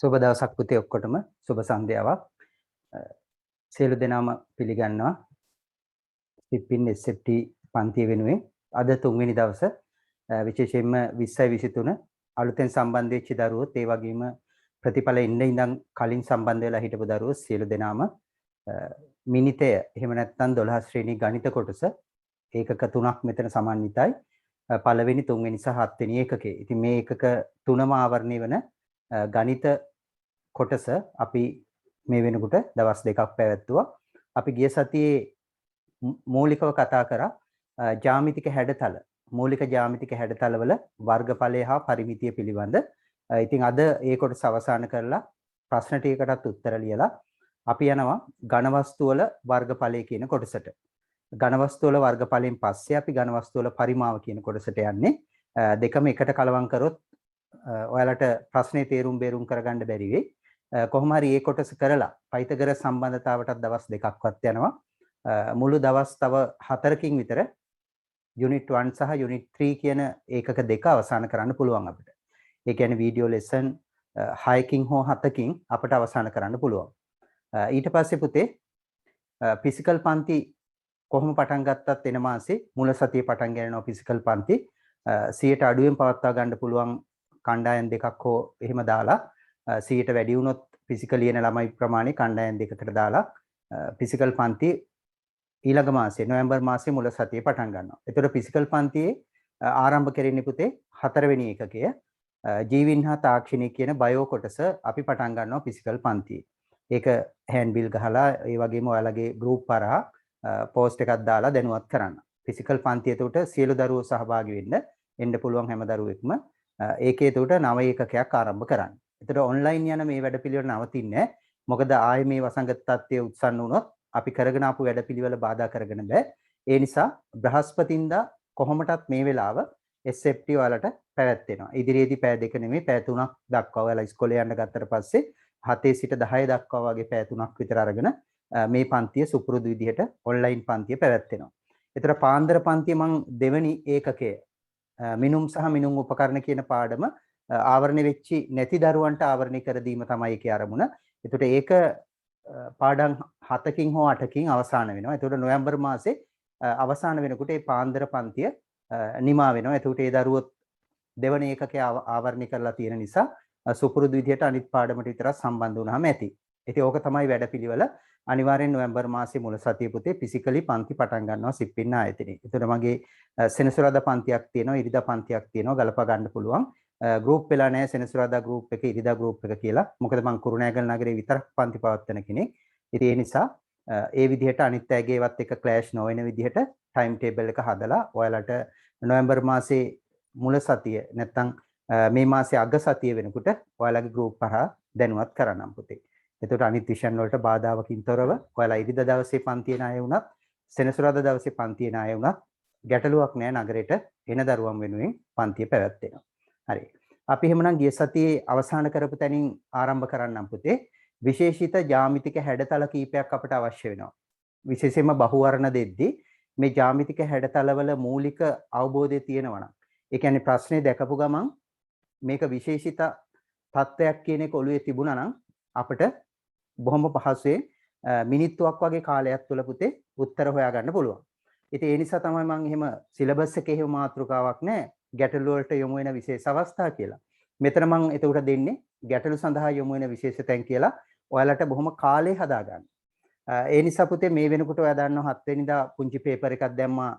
සුබ දවසක් පුතේ ඔක්කොටම සුබ සන්ධ්‍යාවක්. සියලු දෙනාම පිළිගන්නවා සිප්පින් SFT පන්තිය වෙනුවෙන් අද තුන්වෙනි දවස විශේෂයෙන්ම 20යි 23 අලුතෙන් සම්බන්ධ වෙච්ච දරුවෝත් ඒ වගේම ප්‍රතිඵල ඉඳන් කලින් සම්බන්ධ වෙලා හිටපු දරුවෝ සියලු දෙනාම මිනිතය එහෙම නැත්නම් 12 ශ්‍රේණි ගණිත කොටස ඒකක 3ක් මෙතන සමන්විතයි. පළවෙනි තුන්වෙනි සහ හත්වෙනි ඒකකේ. ඉතින් මේ ඒකක තුනම ආවරණය වෙන ගණිත කොටස අපි මේ වෙනකොට දවස් දෙකක් පැවැත්තුවා. අපි ගිය සතියේ මූලිකව කතා කරා ජ්‍යාමිතික හැඩතල. මූලික ජ්‍යාමිතික හැඩතලවල වර්ගඵලය හා පරිමිතිය පිළිබඳ. ඉතින් අද ඒ කොටස අවසන් කරලා ප්‍රශ්න ටිකකටත් උත්තර ලියලා අපි යනවා ඝන වස්තු වල වර්ගඵලය කියන කොටසට. ඝන වස්තු වල වර්ගඵලයෙන් පස්සේ අපි ඝන වස්තු වල පරිමාව කියන කොටසට යන්නේ. දෙකම එකට කලවම් කරොත් ඔයාලට ප්‍රශ්නේ තේරුම් බේරුම් කරගන්න බැරි වෙයි. කොහොම හරි මේ කොටස කරලා පයිතගරස් සම්බන්ධතාවටත් දවස් දෙකක්වත් යනවා. මුළු දවස් තව 4කින් විතර යුනිට් 1 සහ යුනිට් 3 කියන ඒකක දෙක අවසන් කරන්න පුළුවන් අපිට. ඒ කියන්නේ වීඩියෝ ලෙසන් 6කින් හෝ 7කින් අපිට අවසන් කරන්න පුළුවන්. ඊට පස්සේ පුතේ ෆිසිකල් පන්ති කොහොම පටන් ගත්තත් එන මාසේ මුල සතියේ පටන් ගන්නවා ෆිසිකල් පන්ති 100ට අඩුවෙන් පවත්වා ගන්න පුළුවන් කණ්ඩායම් දෙකක් හෝ එහෙම දාලා 100ට වැඩි වුණොත් ෆිසිකල් ලියන ළමයි ප්‍රමාණය කණ්ඩායම් දෙකකට දාලා ෆිසිකල් පන්ති ඊළඟ මාසේ නොවැම්බර් මාසේ මුල සතියේ පටන් ගන්නවා. ඒතකොට ෆිසිකල් පන්තියේ ආරම්භ කරන්නේ පුතේ 4 වෙනි ඒකකය ජීවින් හා තාක්ෂණික කියන බයෝ කොටස අපි පටන් ගන්නවා ෆිසිකල් පන්තියේ. ඒක හෑන්ඩ් බිල් ගහලා ඒ වගේම ඔයාලගේ ගෲප් හරහා පෝස්ට් එකක් දාලා දැනුවත් කරන්න. ෆිසිකල් පන්තිය එතකොට සියලු දරුවෝ සහභාගී වෙන්න පුළුවන් හැම දරුවෙක්ම ඒකේ එතකොට නව ඒකකයක් ආරම්භ කරන්න. එතකොට ඔන්ලයින් යන මේ වැඩපිළිවෙල නවතින්නේ නැහැ. මොකද ආයේ මේ වසංගත තත්ත්වය උත්සන්න වුණොත් අපි කරගෙන ආපු වැඩපිළිවෙල බාධා කරගෙන බෑ. ඒ නිසා බ්‍රහස්පතින්දා කොහොමටත් මේ වෙලාව SFT වලට පැවැත්වෙනවා. ඉදිරියේදී පැය දෙක නෙමෙයි පැය 3ක් දක්වා ඔයාලා ඉස්කෝලේ යන්න ගත්තට පස්සේ 7 සිට 10 දක්වා වගේ පැය 3ක් විතර අරගෙන මේ පන්තිය සුපුරුදු විදිහට ඔන්ලයින් පන්තිය පැවැත්වෙනවා. ඒතර පාන්දර පන්තිය මම දෙවනි ඒකකයේ මිනුම් සහ මිනුම් උපකරණ කියන පාඩම ආවරණය වෙච්චි නැති දරුවන්ට ආවරණය කර දීම තමයි ඒකේ අරමුණ. ඒතකොට ඒක පාඩම් 7කින් හෝ 8කින් අවසන් වෙනවා. ඒතකොට නොවැම්බර් මාසේ අවසන් වෙනකොට මේ පාන්දර පන්තිය නිමා වෙනවා. ඒතකොට ඒ දරුවෝ දෙවන ඒකකයේ ආවරණය කරලා තියෙන නිසා සුපුරුදු විදිහට අනිත් පාඩමට විතරක් සම්බන්ධ වුණාම ඇති. ඉතින් ඕක තමයි වැඩපිළිවෙල. අනිවාර්යෙන් නොවැම්බර් මාසේ මුල සතිය පුතේ ෆිසිකලි පන්ති පටන් ගන්නවා සිප්පින්න ආයතනයේ. ඒතකොට මගේ සෙනසුරාදා පන්තියක් තියෙනවා, ඉරිදා පන්තියක් තියෙනවා, ගලපා ගන්න පුළුවන්. ගෲප් වෙලා නැහැ සෙනසුරාදා ගෲප් එක, ඉරිදා ගෲප් එක කියලා. මොකද මම කුරුණෑගල නගරේ විතරක් පන්ති පවත්වන කෙනෙක්. ඉතින් ඒ නිසා ඒ විදිහට අනිත් අයගේවත් එක ක්ලෑෂ් නොවන විදිහට ටයිම් ටේබල් එක හදලා ඔයාලට නොවැම්බර් මාසේ මුල සතිය නැත්තම් මේ මාසේ අග සතිය වෙනකොට ඔයාලගේ ගෲප් හරහා දැනුවත් කරන්නම් පුතේ. එතකොට අනිත් විෂයන් වලට බාධාවකින් තොරව ඔයාලා ඉරිදා දවසේ පන්තියේ ණය වුණත් සෙනසුරාදා දවසේ පන්තියේ ණය වුණත් ගැටලුවක් නෑ නගරේට එන දරුවන් වෙනුවෙන් පන්තිය පැවැත්වෙනවා. හරි. අපි එහෙමනම් ගිය සතියේ අවසන් කරපු තැනින් ආරම්භ කරන්නම් පුතේ. විශේෂිත ජ්‍යාමිතික හැඩතල කීපයක් අපට අවශ්‍ය වෙනවා. විශේෂයෙන්ම බහුවර්ණ දෙද්දී මේ ජ්‍යාමිතික හැඩතලවල මූලික අවබෝධය තියෙනවා නම් ඒ කියන්නේ ප්‍රශ්නේ දැකපු ගමන් මේක විශේෂිත තත්ත්වයක් කියන එක ඔළුවේ තිබුණා නම් අපිට බොහොම පහසුවෙන් මිනිත්තුවක් වගේ කාලයක් තුළ පුතේ උත්තර හොයාගන්න පුළුවන්. ඉතින් ඒ නිසා තමයි මම එහෙම සිලබස් එකේ එහෙම මාතෘකාවක් නැහැ ගැටළු වලට යොමු වෙන විශේෂ අවස්ථා කියලා. මෙතන මම එතකොට දෙන්නේ ගැටළු සඳහා යොමු වෙන විශේෂ තැන් කියලා ඔයාලට බොහොම කාලේ හදා ගන්න. ඒ නිසා පුතේ මේ වෙනකොට ඔයා දන්නවා 7 වෙනිදා පුංචි පේපර් එකක් දැම්මා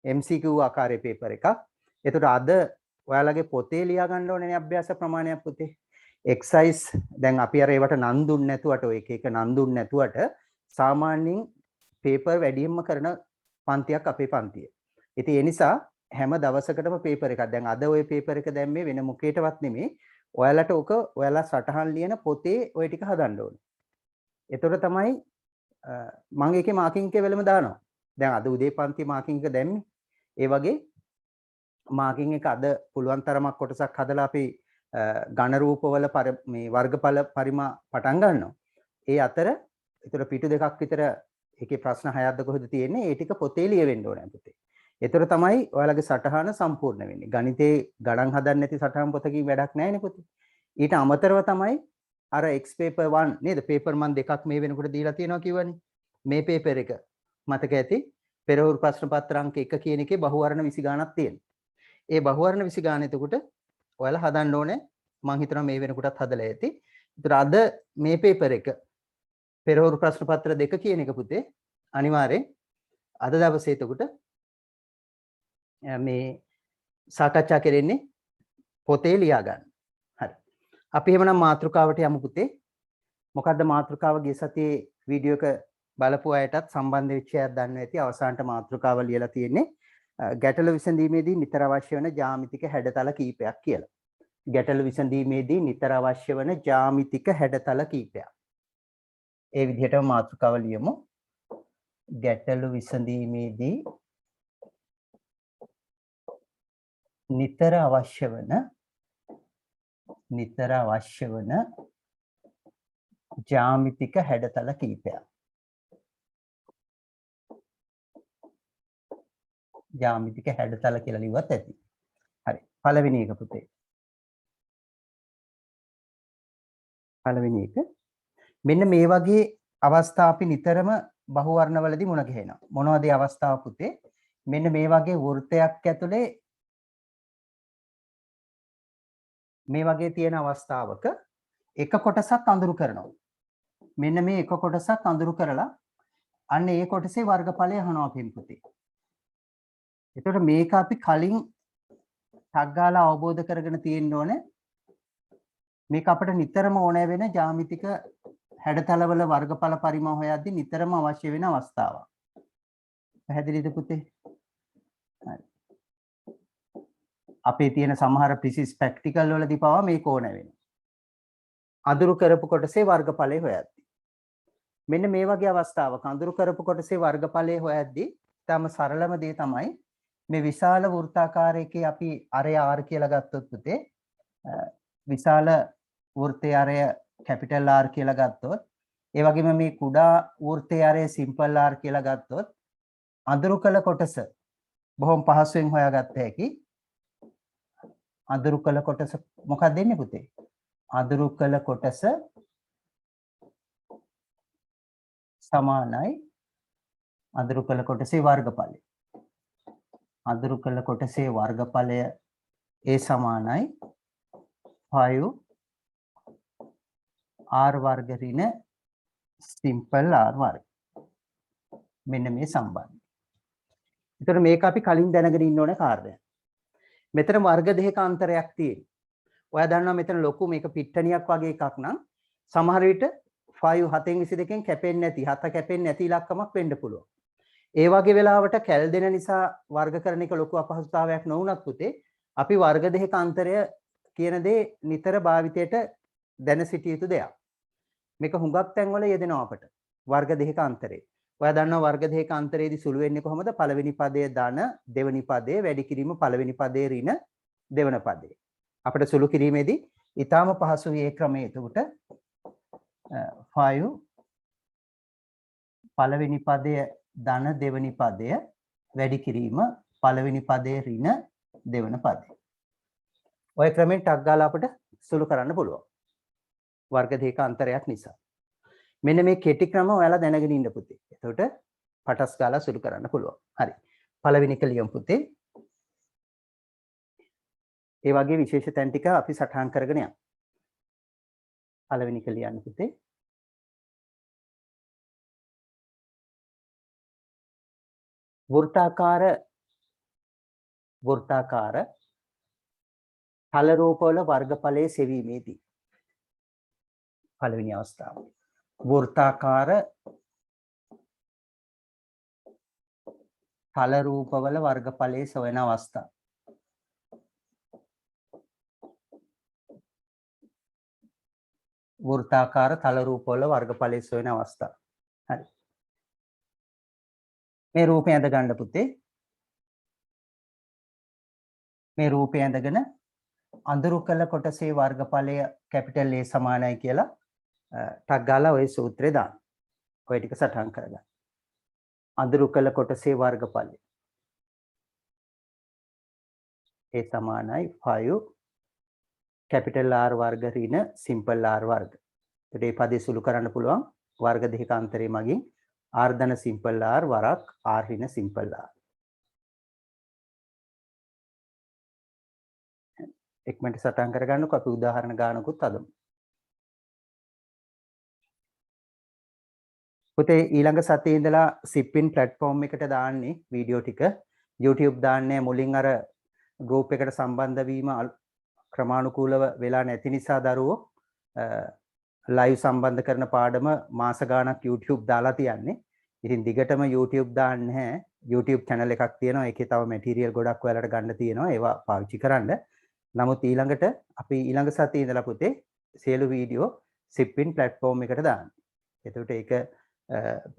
MCQ ආකාරයේ පේපර් එකක්. එතකොට අද ඔයාලගේ පොතේ ලියා ගන්න ඕනේ අභ්‍යාස ප්‍රමාණයක් පුතේ. එක්සයිස් දැන් අපි අර ඒවට නම් දුන්නේ නැතුවට ඔය එක එක නම් දුන්නේ නැතුවට සාමාන්‍යයෙන් පේපර් වැඩියෙන්ම කරන පන්තියක් අපේ පන්තිය. ඉතින් ඒ නිසා හැම දවසකටම පේපර් එකක්. දැන් අද ওই පේපර් එක දැම්මේ වෙන මොකේටවත් නෙමෙයි. ඔයාලට ඔක ඔයාලා සටහන් ලියන පොතේ ওই ටික හදන්න ඕනේ. එතකොට තමයි මම ඒකේ මාකින් එක වෙලම දානවා. දැන් අද උදේ පන්ති මාකින් එක දැම්මේ. ඒ වගේ මාකින් එක අද පුළුවන් තරමක් කොටසක් හදලා අපි ඝන රූපවල මේ වර්ගඵල පරිමා පටන් ගන්නවා. ඒ අතර ඒතර පිටු දෙකක් විතර ඒකේ ප්‍රශ්න 6ක්ද කොහෙද තියෙන්නේ? ඒ ටික පොතේ ලියවෙන්න ඕනේ පුතේ. ඒතර තමයි ඔයාලගේ සටහන සම්පූර්ණ වෙන්නේ. ගණිතේ ගණන් හදන්න නැති සටහන් පොතකින් වැඩක් නැහැ නේ පුතේ. ඊට අමතරව තමයි අර X paper 1 නේද? paper මන් දෙකක් මේ වෙනකොට දීලා තියෙනවා කිව්වනේ. මේ paper එක මතක ඇති පෙරහුරු ප්‍රශ්න පත්‍ර අංක 1 කියන එකේ බහුවර්ණ 20 ගණක් තියෙනවා. ඒ බහුවර්ණ 20 ගාන එතකොට ඔයාලා හදන්න ඕනේ. මම හිතනවා මේ වෙනකොටත් හදලා ඇති. ඒතර අද මේ paper එක පෙරහුරු ප්‍රශ්න පත්‍ර 2 කියන එක පුතේ අනිවාර්යෙන් අද දවසේ එතකොට මේ සාකච්ඡා කරන්නේ පොතේ ලියා ගන්න. හරි. අපි එහෙමනම් මාතෘකාවට යමු පුතේ. මොකද්ද මාතෘකාව ගිය සතියේ වීඩියෝ එක බලපු අයටත් සම්බන්ධ වෙච්ච අයත් දන්නවා ඇති අවසානට මාතෘකාව ලියලා තියෙන්නේ ගැටළු විසඳීමේදී නිතර අවශ්‍ය වන ජ්‍යාමිතික හැඩතල කීපයක් කියලා. ගැටළු විසඳීමේදී නිතර අවශ්‍ය වන ජ්‍යාමිතික හැඩතල කීපයක්. ඒ විදිහටම මාතෘකාව ලියමු. ගැටළු විසඳීමේදී නිතර අවශ්‍ය වන ජ්‍යාමිතික හැඩතල කීපයක්. ජ්‍යාමිතික හැඩතල කියලා ලිව්වත් ඇති. හරි. පළවෙනි එක පුතේ. පළවෙනි එක මෙන්න මේ වගේ අවස්ථා අපි නිතරම බහුවර්ණවලදී මුණ ගැහෙනවා. මොනවද ඒ අවස්ථාව පුතේ? මෙන්න මේ වගේ වෘත්තයක් ඇතුලේ මේ වගේ තියෙන අවස්ථාවක එක කොටසක් අඳුරු කරනවා. මෙන්න මේ එක කොටසක් අඳුරු කරලා අන්න ඒ කොටසේ වර්ගඵලය අහනවා අපි පුතේ. එතකොට මේක අපි කලින් ටග් ගාලා අවබෝධ කරගෙන තියෙන්න ඕනේ. මේක අපිට නිතරම ඕනෑ වෙන ජ්‍යාමිතික හැඩතලවල වර්ගඵල පරිමා හොයද්දී නිතරම අවශ්‍ය වෙන අවස්ථාවක්. පැහැදිලිද පුතේ? හරි. අපේ තියෙන සමහර ප්‍රිසිස් ප්‍රැක්ටිකල් වලදී පවා මේක ඕනෑ වෙනවා. අඳුරු කරපු කොටසේ වර්ගඵලය හොයද්දී. මෙන්න මේ වගේ අවස්ථාවක අඳුරු කරපු කොටසේ වර්ගඵලය හොයද්දී තම සරලම දේ තමයි මේ විශාල වෘත්තාකාරයකේ අපි අරය R කියලා ගත්තොත් පුතේ විශාල වෘත්තයේ අරය කැපිටල් R කියලා ගත්තොත් ඒ වගේම මේ කුඩා වෘත්තයේ අරය සිම්පල් R කියලා ගත්තොත් අඳුරු කළ කොටස බොහොම පහසුවෙන් හොයාගත්ත හැකි. අඳුරු කළ කොටස මොකක්ද දෙන්නේ පුතේ? අඳුරු කළ කොටස සමානයි අඳුරු කළ කොටසේ වර්ගඵලය. අඳුරු කළ කොටසේ වර්ගඵලය ඒ සමානයි 5 r වර්ග ඍණ සිම්පල් r වර්ග. මෙන්න මේ සම්බන්ධය. ඒතර මේක අපි කලින් දැනගෙන ඉන්න ඕන කාර්යයක්. මෙතන වර්ග දෙකක අන්තරයක් තියෙනවා. ඔයා දන්නවා මෙතන ලොකු මේක පිට්ටනියක් වගේ එකක් නම් සමහර විට 5 7න් 22න් කැපෙන්නේ නැති 7 කැපෙන්නේ නැති ඉලක්කමක් වෙන්න පුළුවන්. ඒ වගේ වෙලාවට කැල් දෙන නිසා වර්ග කරන එක ලොකු අපහසුතාවයක් නොවුනත් පුතේ අපි වර්ග දෙකක අන්තරය කියන දේ නිතර භාවිතයට දැන සිටිය යුතු දෙයක්. මේක හුඟක් තැන්වල යෙදෙනවා අපට. වර්ග දෙකක අන්තරේ. ඔයා දන්නවා වර්ග දෙකක අන්තරයේදී සුළු වෙන්නේ කොහොමද? පළවෙනි පදයේ ධන, දෙවෙනි පදයේ වැඩි කිරීම, පළවෙනි පදයේ ඍණ, දෙවන පදයේ. අපිට සුළු කිරීමේදී ඊටාම පහසු මේ ක්‍රමය. එතකොට 5 පළවෙනි පදය ධන, දෙවෙනි පදය වැඩි කිරීම, පළවෙනි පදයේ ඍණ, දෙවන පදය. ඔය ක්‍රමෙන් ටක් ගාලා අපිට සුළු කරන්න පුළුවන්. වර්ග දෙකක අන්තරයක් නිසා. මෙන්න මේ කෙටි ක්‍රම ඔයාලා දැනගෙන ඉන්න පුතේ. එතකොට පටස් ගාලා සුළු කරන්න පුළුවන්. හරි. පළවෙනි එක ලියමු පුතේ. ඒ වගේ විශේෂ තැන් ටික අපි සටහන් කරගෙන යමු. පළවෙනි එක ලියන්න පුතේ. වෘත්තාකාර තල රූපවල වර්ගඵලයේ සෙවීමේදී පළවෙනි අවස්ථාව. වෘත්තාකාර තල රූපවල වර්ගඵලයේ සොයන අවස්ථාව. වෘත්තාකාර තල රූපවල වර්ගඵලයේ සොයන අවස්ථාව. හරි. මේ රූපය ඇඳ ගන්න පුතේ. මේ රූපය ඇඳගෙන අඳුරු කළ කොටසේ වර්ගඵලය කැපිටල් A සමානයි කියලා ටක් ගාලා ওই සූත්‍රය දාන්න. ඔය ටික සටහන් කරගන්න. අඳුරු කළ කොටසේ වර්ගඵලය A සමානයි 5 කැපිටල් R වර්ග ඍණ සිම්පල් R වර්ග. එතකොට මේ පදේ සුළු කරන්න පුළුවන් වර්ග දෙකක අන්තරය මගින් r ධන සිම්පල් r වරක් r ඍණ සිම්පල් r. එක්මන්ට සටහන් කරගන්නකො අපි උදාහරණ ගානකුත් අදමු. පුතේ ඊළඟ සතියේ ඉඳලා සිප්පින් platform එකට දාන්නේ වීඩියෝ ටික. YouTube දාන්නේ මුලින් අර group එකට සම්බන්ධ වීම ක්‍රමානුකූලව වෙලා නැති නිසා දරුවෝ live සම්බන්ධ කරන පාඩම මාස ගාණක් YouTube දාලා තියන්නේ. ඉතින් දිගටම YouTube දාන්නේ නැහැ. YouTube channel එකක් තියෙනවා. ඒකේ තව material ගොඩක් ඔයාලට ගන්න තියෙනවා. ඒවා පාවිච්චි කරන්න. නමුත් ඊළඟට අපි ඊළඟ සතියේ ඉඳලා පුතේ සියලු වීඩියෝ සිප්පින් platform එකට දාන්නේ. එතකොට ඒක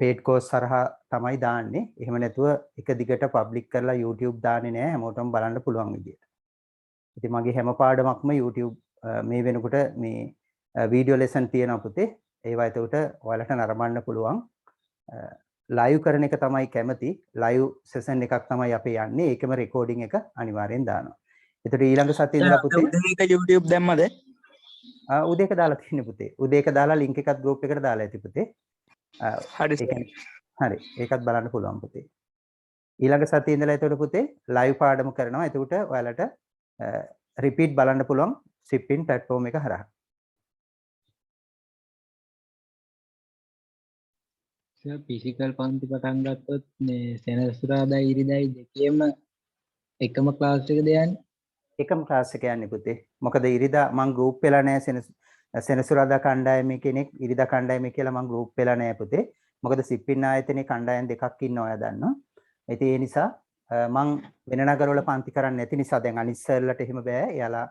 paid course හරහා තමයි දාන්නේ. එහෙම නැතුව එක දිගට public කරලා YouTube දාන්නේ නැහැ. හැමෝටම බලන්න පුළුවන් විදියට. ඉතින් මගේ හැම පාඩමක්ම YouTube මේ වෙනකොට මේ වීඩියෝ ලෙසන් තියෙනවා පුතේ. ඒවා එතකොට ඔයාලට නරඹන්න පුළුවන්. ලයිව් කරන එක තමයි කැමති. ලයිව් සෙෂන් එකක් තමයි අපි යන්නේ. ඒකම රෙකෝඩින් එක අනිවාර්යෙන් දානවා. එතකොට ඊළඟ සතියේ ඉඳලා පුතේ උදේක YouTube දැම්මද? උදේක දාලා තියෙන්නේ පුතේ. උදේක දාලා link එකත් group එකට දාලා ඇති පුතේ. හරි හරි. ඒකත් බලන්න පුළුවන් පුතේ. ඊළඟ සතියේ ඉඳලා එතකොට පුතේ ලයිව් පාඩම කරනවා. එතකොට ඔයාලට රිපීට් බලන්න පුළුවන් සිප්පින් platform එක හරහා. ෆිසිකල් පන්ති පටන් ගත්තොත් මේ සෙනසුරාදා ඉරිදායි දෙකේම එකම ක්ලාස් එකද යන්නේ? එකම ක්ලාස් එක යන්නේ පුතේ. මොකද ඉරිදා මං ගෲප් වෙලා නැහැ සෙනසුරාදා කණ්ඩායමේ කෙනෙක් ඉරිදා කණ්ඩායමේ කියලා මං ගෲප් වෙලා නැහැ පුතේ. මොකද සිප්පින් ආයතනයේ කණ්ඩායම් දෙකක් ඉන්නවා ඔයා දන්නවා. ඉතින් ඒ නිසා මං වෙන නගරවල පන්ති කරන්නේ නැති නිසා දැන් අනිත් සර්ලට එහෙම බෑ. එයාලා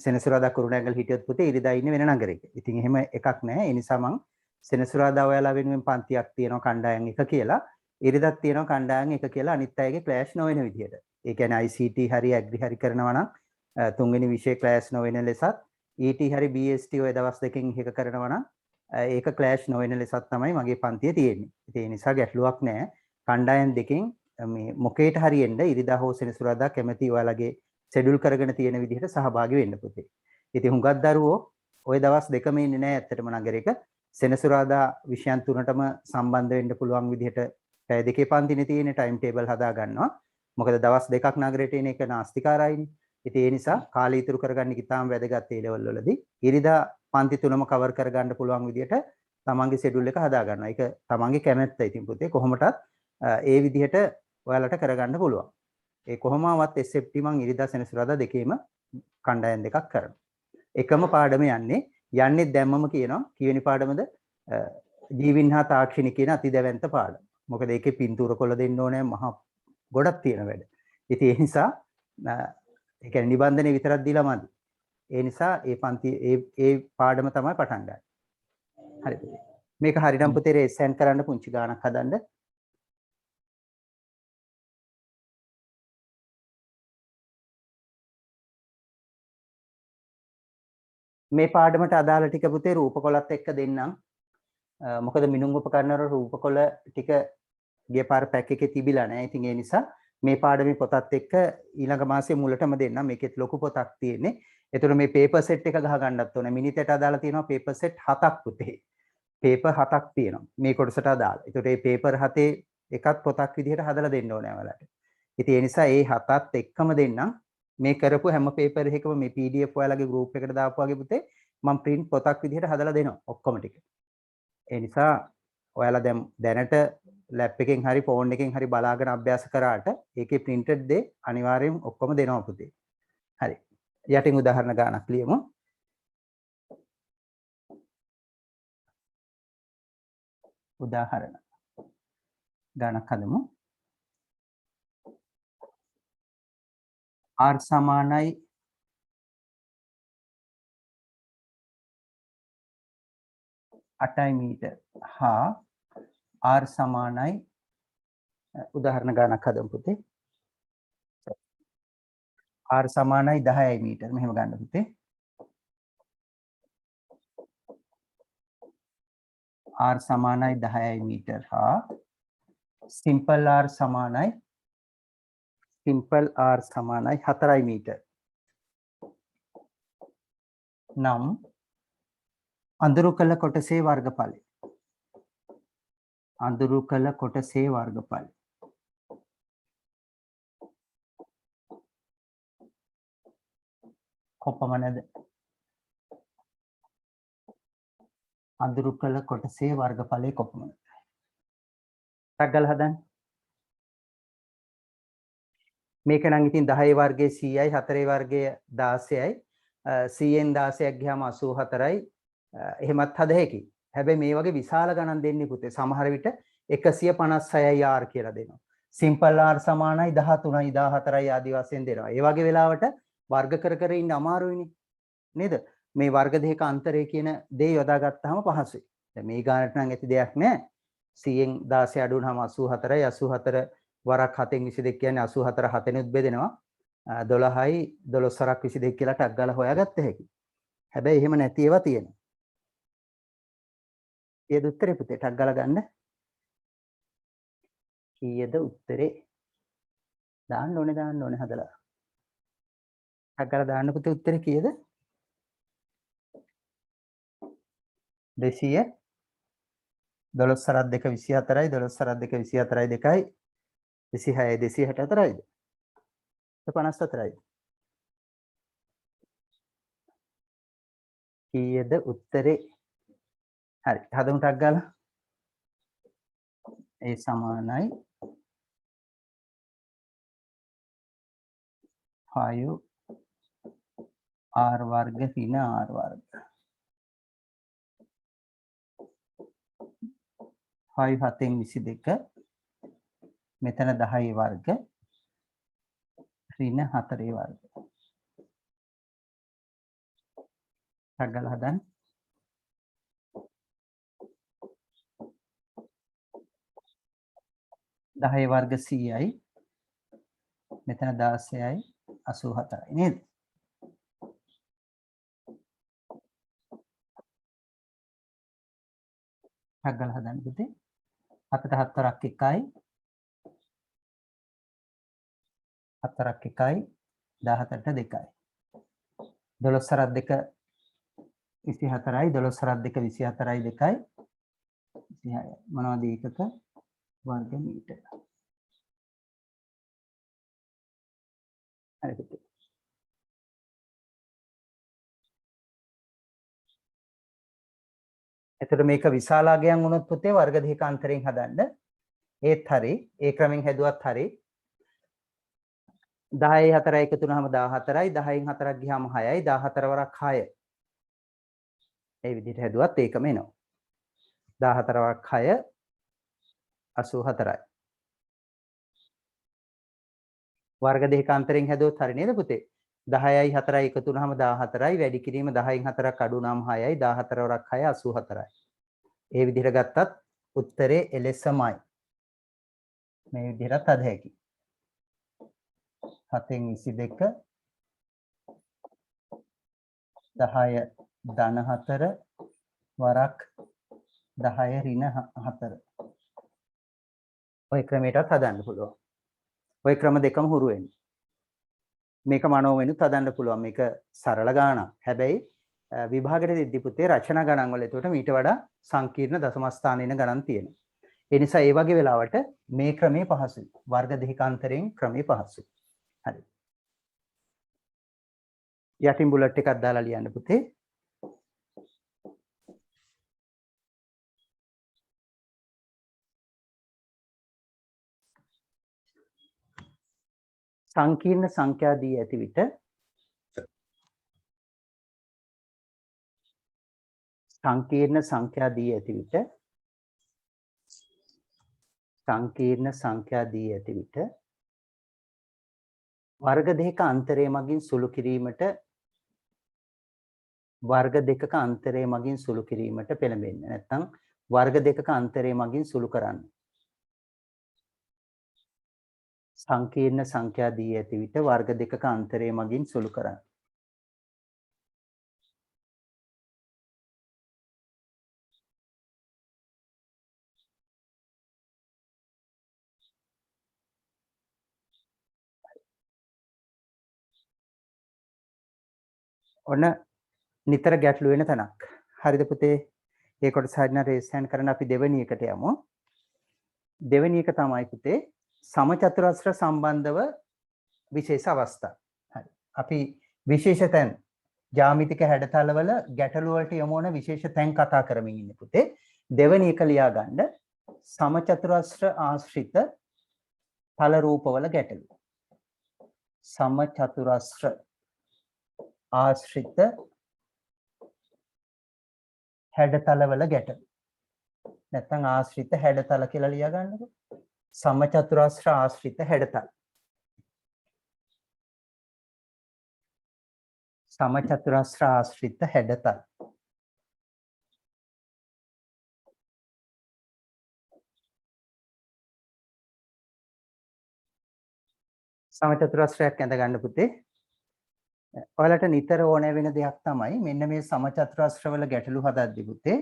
සෙනසුරාදා කුරුණෑගල හිටියොත් පුතේ ඉරිදා ඉන්නේ වෙන නගරයක. ඉතින් එහෙම එකක් නැහැ. ඒ නිසා මං සෙනසුරාදා ඔයාලා වෙනුවෙන් පන්තියක් තියෙනවා කණ්ඩායම් එක කියලා. ඉරිදාක් තියෙනවා කණ්ඩායම් එක කියලා අනිත් අයගේ ක්ලෑෂ් නොවන විදියට. ඒ කියන්නේ ICT හරි ඇග්‍රි හරි කරනවා නම් තුන්වෙනි විෂය ක්ලෑෂ් නොවන ලෙසත් ET හරි BST ඔය දවස් දෙකකින් එක කරනවා නම් ඒක ක්ලෑෂ් නොවන ලෙසත් තමයි මගේ පන්තිය තියෙන්නේ. ඒ නිසා ගැටලුවක් නැහැ. කණ්ඩායම් දෙකෙන් මේ මොකේට හරි එන්න ඉරිදා හෝ සෙනසුරාදා කැමැති ඔයාලගේ ෂෙඩියුල් කරගෙන තියෙන විදිහට සහභාගී වෙන්න පුතේ. ඉතින් හුඟක් දරුවෝ ওই දවස් දෙකම ඉන්නේ නැහැ ඇත්තටම නගරයක. සෙනසුරාදා විෂයන් තුනටම සම්බන්ධ වෙන්න පුළුවන් විදිහට පැය දෙකේ පන්තිනේ තියෙන ටයිම් ටේබල් හදා ගන්නවා. මොකද දවස් දෙකක් නගරයට එන එක නාස්තිකාරයිනේ. ඉතින් ඒ නිසා කාලය ඉතුරු කරගන්න ඉතාම වැදගත් ඒ ලෙවල් වලදී ඉරිදා පන්ති තුනම කවර් කරගන්න පුළුවන් විදිහට තමන්ගේ ෂෙඩියුල් එක හදා ගන්නවා. ඒක තමන්ගේ කැමැත්ත. ඉතින් පුතේ කොහොමටත් ඒ විදිහට ඔයාලට කරගන්න පුළුවන්. ඒ කොහොමවත් SFT මං ඉරිදා සෙනසුරාදා දෙකේම කණ්ඩායම් දෙකක් කරනවා. එකම පාඩම යන්නේ දැම්මම කියනවා කීවෙනි පාඩමද ජීවින් හා තාක්ෂණික කියන අතිදැවැන්ත පාඩම. මොකද ඒකේ පින්තූර කොළ දෙන්න ඕනේ මහා ගොඩක් තියෙන වැඩ. ඉතින් ඒ නිසා ඒ කියන්නේ නිබන්ධනේ විතරක් දීලා මදි. ඒ නිසා ඒ පන්ති ඒ පාඩම තමයි පටන් ගන්න. හරි පුතේ. මේක හරිනම් පුතේ රේසන් කරන්න පුංචි ගාණක් හදන්න. මේ පාඩමට අදාළ ටික පුතේ රූපකොලත් එක්ක දෙන්නම්. මොකද මිනුම් උපකරණ වල රූපකොල ටික ගිය පාර පැක් එකේ තිබිලා නැහැ. ඉතින් ඒ නිසා මේ පාඩමේ පොතත් එක්ක ඊළඟ මාසයේ මුලටම දෙන්නම්. මේකෙත් ලොකු පොතක් තියෙන්නේ. ඒතර මේ පේපර් සෙට් එක ගහ ගන්නත් ඕනේ. මිනිතට අදාළ තියෙනවා පේපර් සෙට් 7ක් පුතේ. පේපර් 7ක් තියෙනවා මේ කොටසට අදාළ. ඒතර මේ පේපර් 7 එකත් පොතක් විදිහට හදලා දෙන්න ඕනේ ඔයාලට. ඉතින් ඒ නිසා මේ 7ත් එක්කම දෙන්නම්. මේ කරපු හැම පේපර් එකකම මේ PDF ඔයාලගේ group එකට දාපු වගේ පුතේ මම print පොතක් විදිහට හදලා දෙනවා ඔක්කොම ටික. ඒ නිසා ඔයාලා දැන් දැනට ලැප් එකෙන් හරි ෆෝන් එකෙන් හරි බලාගෙන අභ්‍යාස කරාට ඒකේ printed දේ අනිවාර්යෙන් ඔක්කොම දෙනවා පුතේ. හරි. යටින් උදාහරණ ගානක් ලියමු. උදාහරණ ගානක් හදමු. R සමානයි 8 මීටර හා R සමානයි උදාහරණ ගානක් හදමු පුතේ. R සමානයි 10 මීටර මෙහෙම ගන්න පුතේ. R සමානයි 10 මීටර හා simple R සමානයි 4 මීටර. නම් අඳුරු කළ කොටසේ වර්ගඵලය. අඳුරු කළ කොටසේ වර්ගඵලය. කොපමණද? අඳුරු කළ කොටසේ වර්ගඵලය කොපමණද? ටක් ගාලා හදන්න. මේක නම් ඉතින් 10 වර්ගයේ 100යි 4 වර්ගයේ 16යි 100න් 16ක් ගියාම 84යි එහෙමත් හද හැකි. හැබැයි මේ වගේ විශාල ගණන් දෙන්නේ පුතේ. සමහර විට 156යි r කියලා දෙනවා. සිම්පල් r සමානයි 13යි 14යි ආදී වශයෙන් දෙනවා. ඒ වගේ වෙලාවට වර්ග කර කර ඉන්න අමාරුයිනේ. නේද? මේ වර්ග දෙක අන්තරය කියන දේ යොදා ගත්තාම පහසුයි. දැන් මේ ගානට නම් ඇති දෙයක් නැහැ. 100න් 16 අඩු වුනහම 84යි 84 වරක් 7න් 22 කියන්නේ 84 7ෙනුත් බෙදෙනවා 12යි 12 වරක් 22 කියලා ටක් ගාලා හොයාගත්ත හැකි. හැබැයි එහෙම නැති ඒවා තියෙනවා. කීයද උත්තරේ පුතේ? ටක් ගාලා ගන්න. කීයද උත්තරේ? දාන්න ඕනේ හදලා. ටක් ගාලා දාන්න පුතේ උත්තරේ කීයද? 200 12 සරත් 2 24යි 12 සරත් 2 24යි 2යි 26යි 264යිද 54යිද කීයද උත්තරේ? හරි හදමු ටක් ගාලා. ඒ සමානයි 5 r වර්ග ඍණ r වර්ග 5 7න් 22 මෙතන 10 වර්ග ඍණ 4 වර්ග. ටක් ගාලා හදන්න. දහය වර්ග 100යි මෙතන 16යි 84යි නේද? ටක් ගාලා හදන්න පුතේ. 7ට 4ක් 1යි 4ක් 1යි 17ට 2යි 12 සරත් 2 24යි 12 සරත් 2 24යි 2යි 26යි මොනවද ඒකක වර්ග මීටර. හරි පුතේ. එතකොට මේක විශාලාගයන් වුණොත් පුතේ වර්ග දෙක අන්තරයෙන් හදන්න. ඒත් හරි. ඒ ක්‍රමෙන් හැදුවත් හරි. 10යි 4යි එකතු වුනහම 14යි 10න් 4ක් ගියාම 6යි 14 වරක් 6. ඒ විදිහට හැදුවත් ඒකම එනවා. 14 වරක් 6 84යි. වර්ග දෙක අන්තරයෙන් හැදුවොත් හරි නේද පුතේ? 10යි 4යි එකතු වුනහම 14යි වැඩි කිරීම 10න් 4ක් අඩු වුනහම 6යි 14 වරක් 6 84යි. ඒ විදිහට ගත්තත් උත්තරේ එලෙසමයි. මේ විදිහට හද හැකියි. 7න් 22 10 ධන 4 වරක් 10 ඍණ 4. ඔය ක්‍රමයටත් හදන්න පුළුවන්. ඔය ක්‍රම දෙකම හුරු වෙන්න. මේක මනෝවෙනුත් හදන්න පුළුවන්. මේක සරල ගාණක්. හැබැයි විභාගෙට දෙද්දි පුතේ රචනා ගණන් වල එතකොට මීට වඩා සංකීර්ණ දශම ස්ථානයන ගණන් තියෙනවා. ඒ නිසා ඒ වගේ වෙලාවට මේ ක්‍රමේ පහසුයි. වර්ග දෙකාන්තරයෙන් ක්‍රමේ පහසුයි. හරි. යටින් බුලට් එකක් දාලා ලියන්න පුතේ. සංකීර්ණ සංඛ්‍යා දී ඇති විට සංකීර්ණ සංඛ්‍යා දී ඇති විට වර්ග දෙක අන්තරය මගින් සුළු කිරීමට පෙළඹෙන්න. නැත්නම් වර්ග දෙකක අන්තරය මගින් සුළු කරන්න. සංකීර්ණ සංඛ්‍යා දී ඇති විට වර්ග දෙකක අන්තරය මගින් සුළු කරන්න. ඔන්න නිතර ගැටලු වෙන තැනක්. හරිද පුතේ? ඒ කොටස හරියට රේස් හෑන්ඩ් කරන අපි දෙවෙනි එකට යමු. දෙවෙනි එක තමයි පුතේ සමචතුරස්‍ර සම්බන්ධව විශේෂ අවස්ථා. හරි. අපි විශේෂ තැන් ජ්‍යාමිතික හැඩතලවල ගැටලු වලට යොමු වන විශේෂ තැන් කතා කරමින් ඉන්නේ පුතේ. දෙවෙනි එක ලියා ගන්න සමචතුරස්‍ර ආශ්‍රිත තල රූපවල ගැටලු. සමචතුරස්‍ර ආශ්‍රිත හැඩතලවල ගැටලු. නැත්නම් ආශ්‍රිත හැඩතල කියලා ලියා ගන්නකො. සමචතුරස්‍ර ආශ්‍රිත හැඩතල. සමචතුරස්‍ර ආශ්‍රිත හැඩතල. සමචතුරස්‍රයක් ඇඳ ගන්න පුතේ. ඔයාලට නිතර ඕන වෙන දෙයක් තමයි මෙන්න මේ සමචතුරස්‍රවල ගැටලු හදද්දි පුතේ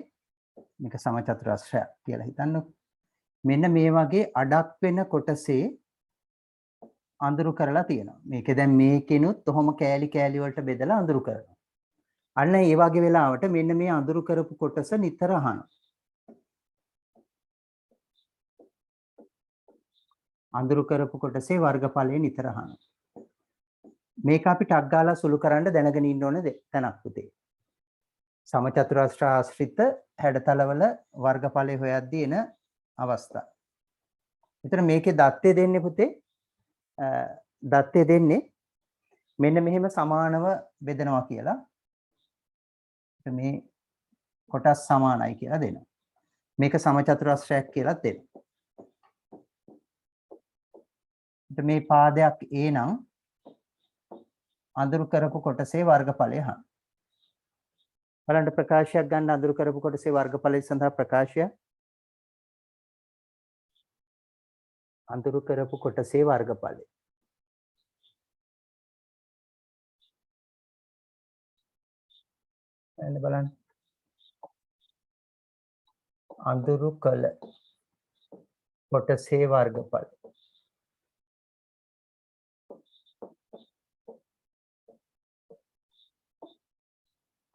මේක සමචතුරස්‍රයක් කියලා හිතන්නකො. මෙන්න මේ වගේ අඩක් වෙන කොටසේ අඳුරු කරලා තියෙනවා. මේකේ දැන් මේකිනුත් ඔහොම කෑලි කෑලි වලට බෙදලා අඳුරු කරනවා. අන්න ඒ වගේ වෙලාවට මෙන්න මේ අඳුරු කරපු කොටස නිතර අහනවා. අඳුරු කරපු කොටසේ වර්ගඵලය නිතර අහනවා. මේක අපි ටක් ගාලා සුළු කරන්න දැනගෙන ඉන්න ඕන තැනක් පුතේ. සමචතුරස්‍ර ආශ්‍රිත හැඩතලවල වර්ගඵලය හොයද්දී එන අවස්ථා. එතන මේකේ දත්තේ දෙන්නේ පුතේ දත්තේ දෙන්නේ මෙන්න මෙහෙම සමානව බෙදනවා කියලා. මේ කොටස් සමානයි කියලා දෙනවා. මේක සමචතුරස්‍රයක් කියලා දෙනවා. මේ පාදයක් A නම් අඳුරු කරපු කොටසේ වර්ගඵලය අහන්න. බලන්න ප්‍රකාශයක් ගන්න අඳුරු කරපු කොටසේ වර්ගඵලය සඳහා ප්‍රකාශය අඳුරු කරපු කොටසේ වර්ගඵලය. එන්න බලන්න. අඳුරු කළ කොටසේ වර්ගඵලය.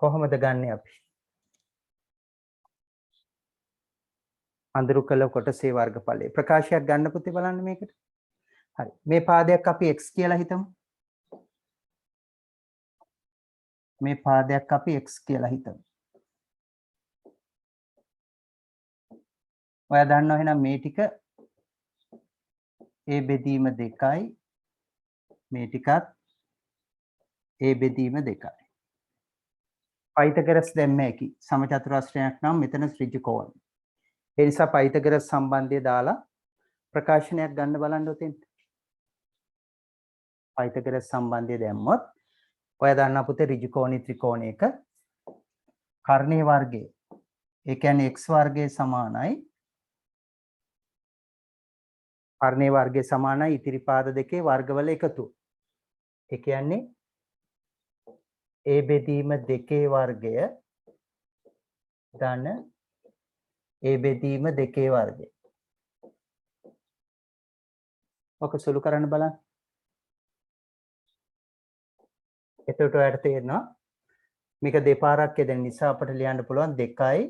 කොහොමද ගන්නෙ අපි? අඳුරු කළ කොටසේ වර්ගඵලය. ප්‍රකාශයක් ගන්න පුතේ බලන්න මේකට. හරි. මේ පාදයක් අපි x කියලා හිතමු. මේ පාදයක් අපි x කියලා හිතමු. ඔයා දන්නවා එහෙනම් මේ ටික a බෙදීම 2යි මේ ටිකත් a බෙදීම 2යි. පයිතගරස් දැම්ම හැකි සමචතුරස්‍රයක් නම් මෙතන ඍජු කෝණ. ඒ නිසා පයිතගරස් සම්බන්ධය දාලා ප්‍රකාශනයක් ගන්න බලන්න උතෙන්. පයිතගරස් සම්බන්ධය දැම්මොත් ඔයා දන්නා පුතේ ඍජු කෝණී ත්‍රිකෝණයක කර්ණීය වර්ගය ඒ කියන්නේ x වර්ගය සමානයි කර්ණීය වර්ගය සමානයි ඉතිරි පාද දෙකේ වර්ගවල එකතුව. ඒ කියන්නේ a බෙදීම 2 වර්ගය ධන a බෙදීම 2 වර්ගය. ඔක සුළු කරන්න බලන්න. එතකොට ඔයාලට තේරෙනවා මේක දෙපාරක් යෙදෙන නිසා අපිට ලියන්න පුළුවන් 2යි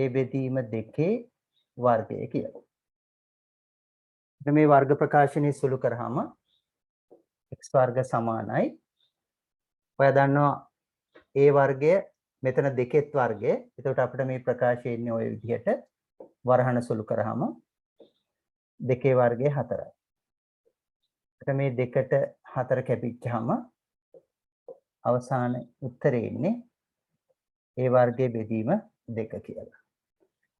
a බෙදීම 2 වර්ගය කියලා. මේ වර්ග ප්‍රකාශනයේ සුළු කරාම x වර්ග සමානයි ඔයා දන්නවා a වර්ගය මෙතන 2ත් වර්ගය. එතකොට අපිට මේ ප්‍රකාශය එන්නේ ওই විදිහට වරහන සුළු කරාම 2 වර්ගය 4යි. අපිට මේ 2ට 4 කැපිච්චාම අවසාන උත්තරේ එන්නේ a වර්ගයේ බෙදීම 2 කියලා.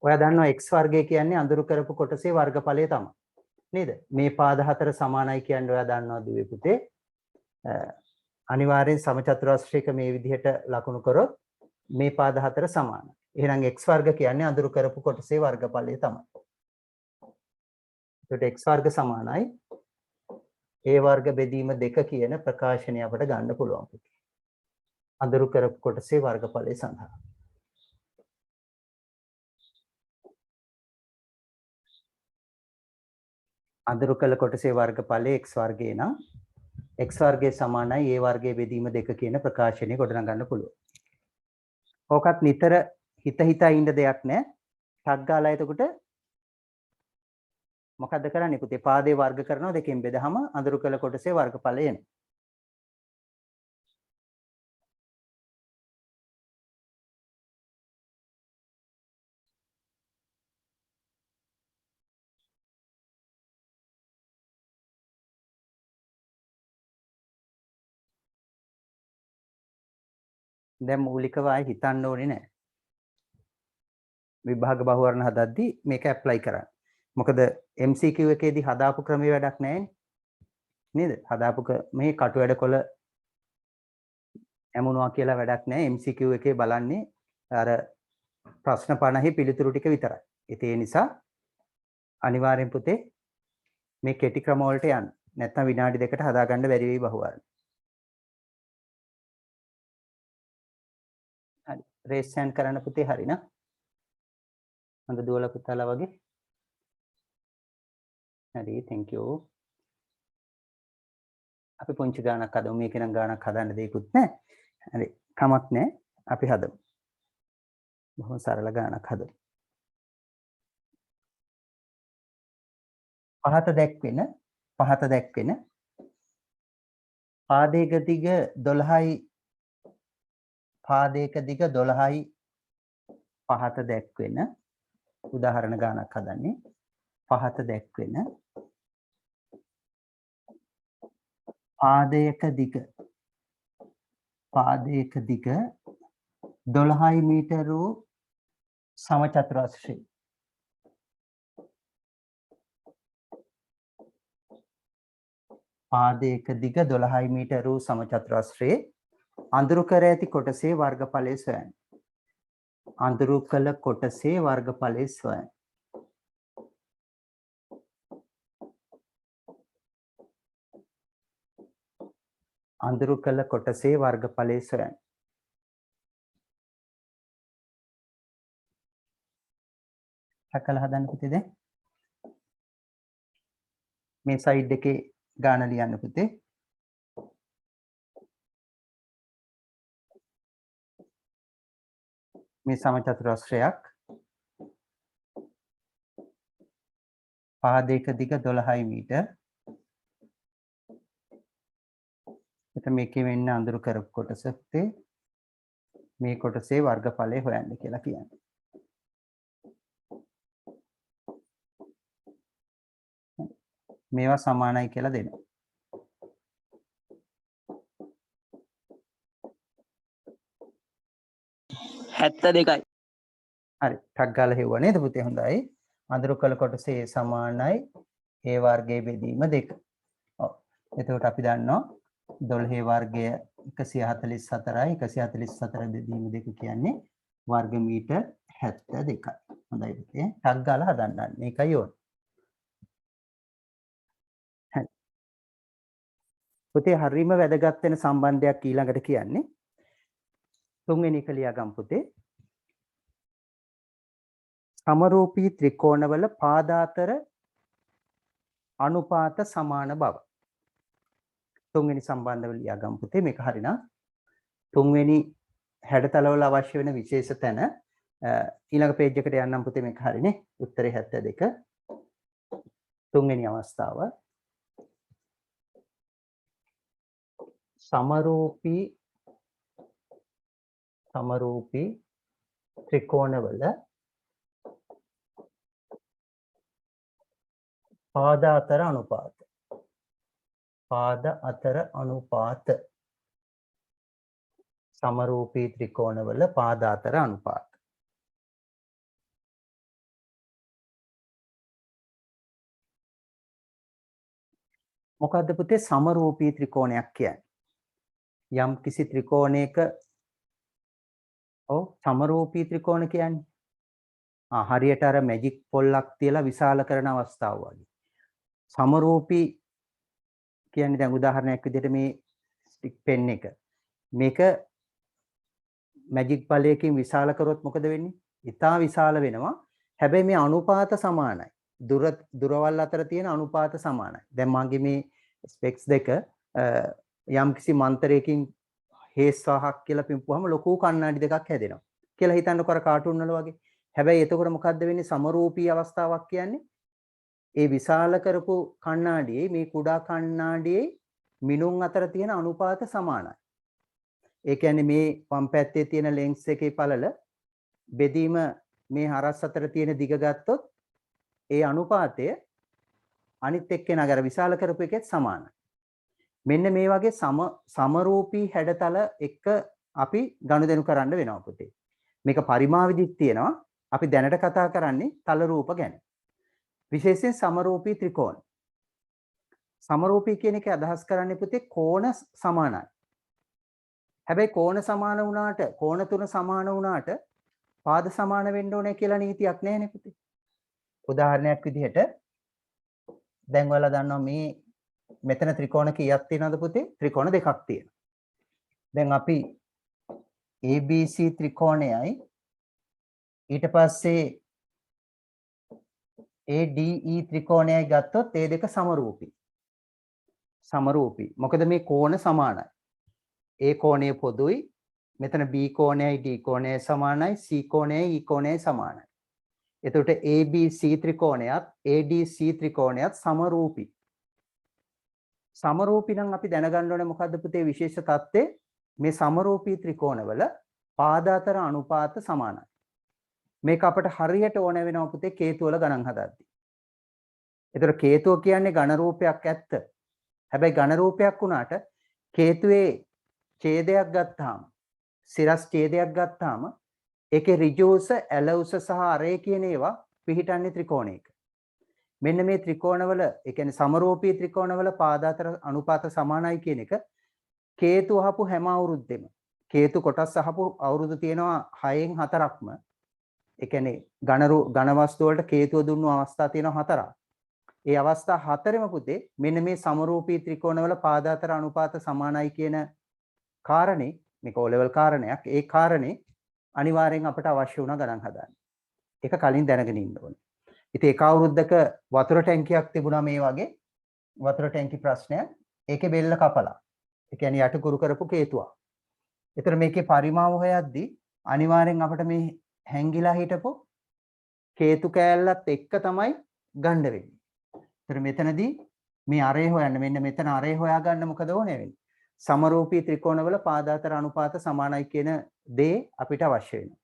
ඔයා දන්නවා x වර්ගය කියන්නේ අඳුරු කරපු කොටසේ වර්ගඵලය තමයි. නේද? මේ පාද 4 සමානයි කියන්නේ ඔයා දන්නවා දුවේ පුතේ. අනිවාර්යෙන් සමචතුරස්‍රයක මේ විදිහට ලකුණු කරොත් මේ පාද 4 සමානයි. එහෙනම් x වර්ග කියන්නේ අඳුරු කරපු කොටසේ වර්ගඵලය තමයි. ඒකට x වර්ග සමානයි a වර්ග බෙදීම 2 කියන ප්‍රකාශනය අපිට ගන්න පුළුවන්. අඳුරු කරපු කොටසේ වර්ගඵලය සඳහා. අඳුරු කළ කොටසේ වර්ගඵලය x වර්ගය නම් x වර්ගය සමානයි a වර්ගයේ බෙදීම 2 කියන ප්‍රකාශනය ගොඩනගන්න පුළුවන්. ඕකත් නිතර හිත හිතා ඉන්න දෙයක් නෑ. ටක් ගාලා එතකොට මොකද්ද කරන්නේ පුතේ? පාදේ වර්ග කරනවා දෙකෙන් බෙදහම අඳුරු කළ කොටසේ වර්ගඵලය එනවා. දැන් මූලිකව ආයි හිතන්න ඕනේ නෑ. විභාග බහුවර්ණ හදද්දී මේක ඇප්ලයි කරන්න. මොකද MCQ එකේදී හදාපු ක්‍රමයේ වැඩක් නැහැ නේද? හදාපු මේ කටු වැඩකොළ ඇමුණුවා කියලා වැඩක් නැහැ. MCQ එකේ බලන්නේ අර ප්‍රශ්න 50 පිළිතුරු ටික විතරයි. ඒ නිසා අනිවාර්යෙන් පුතේ මේ කෙටි ක්‍රම වලට යන්න. නැත්නම් විනාඩි දෙකට හදාගන්න බැරි වෙයි බහුවර්ණ. හරි. රේස් සෑන්ඩ් කරන්න පුතේ හරිනා. හොඳ දුවලා පුතාලා වගේ. හරි thank you. අපි පුංචි ගානක් හදමු. මේක නම් ගානක් හදන්න දෙයක්වත් නැහැ. හරි කමක් නැහැ. අපි හදමු. බොහොම සරල ගානක් හදමු. පහත දැක්වෙන පාදයක දිග 12යි පාදයක දිග 12යි පහත දැක්වෙන උදාහරණ ගානක් හදන්නේ. පහත දැක්වෙන පාදයක දිග 12 මීටර වූ සමචතුරස්‍රය. පාදයක දිග 12 මීටර වූ සමචතුරස්‍රයේ අඳුරු කර ඇති කොටසේ වර්ගඵලය සොයන්න. අඳුරු කළ කොටසේ වර්ගඵලය සොයන්න. අඳුරු කළ කොටසේ වර්ගඵලය සොයන්න. හකලා හදන්න පුතේ දැන්. මේ සයිඩ් එකේ ගාන ලියන්න පුතේ. මේ සමචතුරස්‍රයක් පාදයක දිග 12 මීටර. එතන මේකේ වෙන්න අඳුරු කරපු කොටස පුතේ මේ කොටසේ වර්ගඵලය හොයන්න කියලා කියන්නේ. මේවා සමානයි කියලා දෙනවා. හැත්ත දෙකයි. හරි ටක් ගාලා හෙව්වා නේද පුතේ? හොඳයි. අඳුරු කළ කොටසේ සමානයි ඒ වර්ගයේ බෙදීම 2. ඔව්. එතකොට අපි දන්නවා 12 වර්ගය 144යි 144 බෙදීම 2 කියන්නේ වර්ග මීටර් 72යි. හොඳයි පුතේ. ටක් ගාලා හදන්න. මේකයි ඕන. හරි. පුතේ හරීම වැදගත් වෙන සම්බන්ධයක් ඊළඟට කියන්නේ. තුන්වෙනි එක ලියාගමු පුතේ. සමරූපී ත්‍රිකෝණවල පාදාතර අනුපාත සමාන බව. තුන්වෙනි සම්බන්ධව ලියාගමු පුතේ. මේක හරිනම් තුන්වෙනි හැඩතලවල අවශ්‍ය වෙන විශේෂ තැන ඊළඟ පේජ් එකට යන්නම් පුතේ. මේක හරිනේ. උත්තරේ 72. තුන්වෙනි අවස්ථාව සමරූපී ත්‍රිකෝණවල පාද අතර අනුපාත. සමරූපී ත්‍රිකෝණවල පාද අතර අනුපාත. මොකද්ද පුතේ සමරූපී ත්‍රිකෝණයක් කියන්නේ? යම් කිසි ත්‍රිකෝණයක සමරූපී ත්‍රිකෝණ කියන්නේ හරියට අර මැජික් පොල්ලක් තියලා විශාල කරන අවස්ථාව වගේ. සමරූපී කියන්නේ දැන් උදාහරණයක් විදිහට මේ ස්ටික් පෙන් එක. මේක මැජික් බලයකින් විශාල කරොත් මොකද වෙන්නේ? ඉතා විශාල වෙනවා. හැබැයි මේ අනුපාත සමානයි. දුරවල් අතර තියෙන අනුපාත සමානයි. දැන් මගේ මේ ස්පෙක්ස් දෙක යම් කිසි මන්තරයකින් හේස් 5ක් කියලා පිම්පුවාම ලොකු කණ්ණාඩි දෙකක් හැදෙනවා. කියලා හිතන්නකො අර කාටුන් වල වගේ. හැබැයි එතකොට මොකද්ද වෙන්නේ? සමරූපී අවස්ථාවක් කියන්නේ ඒ විශාල කරපු කණ්ණාඩියේ මේ කුඩා කණ්ණාඩියේ මිනුම් අතර තියෙන අනුපාත සමානයි. ඒ කියන්නේ මේ වම් පැත්තේ තියෙන ලෙන්ස් එකේ පළල බෙදීම මේ හරස් අතර තියෙන දිග ගත්තොත් ඒ අනුපාතය අනිත් එක්කෙනාගේ අර විශාල කරපු එකෙත් සමානයි. මෙන්න මේ වගේ සමරූපී හැඩතල එක්ක අපි ගනුදෙනු කරන්න වෙනවා පුතේ. මේක පරිමාවිදිත් තියෙනවා. අපි දැනට කතා කරන්නේ තල රූප ගැන. විශේෂයෙන් සමරූපී ත්‍රිකෝණ. සමරූපී කියන එකේ අදහස් කරන්නේ පුතේ කෝණ සමානයි. හැබැයි කෝණ සමාන වුණාට කෝණ තුන සමාන වුණාට පාද සමාන වෙන්න ඕනේ කියලා නීතියක් නැහැ නේ පුතේ. උදාහරණයක් විදිහට දැන් ඔයාලා දන්නවා මේ මෙතන ත්‍රිකෝණ කීයක් තියෙනවද පුතේ? ත්‍රිකෝණ දෙකක් තියෙනවා. දැන් අපි ABC ත්‍රිකෝණයයි ඊට පස්සේ ADE ත්‍රිකෝණයයි ගත්තොත් ඒ දෙක සමරූපී. සමරූපී. මොකද මේ කෝණ සමානයි. A කෝණය පොදුයි. මෙතන B කෝණයයි D කෝණයයි සමානයි. C කෝණයයි E කෝණයයි සමානයි. එතකොට ABC ත්‍රිකෝණයත් ADC ත්‍රිකෝණයත් සමරූපී. සමරූපී නම් අපි දැනගන්න ඕනේ මොකද්ද පුතේ විශේෂ தත්ත්වය? මේ සමරූපී ත්‍රිකෝණවල පාද අතර අනුපාත සමානයි. මේක අපිට හරියට ඕන වෙනවා පුතේ කේතු වල ගණන් හදද්දී. ඒතර කේතුව කියන්නේ ඝන රූපයක් ඇත්ත. හැබැයි ඝන රූපයක් වුණාට කේතුවේ ඡේදයක් ගත්තාම සිරස් ඡේදයක් ගත්තාම ඒකේ ඍජුස, ඇලවුස සහ අරේ කියන ඒවා පිහිටන්නේ ත්‍රිකෝණයක. මෙන්න මේ ත්‍රිකෝණවල ඒ කියන්නේ සමරූපී ත්‍රිකෝණවල පාද අතර අනුපාත සමානයි කියන එක කේතු අහපු හැම අවුරුද්දෙම කේතු කොටස් අහපු අවුරුදු තියෙනවා 6න් 4ක්ම. ඒ කියන්නේ ඝන වස්තු වලට කේතුව දුන්නු අවස්ථා තියෙනවා 4ක්. ඒ අවස්ථා 4ෙම පුතේ මෙන්න මේ සමරූපී ත්‍රිකෝණවල පාද අතර අනුපාත සමානයි කියන කාරණේ මේක O level කාරණයක්. ඒ කාරණේ අනිවාර්යෙන් අපිට අවශ්‍ය වුණා ගණන් හදන්න. ඒක කලින් දැනගෙන ඉන්න ඕනේ. ඉතින් එක අවුරුද්දක වතුර ටැංකියක් තිබුණා මේ වගේ වතුර ටැංකි ප්‍රශ්නයක්. ඒකේ බෙල්ල කපලා. ඒ කියන්නේ යට කුරු කරපු කේතුවක්. ඒතර මේකේ පරිමාව හොයද්දී අනිවාර්යෙන් අපිට මේ හැංගිලා හිටපො කේතු කෑල්ලත් එක්ක තමයි ගන්න වෙන්නේ. ඒතර මෙතනදී මේ අරේ හොයන්න මෙන්න මෙතන අරේ හොයාගන්න මොකද ඕනේ වෙන්නේ? සමරූපී ත්‍රිකෝණවල පාද අතර අනුපාත සමානයි කියන දේ අපිට අවශ්‍ය වෙනවා.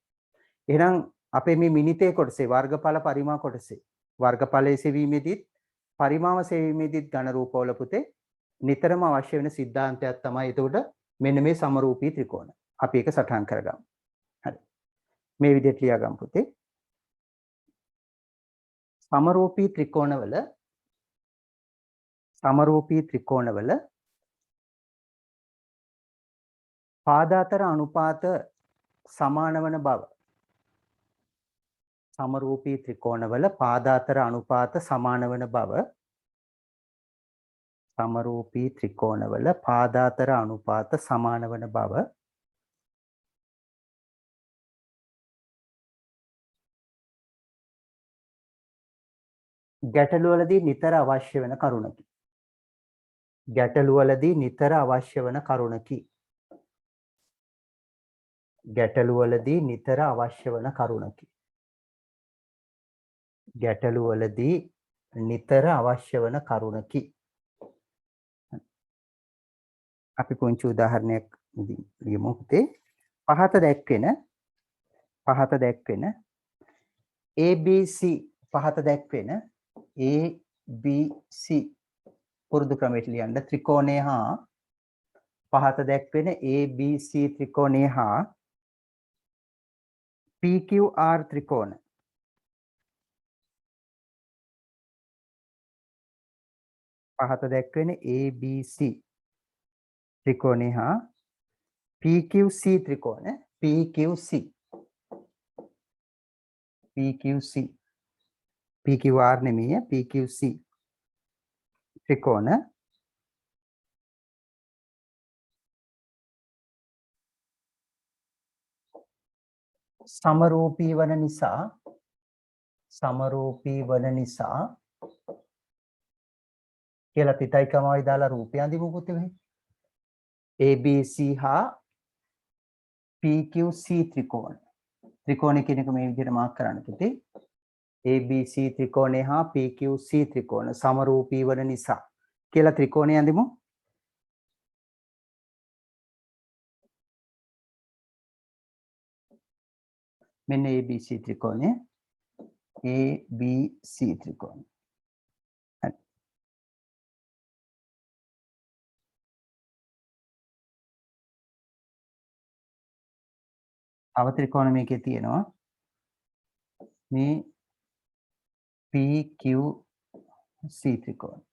එහෙනම් අපේ මේ මිනිතේ කොටසේ වර්ගඵල පරිමා කොටසේ වර්ගඵලයේ සෙවීමේදීත් පරිමාව සෙවීමේදීත් ඝන රූපවල පුතේ නිතරම අවශ්‍ය වෙන સિદ્ધාන්තයක් තමයි එතකොට මෙන්න මේ සමරූපී ත්‍රිකෝණ. අපි ඒක සටහන් කරගමු. හරි. මේ විදිහට ලියාගමු පුතේ. සමරූපී ත්‍රිකෝණවල පාද අතර අනුපාත සමාන වන බව. සමරූපී ත්‍රිකෝණවල පාද අතර අනුපාත සමාන වන බව. සමරූපී ත්‍රිකෝණවල පාද අතර අනුපාත සමාන වන බව ගැටලුවලදී නිතර අවශ්‍ය වෙන කරුණකි. ගැටලුවලදී නිතර අවශ්‍ය වන කරුණකි. ගැටලුවලදී නිතර අවශ්‍ය වන කරුණකි. ගැටලුවලදී නිතර අවශ්‍ය වන කරුණකි. අපි පුංචි උදාහරණයක් ලියමු පුතේ. පහත දැක්වෙන ABC පහත දැක්වෙන ABC පුරුදු ක්‍රමයට ලියන්න ත්‍රිකෝණය හා පහත දැක්වෙන ABC ත්‍රිකෝණය හා PQR ත්‍රිකෝණ පහත දැක්වෙන ABC ත්‍රිකෝණය හා PQC ත්‍රිකෝණ PQR නෙමෙයි PQC ත්‍රිකෝණ සමරූපී වන නිසා කියලා පිටයිකමයි දාලා රූපය අඳිමු පුතේ. ABC හා PQC ත්‍රිකෝණ ත්‍රිකෝණය කියන එක මේ විදිහට මාක් කරන්න පුතේ. ABC ත්‍රිකෝණය හා PQC ත්‍රිකෝණ සමරූපී වන නිසා කියලා ත්‍රිකෝණය අඳිමු. මෙන්න ABC ත්‍රිකෝණය ABC ත්‍රිකෝණය. හරි. තව ත්‍රිකෝණ මේකේ තියෙනවා. මේ PQC ත්‍රිකෝණ.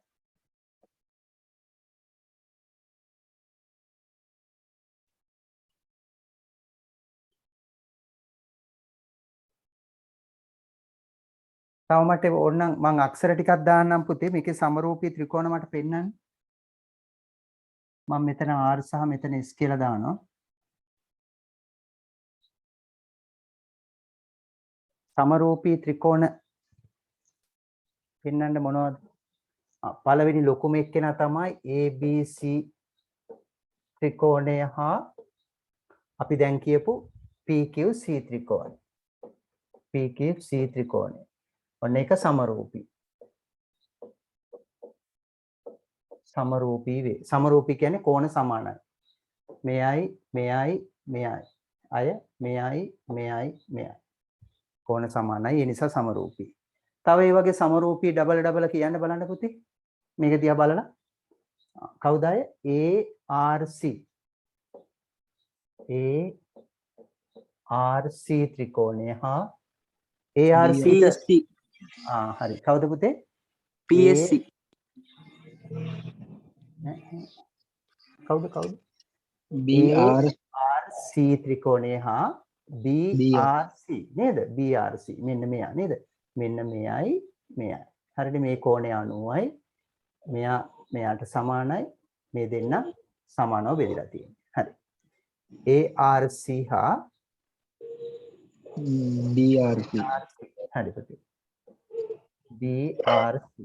තව මට ඕනනම් මම අක්ෂර ටිකක් දාන්නම් පුතේ. මේකේ සමරූපී ත්‍රිකෝණ මට පෙන්නන්න. මම මෙතන R සහ මෙතන S කියලා දානවා. සමරූපී ත්‍රිකෝණ පෙන්වන්න මොනවද? පළවෙනි ලොකුම එක්කෙනා තමයි ABC ත්‍රිකෝණය හා අපි දැන් කියපු PQC ත්‍රිකෝණය. PQC ත්‍රිකෝණය. ඔන්න ඒක සමරූපී. සමරූපී වේ. සමරූපී කියන්නේ කෝණ සමානයි. මෙයයි මෙයයි මෙයයි. අය මෙයයි මෙයයි මෙයයි. කෝණ සමානයි. ඒ නිසා සමරූපී. තව ඒ වගේ සමරූපී ඩබල් ඩබල් කියන්න බලන්න පුතේ. මේක දිහා බලලා. කවුද අය? ARC. ARC ත්‍රිකෝණය හා ARC PSC හරි. කවුද පුතේ? PSC කවුද? BRC ත්‍රිකෝණය හා BRC නේද? BRC මෙන්න මෙයා නේද? මෙන්න මෙයයි මෙයයි. හරිද? මේ කෝණය 90යි. මෙයා මෙයාට සමානයි. මේ දෙන්න සමානව බෙදලා තියෙනවා. හරි. ARC හා BRC හරි පුතේ. BRC.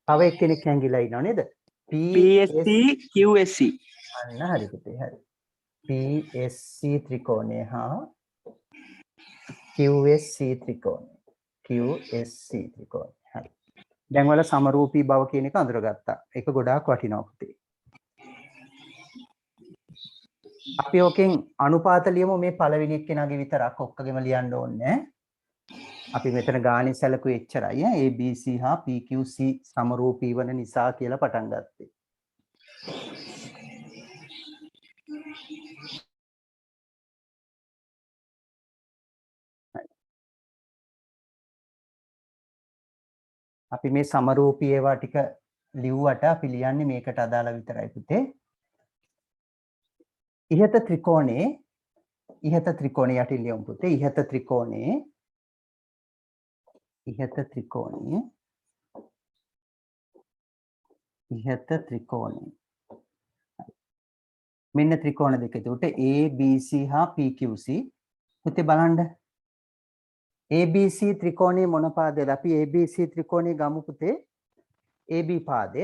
තව එක්කෙනෙක් හැංගිලා ඉන්නව නේද? PSC QSC අන්න හරි පුතේ. හරි. PSC ත්‍රිකෝණය හා QSC ත්‍රිකෝණය. QSC ත්‍රිකෝණය. හරි. දැන් වල සමරූපී බව කියන එක අඳුරගත්තා. ඒක ගොඩාක් වටිනවා පුතේ. අපි ඕකෙන් අනුපාත ලියමු මේ පළවෙනි එක්කෙනාගේ විතරක් ඔක්කොගෙම ලියන්න ඕනේ. අපි මෙතන ගානේ සැලකුවේ එච්චරයි. ABC හා PQC සමරූපී වන නිසා කියලා පටන් ගත්තේ. අපි මේ සමරූපී ඒවා ටික ලිව්වට අපි ලියන්නේ මේකට අදාළ විතරයි පුතේ. ඉහත ත්‍රිකෝණේ යටින් ලියමු පුතේ. ඉහත ත්‍රිකෝණේ මෙන්න ත්‍රිකෝණ දෙක. එතකොට ABC හා PQC පුතේ බලන්න. ABC ත්‍රිකෝණයේ මොන පාදයද? අපි ABC ත්‍රිකෝණයේ ගමු පුතේ. AB පාදය.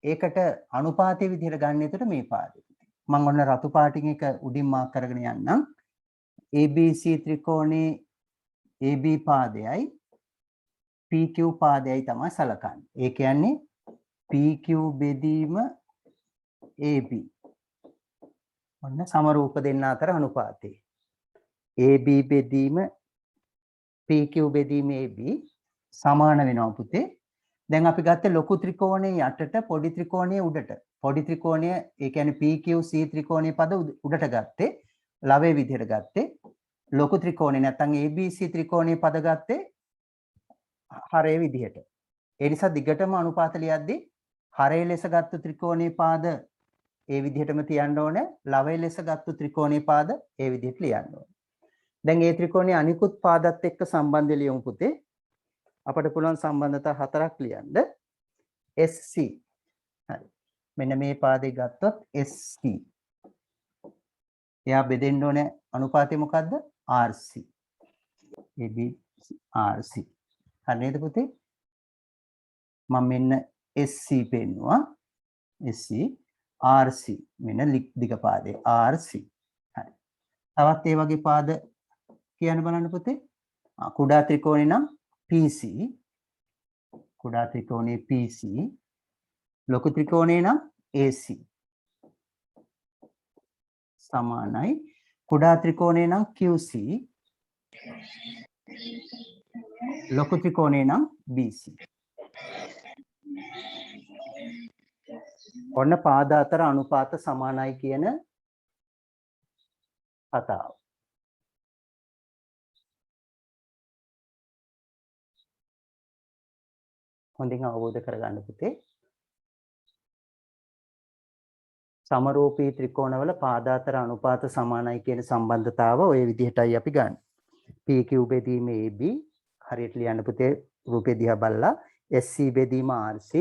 ඒකට අනුපාතයේ විදිහට ගන්න. එතකොට මේ පාදය. මම ඔන්න රතු පාටින් එක උඩින් මාක් කරගෙන යන්නම්. ABC ත්‍රිකෝණේ AB පාදයයි PQ පාදයයි තමයි සලකන්නේ. ඒ කියන්නේ PQ බෙදීම AB. ඔන්න සමරූප දෙන්න අතර අනුපාතය. AB බෙදීම PQ බෙදීම AB සමාන වෙනවා පුතේ. දැන් අපි ගත්තේ ලොකු ත්‍රිකෝණයේ යටට පොඩි ත්‍රිකෝණයේ උඩට. පොඩි ත්‍රිකෝණය ඒ කියන්නේ PQC ත්‍රිකෝණයේ පද උඩට ගත්තේ. ලවයේ විදිහට ගත්තේ. ලොකු ත්‍රිකෝණේ නැත්නම් ABC ත්‍රිකෝණයේ පද ගත්තේ හරේ විදිහට. ඒ නිසා දිගටම අනුපාත ලියද්දී හරේ ලෙස ගත්තු ත්‍රිකෝණයේ පාද ඒ විදිහටම තියන්න ඕනේ. ලවයේ ලෙස ගත්තු ත්‍රිකෝණයේ පාද ඒ විදිහට ලියන්න ඕනේ. දැන් ඒ ත්‍රිකෝණයේ අනිකුත් පාදත් එක්ක සම්බන්ධ ලියමු පුතේ. අපිට පුළුවන් සම්බන්ධතා හතරක් ලියන්න. SC. හරි. මෙන්න මේ පාදේ ගත්තොත් SC. එයා බෙදෙන්න ඕනේ අනුපාතය මොකද්ද? RC. AB RC. හරි නේද පුතේ? මම මෙන්න SC පෙන්නුවා. SC RC මෙන්න දිග පාදේ RC. හරි. තවත් ඒ වගේ පාද කියන්න බලන්න පුතේ. කුඩා ත්‍රිකෝණේ නම් PC. කුඩා ත්‍රිකෝණේ PC. ලොකු ත්‍රිකෝණේ නම් AC. සමානයි. කුඩා ත්‍රිකෝණේ නම් QC. ලොකු ත්‍රිකෝණේ නම් BC. ඔන්න පාද අතර අනුපාත සමානයි කියන කතාව. හොඳින් අවබෝධ කරගන්න පුතේ. සමරූපී ත්‍රිකෝණවල පාද අතර අනුපාත සමානයි කියන සම්බන්ධතාව ඔය විදිහටයි අපි ගන්න. PQ බෙදීම AB හරියට ලියන්න පුතේ රූපේ දිහා බලලා SC බෙදීම RC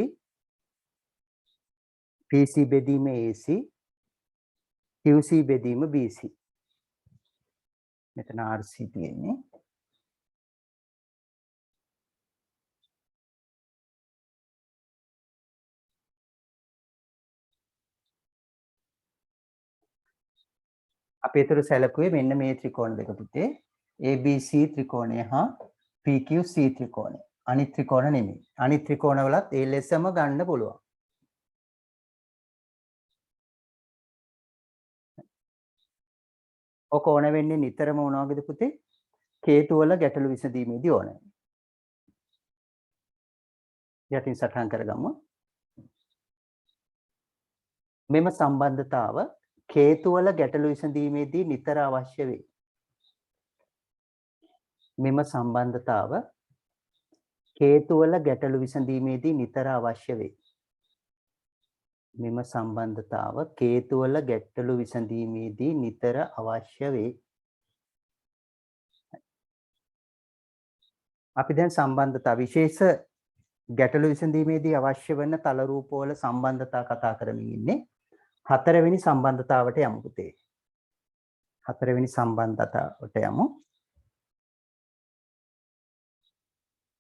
PC බෙදීම AC QC බෙදීම BC. මෙතන RC තියෙන්නේ. අපි ඒතර සැලකුවේ මෙන්න මේ ත්‍රිකෝණ දෙක පුතේ. ABC ත්‍රිකෝණය හා PQC ත්‍රිකෝණය. අනිත් ත්‍රිකෝණ නෙමෙයි. අනිත් ත්‍රිකෝණ වලත් ඒ ලෙසම ගන්න පුළුවන්. ඔක ඕන වෙන්නේ නිතරම මොනවද පුතේ? හේතු වල ගැටලු විසඳීමේදී ඕන. යටින් සටහන් කරගමු. මෙම සම්බන්ධතාව හේතු වල ගැටලු විසඳීමේදී නිතර අවශ්‍ය වේ. මෙම සම්බන්ධතාව හේතු වල ගැටලු විසඳීමේදී නිතර අවශ්‍ය වේ. මෙම සම්බන්ධතාව හේතු වල ගැටලු විසඳීමේදී නිතර අවශ්‍ය වේ. අපි දැන් සම්බන්ධතා විශේෂ ගැටලු විසඳීමේදී අවශ්‍ය වෙන තල රූප වල සම්බන්ධතා කතා කරමින් ඉන්නේ. හතරවෙනි සම්බන්ධතාවට යමු පුතේ. හතරවෙනි සම්බන්ධතාවට යමු.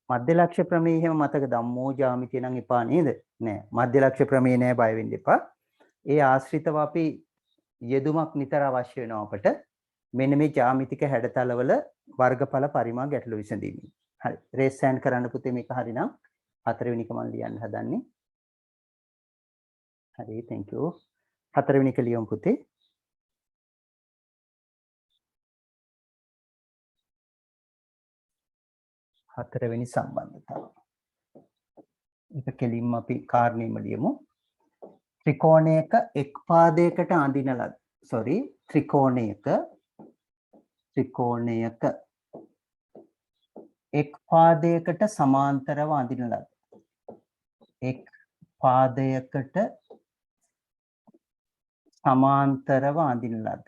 මධ්‍ය ලක්ෂ්‍ය ප්‍රමේය එහෙම මතක ධම්මෝ ජාමිතිය නම් එපා නේද? නෑ. මධ්‍ය ලක්ෂ්‍ය ප්‍රමේය නෑ බය වෙන්න එපා. ඒ ආශ්‍රිතව අපි යෙදුමක් නිතර අවශ්‍ය වෙනවා අපට. මෙන්න මේ ජාමිතික හැඩතලවල වර්ගඵල පරිමා ගැටලු විසඳීම. හරි. රේස් සෑන්ඩ් කරන්න පුතේ මේක හරිනම් හතරවෙනි එක මම ලියන්න හදන්නේ. හරි thank you. හතරවෙනි එක ලියමු පුතේ. හතරවෙනි සම්බන්ධතාව. ඒක කෙලින්ම අපි කාරණේම ලියමු. ත්‍රිකෝණයක එක් පාදයකට අඳින ලද ත්‍රිකෝණයක එක් පාදයකට සමාන්තරව අඳින ලද එක් පාදයකට සමාන්තරව අඳින ලද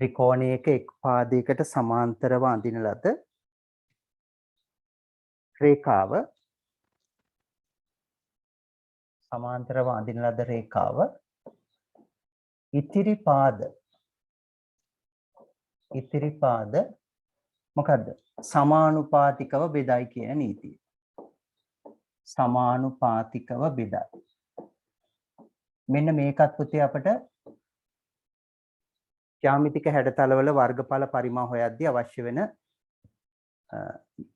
ත්‍රිකෝණයක එක් පාදයකට සමාන්තරව අඳින ලද රේඛාව ඉතිරි පාද මොකද්ද? සමානුපාතිකව බෙදයි කියන නීතිය. සමානුපාතිකව බෙදයි. මෙන්න මේකත් පුතේ අපට ජ්‍යාමිතික හැඩතලවල වර්ගඵල පරිමා හොයද්දී අවශ්‍ය වෙන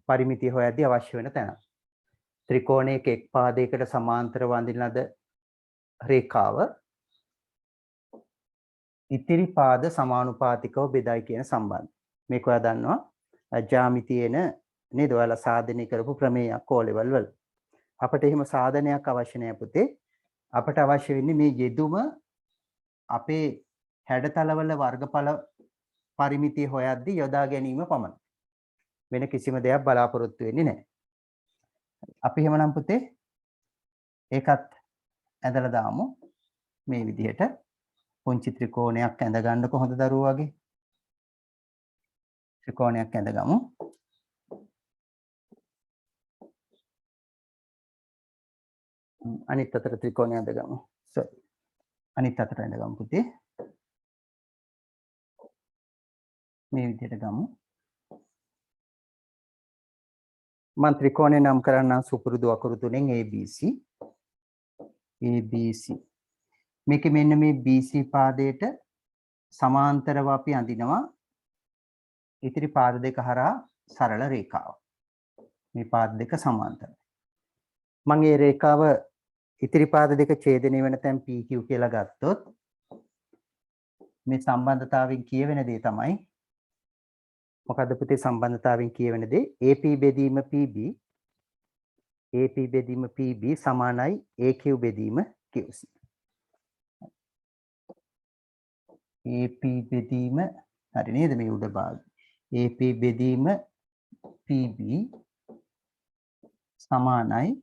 පරිමිතිය හොයද්දී අවශ්‍ය වෙන තැන. ත්‍රිකෝණයක එක් පාදයකට සමාන්තරව අඳින ලද රේඛාව ඉතිරි පාද සමානුපාතිකව බෙදයි කියන සම්බන්ධය. මේක ඔයා දන්නවා ජ්‍යාමිතියේන නේද? ඔයාලා සාධනය කරපු ප්‍රමේයයක් O level වල. අපිට එහෙම සාධනයක් අවශ්‍ය නැහැ පුතේ. අපට අවශ්‍ය වෙන්නේ මේ යෙදුම අපේ හැඩතලවල වර්ගඵල පරිමිතිය හොයද්දී යොදා ගැනීම පමණයි. වෙන කිසිම දෙයක් බලාපොරොත්තු වෙන්නේ නැහැ. අපි එහෙමනම් පුතේ ඒකත් ඇඳලා දාමු. මේ විදිහට පුංචි ත්‍රිකෝණයක් ඇඳ ගන්න කොහොමද දරුවෝ වගේ? ත්‍රිකෝණයක් ඇඳගමු. අනිත් අතට ත්‍රිකෝණය ඇඳගමු. අනිත් අතට ඇඳගමු පුතේ. මේ විදිහට ගමු. මම ත්‍රිකෝණය නම් කරන්නම් සුපුරුදු අකුරු තුනෙන් ABC. මේකේ මෙන්න මේ BC පාදයට සමාන්තරව අපි අඳිනවා ඉතිරි පාද දෙක හරහා සරල රේඛාව. මේ පාද දෙක සමාන්තරයි. මම මේ රේඛාව ඉතිරි පාද දෙක ඡේදනය වෙන තැන් PQ කියලා ගත්තොත් මේ සම්බන්ධතාවයෙන් කියවෙන දේ තමයි මොකද්ද පුතේ සම්බන්ධතාවයෙන් කියවෙන දේ AP බෙදීම PB AP බෙදීම PB සමානයි AQ බෙදීම QC. AP බෙදීම හරි නේද මේ උඩ භාගය. AP බෙදීම PB සමානයි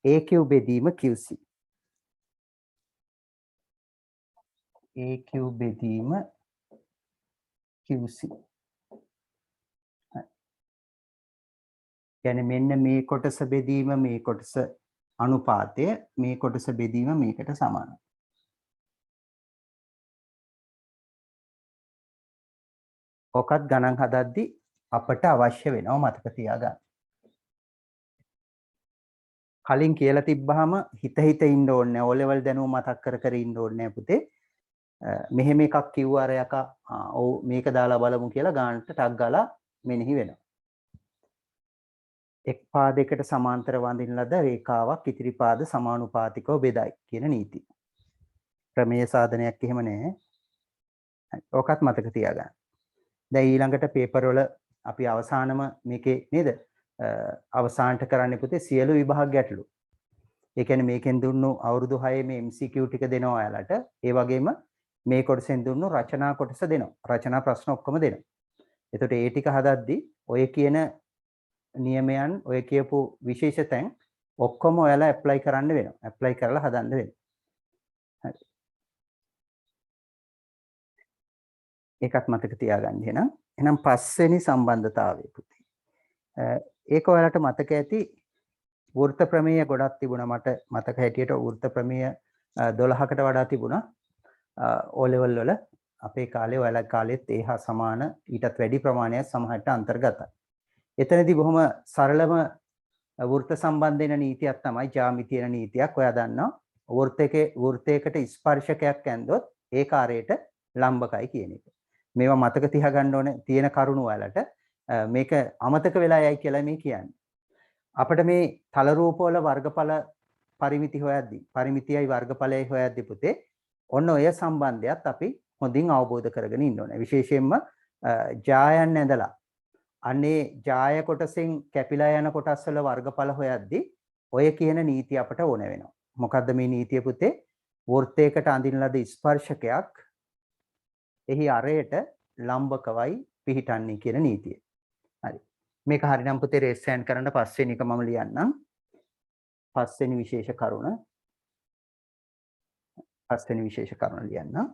AQ බෙදීම QC. AQ බෙදීම QC. කියන්නේ මෙන්න මේ කොටස බෙදීම මේ කොටස අනුපාතය මේ කොටස බෙදීම මේකට සමානයි. ඔකත් ගණන් හදද්දි අපට අවශ්‍ය වෙනවා මතක තියාගන්න. කලින් කියලා තිබ්බහම හිත ඉන්න ඕනේ O level දැනුම මතක් කර ඉන්න ඕනේ පුතේ. මෙහෙම එකක් කිව්වා අර යකා ඔව් මේක දාලා බලමු කියලා ගානට ටක් ගාලා මෙනෙහි වෙනවා. එක් පාදයකට සමාන්තර වඳින ලද රේඛාවක් ඉතිරි පාද සමානුපාතිකව බෙදයි කියන නීතිය. ප්‍රමේය සාධනයක් එහෙම නැහැ. ඔකත් මතක තියාගන්න. දැන් ඊළඟට පේපර් වල අපි අවසානම මේකේ නේද අවසානට කරන්න පුතේ සියලු විභාග ගැටලු. ඒ කියන්නේ මේකෙන් දුන්නු අවුරුදු 6 මේ MCQ ටික දෙනවා ඔයාලට. ඒ වගේම මේ කොටසෙන් දුන්නු රචනා කොටස දෙනවා. රචනා ප්‍රශ්න ඔක්කොම දෙනවා. එතකොට ඒ ටික හදද්දී ඔය කියන නියමයන් ඔය කියපු විශේෂ තැන් ඔක්කොම ඔයාලා ඇප්ලයි කරන්න වෙනවා. ඇප්ලයි කරලා හදන්න වෙනවා. හරි. ඒකත් මතක තියාගන්න එහෙනම්. එහෙනම් පස්වෙනි සම්බන්ධතාවය පුතේ. ඒක ඔයාලට මතක ඇති වෘත්ත ප්‍රමේය ගොඩක් තිබුණා මට මතක හැටියට වෘත්ත ප්‍රමේය 12කට වඩා තිබුණා. O level වල අපේ කාලේ ඔයාලගේ කාලෙත් ඒ හා සමාන ඊටත් වැඩි ප්‍රමාණයක් සමහරට අන්තර්ගතයි. එතනදී බොහොම සරලම වෘත්ත සම්බන්ධ වෙන නීතියක් තමයි ජ්‍යාමිතියන නීතියක්. ඔයා දන්නවා වෘත්තයකට ස්පර්ශකයක් ඇන්දොත් ඒ කාර්යයට ලම්බකයි කියන එක. මේවා මතක තියාගන්න ඕනේ තියෙන කරුණු ඔයාලට. මේක අමතක වෙලා යයි කියලා මේ කියන්නේ. අපිට මේ තල රූප වල වර්ගඵල පරිමිති හොයද්දී පරිමිතියයි වර්ගඵලයයි හොයද්දී පුතේ ඔන්න ඔය සම්බන්ධයත් අපි හොඳින් අවබෝධ කරගෙන ඉන්න ඕනේ. විශේෂයෙන්ම ජායන් ඇඳලා අනේ ජාය කොටසෙන් කැපිලා යන කොටස් වල වර්ගඵල හොයද්දී ඔය කියන නීතිය අපට ඕන වෙනවා. මොකද්ද මේ නීතිය පුතේ? වෘත්තයකට අඳින ලද ස්පර්ශකයක් එහි අරයට ලම්බකවයි පිහිටන්නේ කියන නීතිය. හරි. මේක හරිනම් පුතේ රේස් සෑන් කරන්න පස්වෙනි එක මම ලියන්නම්. පස්වෙනි විශේෂ කරුණ. පස්වෙනි විශේෂ කරුණ ලියන්නම්.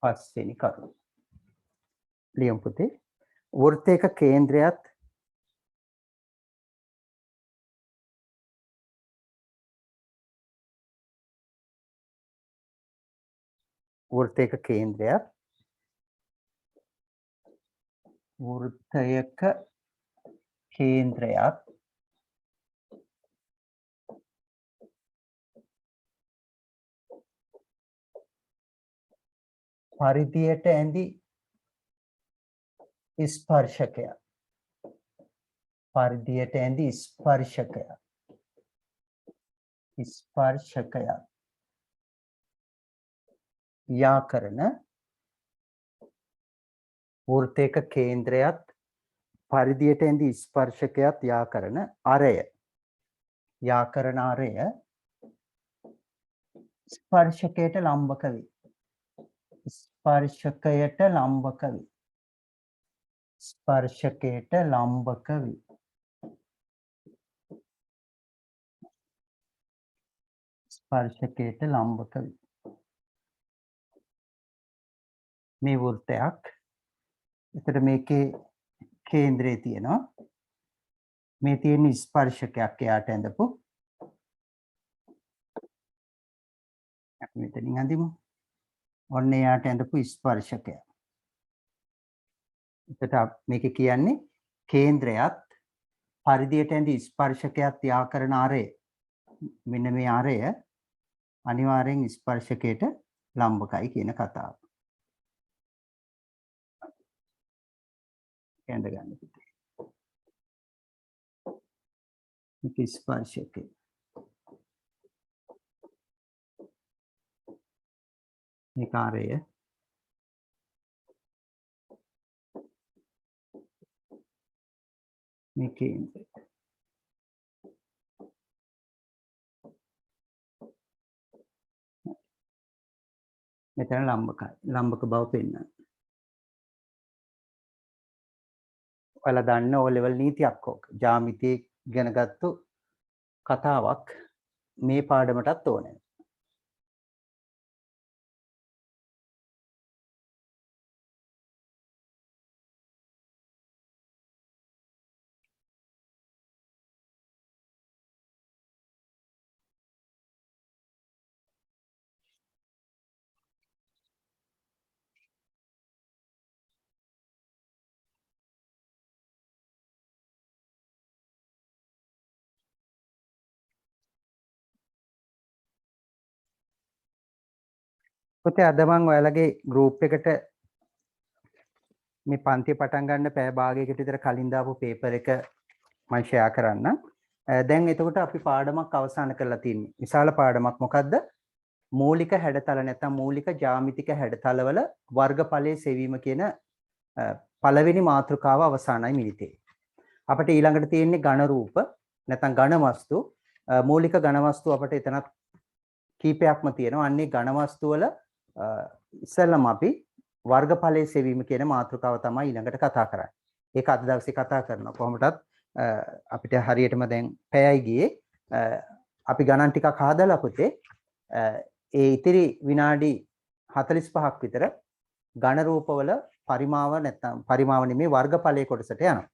පස්වෙනි කරුණ. ලියමු පුතේ. වෘත්තයක කේන්ද්‍රයත් වෘත්තයක කේන්ද්‍රයත් පරිධියට ඇඳි ස්පර්ශකයක් යා කරන වෘත්තයක කේන්ද්‍රයත් පරිධියට ඇඳි ස්පර්ශකයක් යා කරන අරය ස්පර්ශකයට ලම්බක වේ. ස්පර්ශකයට ලම්බක වේ. මේ වෘත්තයක්. එතකොට මේකේ කේන්ද්‍රය තියෙනවා. මේ තියෙන ස්පර්ශකයක් එයාට ඇඳපු. අපි මෙතනින් අඳිමු. ඔන්න එයාට ඇඳපු ස්පර්ශකයක්. එතකොට මේක කියන්නේ කේන්ද්‍රයත් පරිධියට ඇඳි ස්පර්ශකයක් යා කරන ආරය මෙන්න මේ ආරය අනිවාර්යෙන් ස්පර්ශකයට ලම්බකයි කියන කතාව. කැඳ ගන්න පුතේ. මේක ස්පර්ශකය. මේ කාර්යය මේ කේන්ද්‍රය. මෙතන ලම්බකයි. ලම්බක බව පෙන්වන්න. ඔයාලා දන්න O level නීතියක් ඕක. ජ්‍යාමිතිය ඉගෙන ගත්තු කතාවක් මේ පාඩමටත් ඕනේ. පුතේ අද මම ඔයාලගේ ගෲප් එකට මේ පන්තිය පටන් ගන්න පැය භාගයකට විතර කලින් දාපු පේපර් එක මම ෂෙයා කරන්න. දැන් එතකොට අපි පාඩමක් අවසන් කරලා තින්නේ. විශාල පාඩමක් මොකද්ද? මූලික හැඩතල නැත්නම් මූලික ජ්‍යාමිතික හැඩතලවල වර්ගඵලයේ සෙවීම කියන පළවෙනි මාතෘකාව අවසానයි මිනිතේ. අපිට ඊළඟට තියෙන්නේ ඝන රූප නැත්නම් ඝන වස්තු. මූලික ඝන වස්තු අපිට එතනත් කීපයක්ම තියෙනවා. අන්නේ ඝන වස්තු වල ඉස්සෙල්ලම අපි වර්ගඵලයේ සෙවීම කියන මාතෘකාව තමයි ඊළඟට කතා කරන්නේ. ඒක අද දවසේ කතා කරනවා. කොහොමදත් අපිට හරියටම දැන් පැයයි ගියේ. අපි ගණන් ටිකක් හදලා පුතේ ඒ ඉතිරි විනාඩි 45ක් විතර ඝන රූපවල පරිමාව නැත්නම් පරිමාව නෙමේ වර්ගඵලයේ කොටසට යනවා.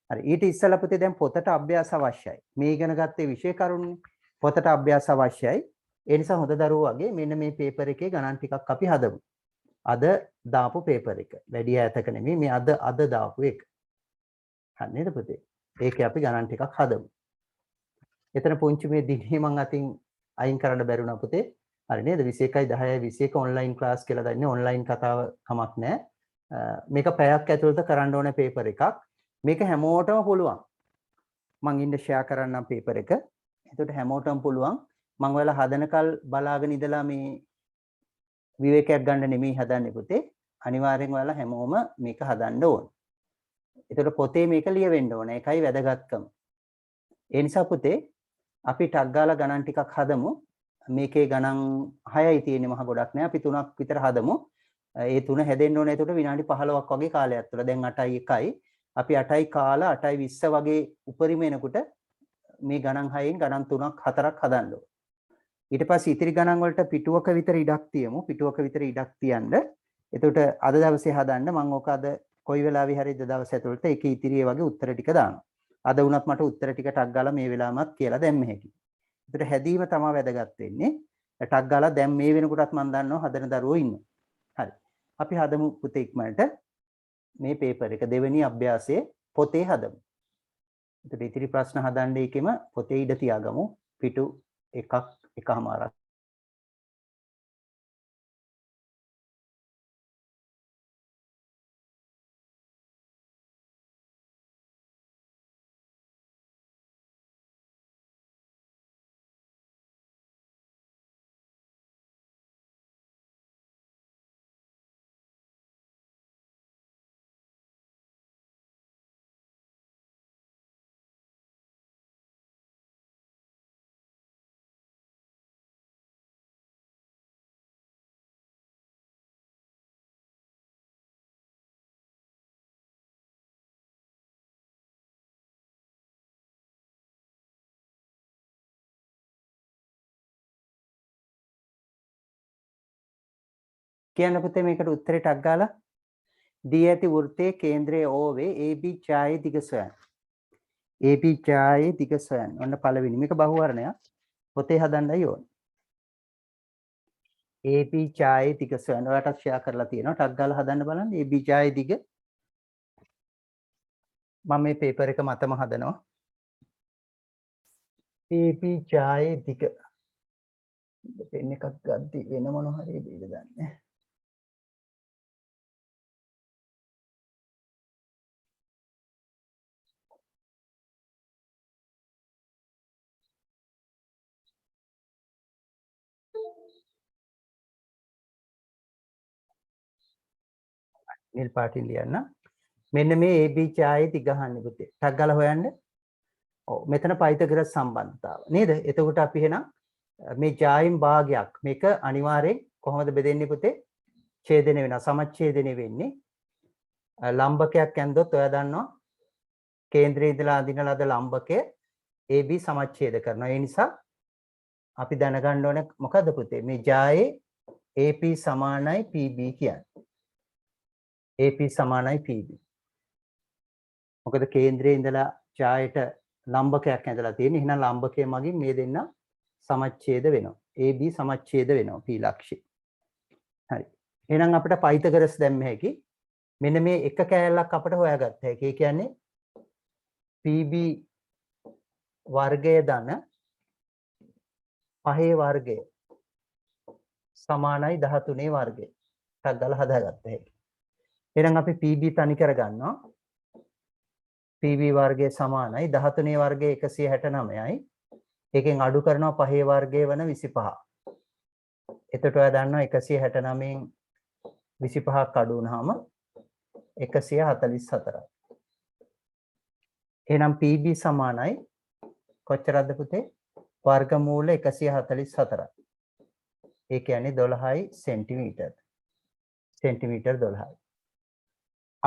හරි ඊට ඉස්සෙල්ලා පුතේ දැන් පොතට අභ්‍යාස අවශ්‍යයි. මේ ඉගෙන ගත්තේ විෂය කරුණුනේ. පොතට අභ්‍යාස අවශ්‍යයි. ඒ නිසා හොඳ දරුවෝ වගේ මෙන්න මේ පේපර් එකේ ගණන් ටිකක් අපි හදමු. අද දාපු පේපර් එක. වැඩි ඈතක නෙමෙයි මේ අද දාපු එක. හරි නේද පුතේ? ඒකේ අපි ගණන් ටිකක් හදමු. එතන පුංචි මේ දිනේ මං අතින් අයින් කරන්න බැරුණා පුතේ. හරි නේද? 21යි 10යි 21 ඔන්ලයින් ක්ලාස් කියලා දන්නේ ඔන්ලයින් කතාව කමක් නැහැ. මේක පැයක් ඇතුළත කරන්න ඕන පේපර් එකක්. මේක හැමෝටම පුළුවන්. මං ඉන්න ෂෙයා කරන්නම් පේපර් එක. එතකොට හැමෝටම පුළුවන්. මං ඔයාලා හදනකල් බලාගෙන ඉඳලා මේ විවේකයක් ගන්න නෙමෙයි හදන්නේ පුතේ. අනිවාර්යෙන් ඔයාලා හැමෝම මේක හදන්න ඕන. එතකොට පොතේ මේක ලියවෙන්න ඕන. ඒකයි වැදගත්කම. ඒ නිසා පුතේ අපි ටක් ගාලා ගණන් ටිකක් හදමු. මේකේ ගණන් 6යි තියෙන්නේ මහ ගොඩක් නෑ. අපි 3ක් විතර හදමු. ඒ 3 හැදෙන්න ඕන. එතකොට විනාඩි 15ක් වගේ කාලයක් තුළ. දැන් 8යි 1යි. අපි 8යි කාලා 8යි 20 වගේ උපරිම එනකොට මේ ගණන් 6න් ගණන් 3ක් 4ක් හදන්න ඕන. ඊට පස්සේ ඉතිරි ගණන් වලට පිටුවක විතර ඉඩක් තියමු. පිටුවක විතර ඉඩක් තියන්න. එතකොට අද දවසේ හදන්න මම ඕක අද කොයි වෙලාවෙ හරි දවස් ඇතුළත ඒකේ ඉතිරිය වගේ උත්තර ටික දානවා. අද වුණත් මට උත්තර ටික ටක් ගාලා මේ වෙලාවමත් කියලා දැම්ම හැකියි. එතකොට හැදීම තමයි වැදගත් වෙන්නේ. ටක් ගාලා දැන් මේ වෙනකොටත් මම දන්නවා හදන දරුවෝ ඉන්නවා. හරි. අපි හදමු පුතේ ඉක්මනට මේ පේපර් එක දෙවෙනි අභ්‍යාසයේ පොතේ හදමු. එතකොට ඉතිරි ප්‍රශ්න හදන්න එකෙම පොතේ ඉඩ තියාගමු. පිටු එකමාරක්. කියන්න පුතේ මේකට උත්තරේ ටක් ගාලා දී ඇති වෘත්තයේ කේන්ද්‍රයේ O වේ AB ඡායේ දිග සොයන්න. AB ඡායේ දිග සොයන්න. ඔන්න පළවෙනි මේක බහුවර්ණයක්. පොතේ හදන්නයි ඕන. AB ඡායේ දිග සොයන්න. ඔයාලට ෂෙයා කරලා තියෙනවා. ටක් ගාලා හදන්න බලන්න. AB ඡායේ දිග මම මේ පේපර් එක මතම හදනවා. AP ඡායේ දිග පෙන් එකක් ගද්දි වෙන මොන හරි දෙයද දන්නේ. නිල් පාටින් ලියන්න. මෙන්න මේ AB ඡායේ දිග අහන්නේ පුතේ. ටක් ගාලා හොයන්න. ඔව් මෙතන පයිතගොරස් සම්බන්ධතාව නේද? එතකොට අපි එහෙනම් මේ ඡායෙන් භාගයක් මේක අනිවාර්යෙන් කොහොමද බෙදෙන්නේ පුතේ? ඡේදනය වෙනවා. සමච්ඡේදනය වෙන්නේ. ලම්බකයක් ඇන්දොත් ඔයා දන්නවා කේන්ද්‍රයේ ඉඳලා අඳින ලද ලම්බකය AB සමච්ඡේද කරනවා. ඒ නිසා අපි දැනගන්න ඕනේ මොකද්ද පුතේ? මේ ඡායේ AP සමානයි PB කියන්නේ. AP සමානයි PB. මොකද කේන්ද්‍රයේ ඉඳලා ඡායට ලම්බකයක් ඇඳලා තියෙන්නේ. එහෙනම් ලම්බකය මගින් මේ දෙන්න සමච්ඡේද වෙනවා. AB සමච්ඡේද වෙනවා P ලක්ෂේ. හරි. එහෙනම් අපිට පයිතගොරස් දැම්ම හැකි. මෙන්න මේ එක කෑල්ලක් අපිට හොයාගත්ත හැකි. ඒ කියන්නේ PB වර්ගය ධන 5 වර්ගය සමානයි 13 වර්ගය. ටක් ගාලා හදාගත්ත හැකි. එහෙනම් අපි PB තනි කරගන්නවා. PB වර්ගය සමානයි 13 වර්ගය 169යි. ඒකෙන් අඩු කරනවා 5 වර්ගය වන 25. එතකොට ඔයා දන්නවා 169න් 25ක් අඩු වුනහම 144යි. එහෙනම් PB සමානයි කොච්චරද පුතේ? වර්ගමූල 144යි. ඒ කියන්නේ 12යි සෙන්ටිමීටර්. සෙන්ටිමීටර් 12යි.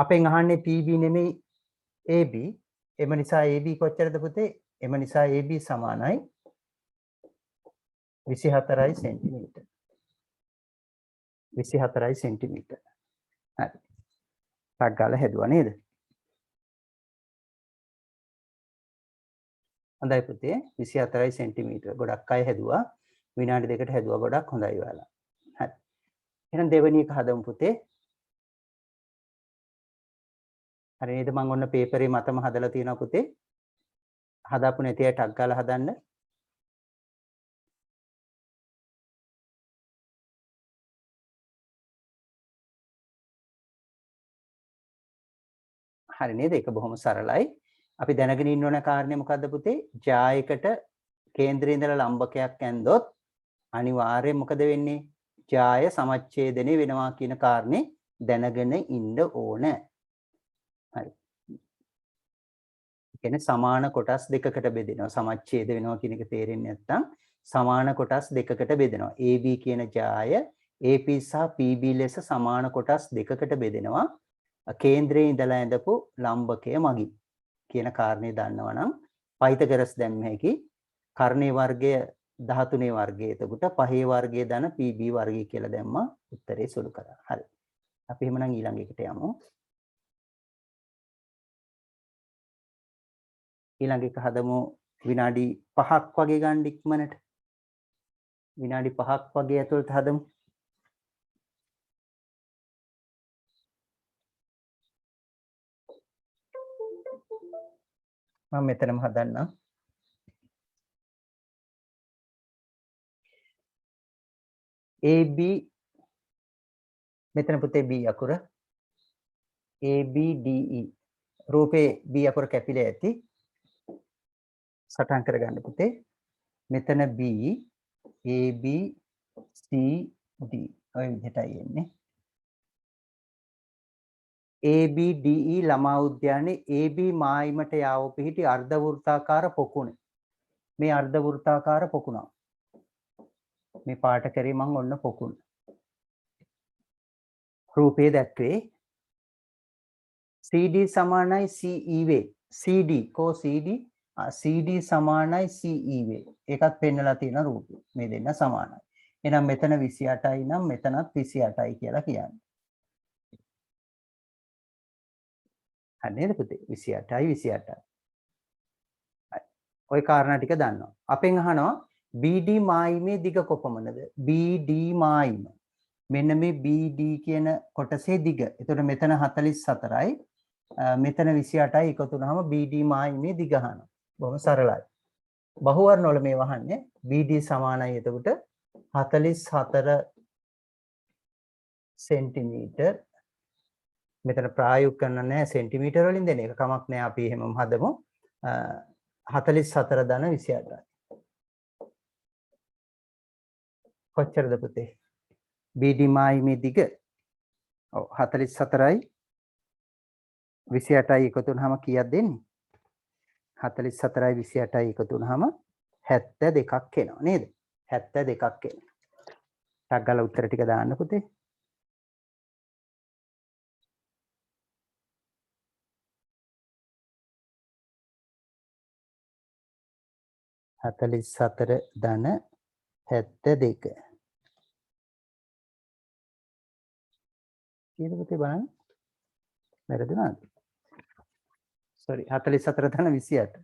අපෙන් අහන්නේ PB නෙමෙයි AB. එම නිසා AB කොච්චරද පුතේ? එම නිසා AB සමානයි 24යි සෙන්ටිමීටර්. 24යි සෙන්ටිමීටර්. හරි. ටක් ගාලා හැදුවා නේද? හොඳයි පුතේ 24යි සෙන්ටිමීටර්. ගොඩක් අය හැදුවා. විනාඩි දෙකකට හැදුවා. ගොඩක් හොඳයි ඔයාලා. හරි. එහෙනම් දෙවෙනි එක හදමු පුතේ. හරි නේද? මම ඔන්න පේපරේ මතම හදලා තියෙනවා පුතේ. හදාපු නැති අය ටක් ගාලා හදන්න. හරි නේද? ඒක බොහොම සරලයි. අපි දැනගෙන ඉන්න ඕන කාරණේ මොකද්ද පුතේ? ඡායයකට කේන්ද්‍රයේ ඉඳලා ලම්බකයක් ඇන්දොත් අනිවාර්යයෙන් මොකද වෙන්නේ? ඡාය සමච්ඡේදනය වෙනවා කියන කාරණේ දැනගෙන ඉන්න ඕන. හරි. කියන්නේ සමාන කොටස් දෙකකට බෙදෙනවා. සමච්ඡේද වෙනවා කියන එක තේරෙන්නේ නැත්නම් සමාන කොටස් දෙකකට බෙදෙනවා. AB කියන ඡාය AP සහ PB ලෙස සමාන කොටස් දෙකකට බෙදෙනවා. කේන්ද්‍රයේ ඉඳලා ඇඳපු ලම්බකය මගින් කියන කාරණේ දන්නවනම් පයිතගොරස් දැම්ම හැකි. කර්ණයේ වර්ගය 13 වර්ගය. එතකොට 5 වර්ගය ධන PB වර්ගය කියලා දැම්මා. උත්තරේ සුළු කරා. හරි. අපි එහෙමනම් ඊළඟ එකට යමු. ඊළඟ එක හදමු විනාඩි 5ක් වගේ ගන්න ඉක්මනට. විනාඩි 5ක් වගේ ඇතුළත හදමු. මම මෙතනම හදන්නම්. AB මෙතන පුතේ B අකුර ABDE රූපේ B අකුර කැපිලා ඇති. සටහන් කරගන්න පුතේ. මෙතන B AB C D ඔය විදිහටයි එන්නේ. ABDE ළමා උද්‍යානයේ AB මායිමට යාව පිහිටි අර්ධ වෘත්තාකාර පොකුණ. මේ අර්ධ වෘත්තාකාර පොකුණ. මේ පාට කරේ මම ඔන්න පොකුණ. රූපේ දැක්වේ. CD සමානයි CE වේ. CD කෝ CD CD සමානයි CE වේ. ඒකත් පෙන්නලා තියෙන රූපේ. මේ දෙන්න සමානයි. එහෙනම් මෙතන 28යි නම් මෙතනත් 28යි කියලා කියන්නේ. හරි නේද පුතේ? 28යි 28යි. හරි. ওই කාරණා ටික දන්නවා. අපෙන් අහනවා BD මායිමේ දිග කොපමණද? BD මායිම. මෙන්න මේ BD කියන කොටසේ දිග. එතකොට මෙතන 44යි. මෙතන 28යි එකතු වුනහම BD මායිමේ දිග අහනවා. බොහොම සරලයි. බහුවර්ණ වල මේ වහන්නේ BD සමානයි එතකොට 44 සෙන්ටිමීටර්. මෙතන ප්‍රායෝගික කරන්න නැහැ සෙන්ටිමීටර වලින් දෙන එක කමක් නැහැ අපි එහෙමම හදමු. 44 ධන 28යි. කොච්චරද පුතේ? BD මායි මේ දිග. ඔව් 44යි 28යි එකතු වුනහම කීයක් දෙන්නේ? 44යි 28යි එකතු වුනහම 72ක් එනවා නේද? 72ක් එනවා. ටක් ගාලා උත්තර ටික දාන්න පුතේ. හතලිස් සතර ධන 72 කීයද පුතේ බලන්න වැරදුනාද? sorry 44 ධන 28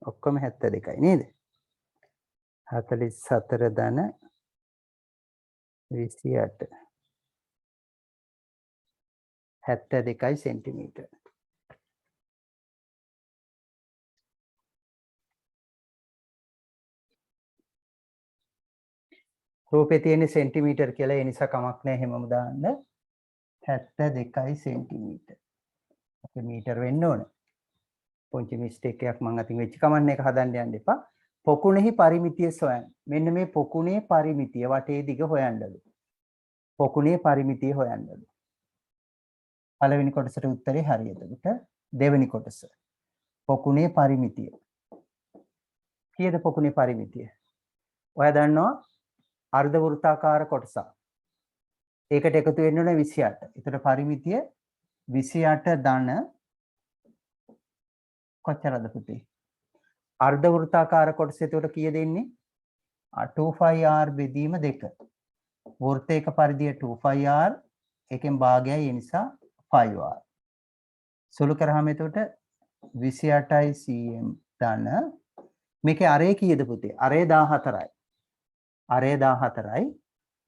ඔක්කොම 72යි නේද? 44 ධන 28 72යි සෙන්ටිමීටර. රූපේ තියෙන සෙන්ටිමීටර කියලා ඒ නිසා කමක් නැහැ හැමෝම දාන්න 72යි සෙන්ටිමීටර. අපි මීටර වෙන්න ඕනේ. පොන්චි මිස්ටේක් එකක් මම අතින් වෙච්ච කමන්න එක හදන්න යන්න එපා. පොකුණෙහි පරිමිතිය සොයන්න. මෙන්න මේ පොකුණේ පරිමිතිය වටේ දිග හොයන්නලු. පොකුණේ පරිමිතිය හොයන්නලු. පළවෙනි කොටසට උත්තරේ හරි. එතකොට දෙවෙනි කොටස. පොකුණේ පරිමිතිය. කීයද පොකුණේ පරිමිතිය? ඔයා දන්නවා අර්ධ වෘත්තාකාර කොටසක්. ඒකට එකතු වෙන්න ඕනේ 28. ඒතර පරිමිතිය 28 ධන කොච්චරද පුතේ? අර්ධ වෘත්තාකාර කොටස එතකොට කීයද එන්නේ? 25r බෙදීම 2. වෘත්තයක පරිධිය 25r එකෙන් භාගයයි ඒ නිසා 5r. සුළු කරාම එතකොට 28යි cm ධන මේකේ අරේ කීයද පුතේ? අරේ 14යි. අරේ 14යි.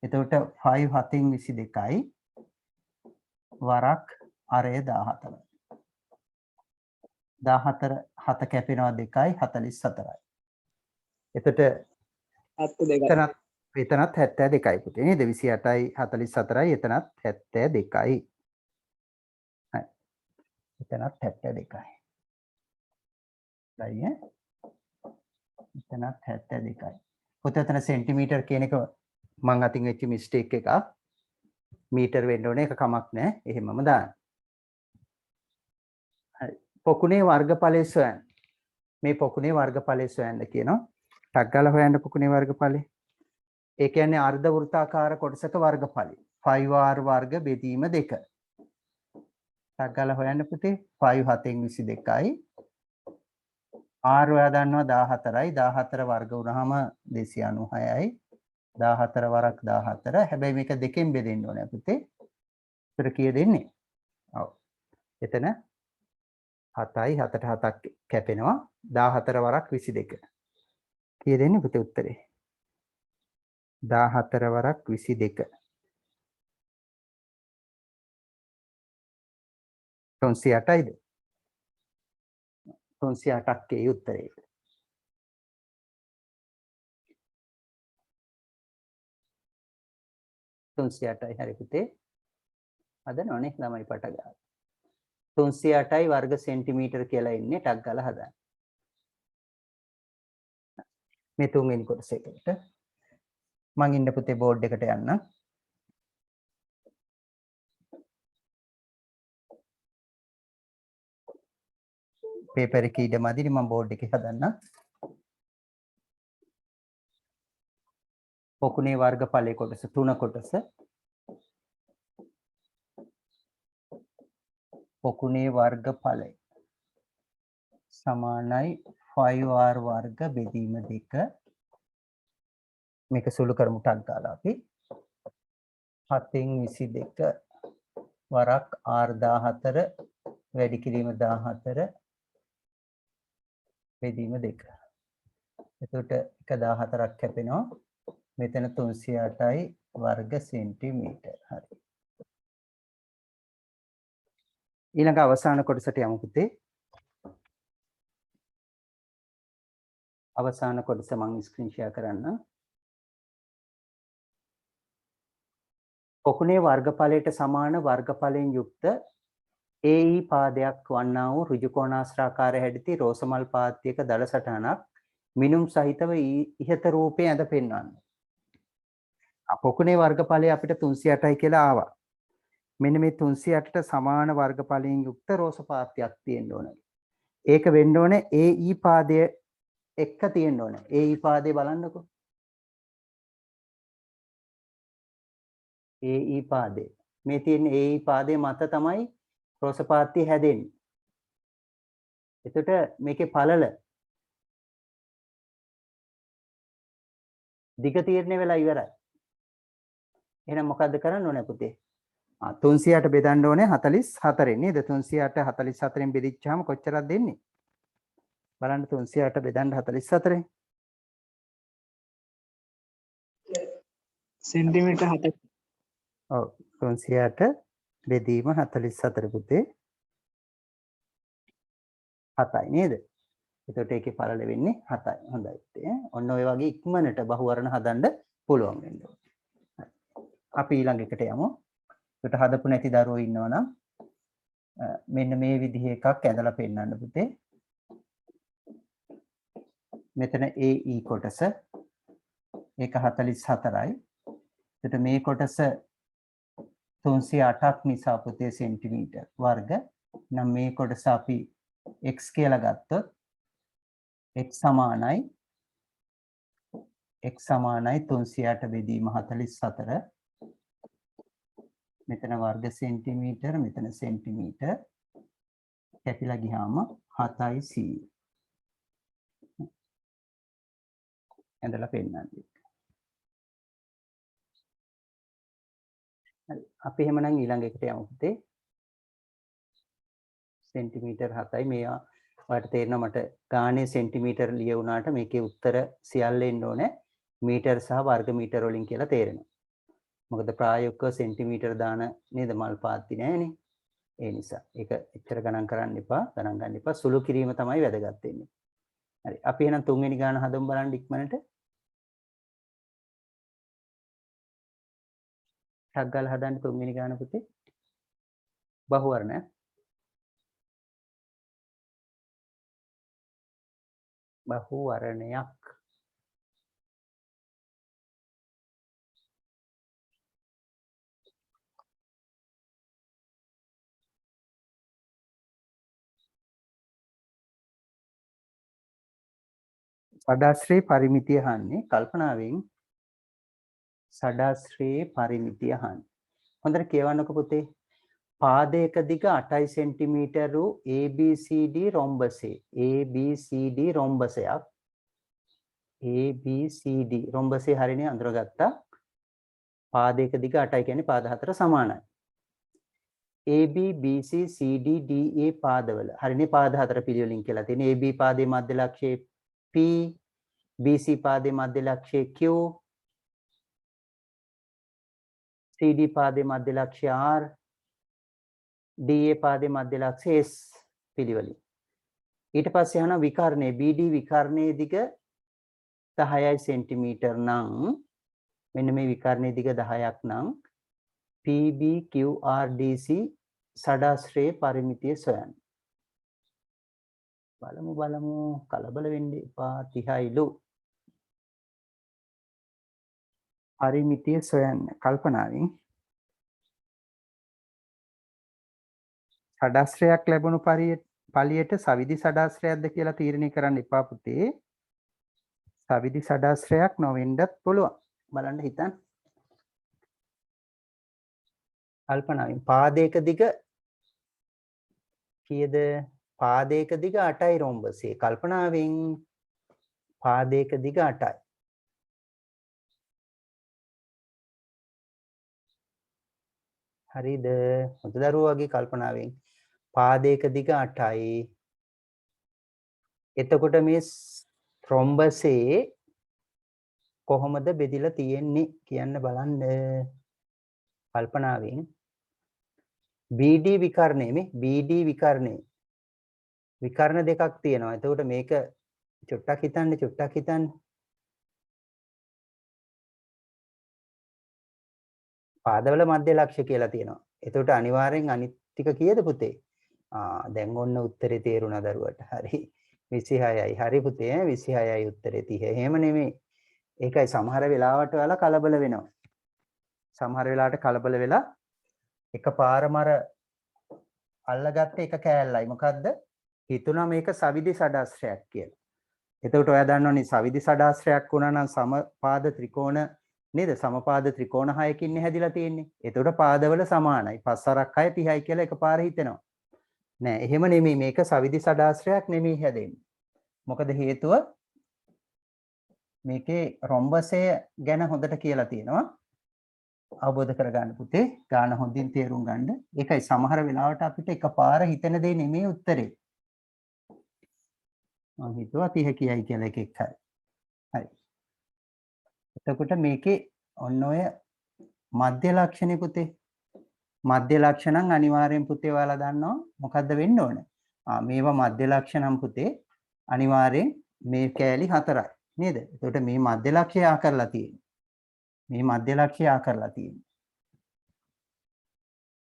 එතකොට 5 7න් 22යි වරක් අරේ 14යි. 14 7 කැපෙනවා 2යි 44යි. එතකොට එතනත් 72යි පුතේ නේද? 28යි 44යි එතනත් 72යි. හරි. එතනත් 72යි. right ඈ? එතනත් 72යි. පුතේ එතන සෙන්ටිමීටර් කියන එක මං අතින් වෙච්ච මිස්ටේක් එකක්. මීටර වෙන්න ඕනේ ඒක කමක් නැහැ. එහෙමම දාන්න. හරි. පොකුණේ වර්ගඵලය සොයන්න. මේ පොකුණේ වර්ගඵලය සොයන්න කියනවා. ටක් ගාලා හොයන්න පොකුණේ වර්ගඵලය. ඒ කියන්නේ අර්ධ වෘත්තාකාර කොටසක වර්ගඵලය. 5r වර්ග බෙදීම 2. ටක් ගාලා හොයන්න පුතේ. 5 7න් 22යි. r ඔයා දන්නවා 14යි. 14 වර්ග වුණාම 296යි. 14 වරක් 14. හැබැයි මේක දෙකෙන් බෙදෙන්න ඕනේ පුතේ. ඒතර කීයද එන්නේ? ඔව්. එතන 7යි 7ට 7ක් කැපෙනවා 14 වරක් 22. කීයද එන්නේ පුතේ උත්තරේ? 14 වරක් 22. 308යිද? 308ක් ඒ උත්තරේ. තුන්සියටයි හරි පුතේ. හදනවනේ ළමයි පට ගාලා. 308යි වර්ග සෙන්ටිමීටර කියලා ඉන්නේ ටක් ගාලා හදන්න. මේ තුන්වෙනි කොටස එකට මං ඉන්න පුතේ බෝඩ් එකට යන්න. පේපර් එකේ ඉඩ මදිනේ මම බෝඩ් එකේ හදන්න. පොකුණේ වර්ගඵලයේ කොටස 3 කොටස. පොකුණේ වර්ගඵලය සමානයි 5r වර්ග බෙදීම 2. මේක සුළු කරමු ටක් ගාලා අපි 7න් 22 වරක් r 14 වැඩි කිරීම 14 බෙදීම 2. එතකොට 1 14ක් කැපෙනවා. මෙතන 308යි වර්ග සෙන්ටිමීටර. හරි. ඊළඟ අවසාන කොටසට යමු පුතේ. අවසාන කොටස මම ස්ක්‍රීන් ෂෙයා කරන්න. පොකුණේ වර්ගඵලයට සමාන වර්ගඵලයෙන් යුක්ත AE පාදයක් වන්නා වූ ඍජුකෝණාශ්‍රාකාර හැඩති රෝසමල් පාත්‍යයක දල සටහනක් මිනුම් සහිතව ඉහත රූපයේ ඇඳ පෙන්වන්න. පොකුණේ වර්ගඵලය අපිට 308යි කියලා ආවා. මෙන්න මේ 308ට සමාන වර්ගඵලයෙන් යුක්ත රෝස පාත්‍යයක් තියෙන්න ඕනේ. ඒක වෙන්න ඕනේ AE පාදය එක්ක තියෙන්න ඕනේ. AE පාදේ බලන්නකෝ. AE පාදේ. මේ තියෙන AE පාදේ මත තමයි රෝස පාත්‍ය හැදෙන්නේ. එතකොට මේකේ පළල දිග තීරණය වෙලා ඉවරයි. එහෙනම් මොකද්ද කරන්න ඕනේ පුතේ? 300ට බෙදන්න ඕනේ 44 නේද? 300ට 44න් බෙදිච්චාම කොච්චරක් දෙන්නේ? බලන්න 300ට බෙදන්න 44. සෙන්ටිමීටර් 7ක්. ඔව් 300ට බෙදීම 44 පුතේ 7යි නේද? එතකොට ඒකේ පළල වෙන්නේ 7යි. හොඳයි පුතේ. ඔන්න ඔය වගේ ඉක්මනට බහුවර්ණ හදන්න පුළුවන් වෙනවා. අපි ඊළඟ එකට යමු. ඒකට හදපු නැති දරුවෝ ඉන්නවනම් මෙන්න මේ විදිහ එකක් ඇඳලා පෙන්නන්න පුතේ. මෙතන AE කොටස ඒක 44යි. එතකොට මේ කොටස 308ක් නිසා පුතේ සෙන්ටිමීටර් වර්ග. නම් මේ කොටස අපි x කියලා ගත්තොත් x සමානයි 300ට බෙදීම 44. මෙතන වර්ග සෙන්ටිමීටර මෙතන සෙන්ටිමීටර කැපිලා ගියාම 7යි 100. ඇඳලා පෙන්නන්නේ. හරි. අපි එහෙමනම් ඊළඟ එකට යමු පුතේ. සෙන්ටිමීටර 7යි මේවා ඔයාලට තේරෙනවා මට ගානේ සෙන්ටිමීටර ලියුණාට මේකේ උත්තර සියල්ල එන්න ඕනේ මීටර සහ වර්ග මීටර වලින් කියලා තේරෙනවා. මොකද ප්‍රායෝගිකව සෙන්ටිමීටර දාන නේද මල් පාත්ති නෑනේ. ඒ නිසා ඒක එච්චර ගණන් කරන්න එපා, ගණන් ගන්න එපා. සුළු කිරීම තමයි වැදගත් වෙන්නේ. හරි. අපි එහෙනම් තුන්වෙනි ගාන හදමු බලන්න ඉක්මනට. ටක් ගාලා හදන්න තුන්වෙනි ගාන පුතේ. බහුවර්ණ බහුවර්ණයක්. සඩාශ්‍රේ පරිමිතිය අහන්නේ කල්පනාවෙන් සඩාශ්‍රේ පරිමිතිය අහන්නේ. හොඳට කියවන්නකෝ පුතේ. පාදයක දිග 8 සෙන්ටිමීටර වූ ABCD රොම්බසේ ABCD රොම්බසයක් ABCD රොම්බසේ හරිනේ අඳුරගත්තා. පාදයක දිග 8යි කියන්නේ පාද හතර සමානයි. AB BC CD DA පාදවල හරිනේ පාද හතර පිළිවෙලින් කියලා තියෙන AB පාදයේ මධ්‍ය ලක්ෂය P BC පාදයේ මධ්‍ය ලක්ෂය Q CD පාදයේ මධ්‍ය ලක්ෂය R DA පාදයේ මධ්‍ය ලක්ෂය S පිළිවෙලින්. ඊට පස්සේ යනවා විකර්ණයේ BD විකර්ණයේ දිග 10යි සෙන්ටිමීටර නම් මෙන්න මේ විකර්ණයේ දිග 10ක් නම් PB QR DC සඩාශ්‍රේ පරිමිතිය සොයන්න. බලමු කලබල වෙන්න එපා 30යිලු. පරිමිතිය සොයන්න කල්පනාවෙන් සඩාශ්‍රයක් ලැබුණු පළියට සවිදි සඩාශ්‍රයක්ද කියලා තීරණය කරන්න එපා පුතේ. සවිදි සඩාශ්‍රයක් නොවෙන්නත් පුළුවන්. බලන්න හිතන්න. කල්පනාවෙන් පාදයක දිග කීයද? පාදයක දිග 8යි රොම්බසේ. කල්පනාවෙන් පාදයක දිග 8යි. හරිද? හොඳ දරුවෝ වගේ කල්පනාවෙන් පාදයක දිග 8යි. එතකොට මේ රොම්බසේ කොහොමද බෙදිලා තියෙන්නේ කියන්න බලන්න. කල්පනාවෙන් BD විකර්ණය මේ BD විකර්ණය විකර්ණ දෙකක් තියෙනවා. එතකොට මේක චුට්ටක් හිතන්න. පාදවල මධ්‍ය ලක්ෂ්‍ය කියලා තියෙනවා. එතකොට අනිවාර්යෙන් අනිත් ටික කීයද පුතේ? දැන් ඔන්න උත්තරේ තේරුණා දරුවට. හරි. 26යි. හරි පුතේ 26යි උත්තරේ 30. එහෙම නෙමෙයි. ඒකයි සමහර වෙලාවට ඔයාලා කලබල වෙනවා. සමහර වෙලාවට කලබල වෙලා එකපාරම අර අල්ලගත්ත එක කෑල්ලයි. මොකද්ද? හිතුණා මේක සවිදි සඩාස්ත්‍රයක් කියලා. එතකොට ඔයා දන්නවනේ සවිදි සඩාස්ත්‍රයක් වුණා නම් සමපාද ත්‍රිකෝණ නේද? සමපාද ත්‍රිකෝණ 6කින් හැදිලා තියෙන්නේ. එතකොට පාදවල සමානයි. 5 6ක් 6 30යි කියලා එකපාර හිතෙනවා. නෑ එහෙම නෙමෙයි මේක සවිදි සඩාස්ත්‍රයක් නෙමෙයි හැදෙන්නේ. මොකද හේතුව මේකේ රොම්බසය ගැන හොඳට කියලා තියෙනවා. අවබෝධ කරගන්න පුතේ. ගාන හොඳින් තේරුම් ගන්න. ඒකයි සමහර වෙලාවට අපිට එකපාර හිතෙන දේ නෙමෙයි උත්තරේ. මම හිතුවා 30 කියයි කියලා එකෙක් හරි. හරි. එතකොට මේකේ ඔන්න ඔය මධ්‍ය ලක්ෂණේ පුතේ. මධ්‍ය ලක්ෂණම් අනිවාර්යෙන් පුතේ ඔයාලා දන්නවා මොකද්ද වෙන්න ඕන? මේවා මධ්‍ය ලක්ෂණම් පුතේ අනිවාර්යෙන් මේ කෑලි 4යි නේද? එතකොට මේ මධ්‍ය ලක්ෂ්‍ය ආ කරලා තියෙන්නේ. මේ මධ්‍ය ලක්ෂ්‍ය ආ කරලා තියෙන්නේ.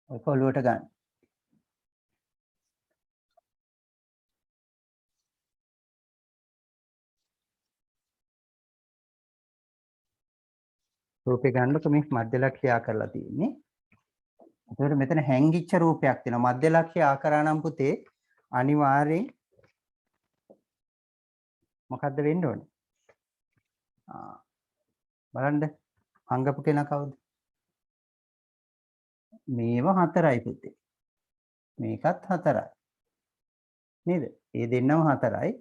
ඔය පොළොවට ගන්න. රූපේ ගන්නකොට මේ මධ්‍ය ලක්ෂ්‍ය ආ කරලා තියෙන්නේ. එතකොට මෙතන හැංගිච්ච රූපයක් තියෙනවා. මධ්‍ය ලක්ෂ්‍ය ආකාරා නම් පුතේ අනිවාර්යෙන් මොකද්ද වෙන්න ඕනේ? බලන්න හංගපු කෙනා කවුද? මේව 4යි පුතේ. මේකත් 4යි. නේද? ඒ දෙන්නම 4යි.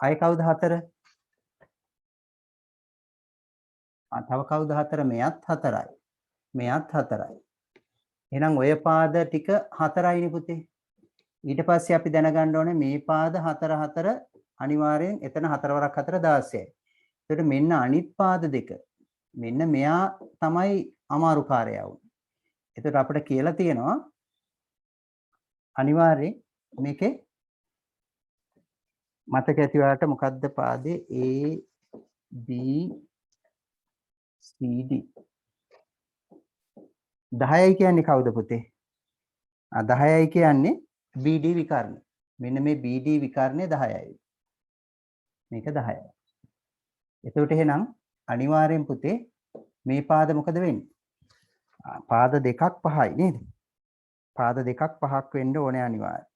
අය කවුද 4? තව කවුද 4? මෙයත් 4යි. මෙයත් 4යි. එහෙනම් ඔය පාද ටික 4යිනේ පුතේ. ඊට පස්සේ අපි දැනගන්න ඕනේ මේ පාද 4 4 අනිවාර්යෙන් එතන 4 වරක් 4 16යි. එතකොට මෙන්න අනිත් පාද දෙක. මෙන්න මෙයා තමයි අමාරුකාරයා වුනේ. එතකොට අපිට කියලා තියෙනවා අනිවාර්යෙන් මේකේ මතක ඇති ඔයාලට මොකද්ද පාදේ A B C D 10යි කියන්නේ කවුද පුතේ? 10යි කියන්නේ BD විකර්ණ. මෙන්න මේ BD විකර්ණය 10යි. මේක 10යි. එතකොට එහෙනම් අනිවාර්යෙන් පුතේ මේ පාද මොකද වෙන්නේ? පාද දෙකක් 5යි නේද? පාද දෙකක් 5ක් වෙන්න ඕනේ අනිවාර්යෙන්.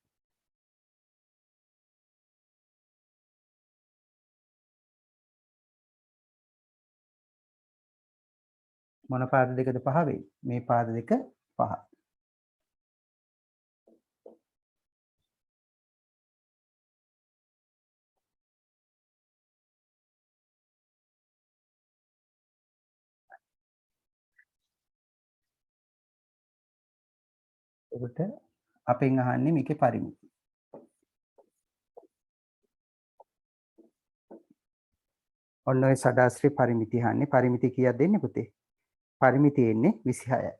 මොන පාද දෙකද 5 වෙයි? මේ පාද දෙක 5. එතකොට අපෙන් අහන්නේ මේකේ පරිමිති. ඔන්න ඔය සඩාස්ත්‍රි පරිමිති අහන්නේ. පරිමිති කීයක් දෙන්නේ පුතේ? පරිමිති එන්නේ 26යි.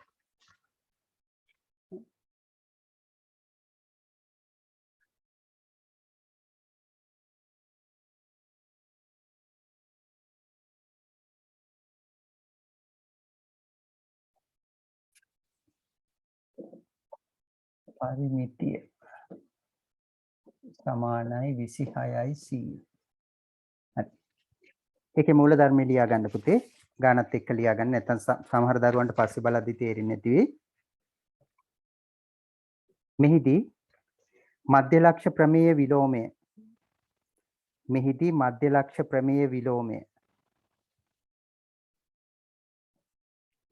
පරිමිතිය සමානයි 26යි 100. හරි. ඒකේ මූල ධර්ම ලියා ගන්න පුතේ. ගානත් එක්ක ලියා ගන්න. නැත්නම් සමහර දරුවන්ට පස්සේ බලද්දි තේරෙන්නේ නැති වෙයි. මෙහිදී මධ්‍ය ලක්ෂ්‍ය ප්‍රමේය විලෝමය. මෙහිදී මධ්‍ය ලක්ෂ්‍ය ප්‍රමේය විලෝමය.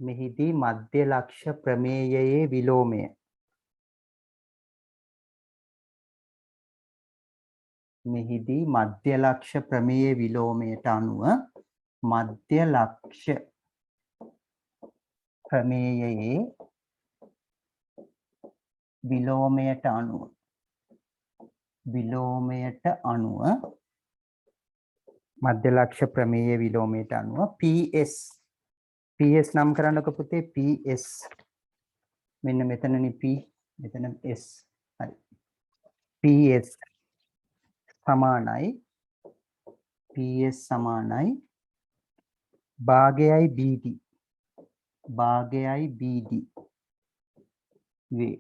මෙහිදී මධ්‍ය ලක්ෂ්‍ය ප්‍රමේයයේ විලෝමය. මෙහිදී මධ්‍ය ලක්ෂ්‍ය ප්‍රමේය විලෝමයට අනුව මධ්‍ය ලක්ෂ්‍ය ප්‍රමේයයේ විලෝමයට අනුව මධ්‍ය ලක්ෂ්‍ය ප්‍රමේය විලෝමයට අනුව PS නම් කරන්නකො පුතේ PS මෙන්න මෙතනනේ P මෙතන S හරි PS සමානයි PS සමානයි භාගයයි BD භාගයයි BD වේ.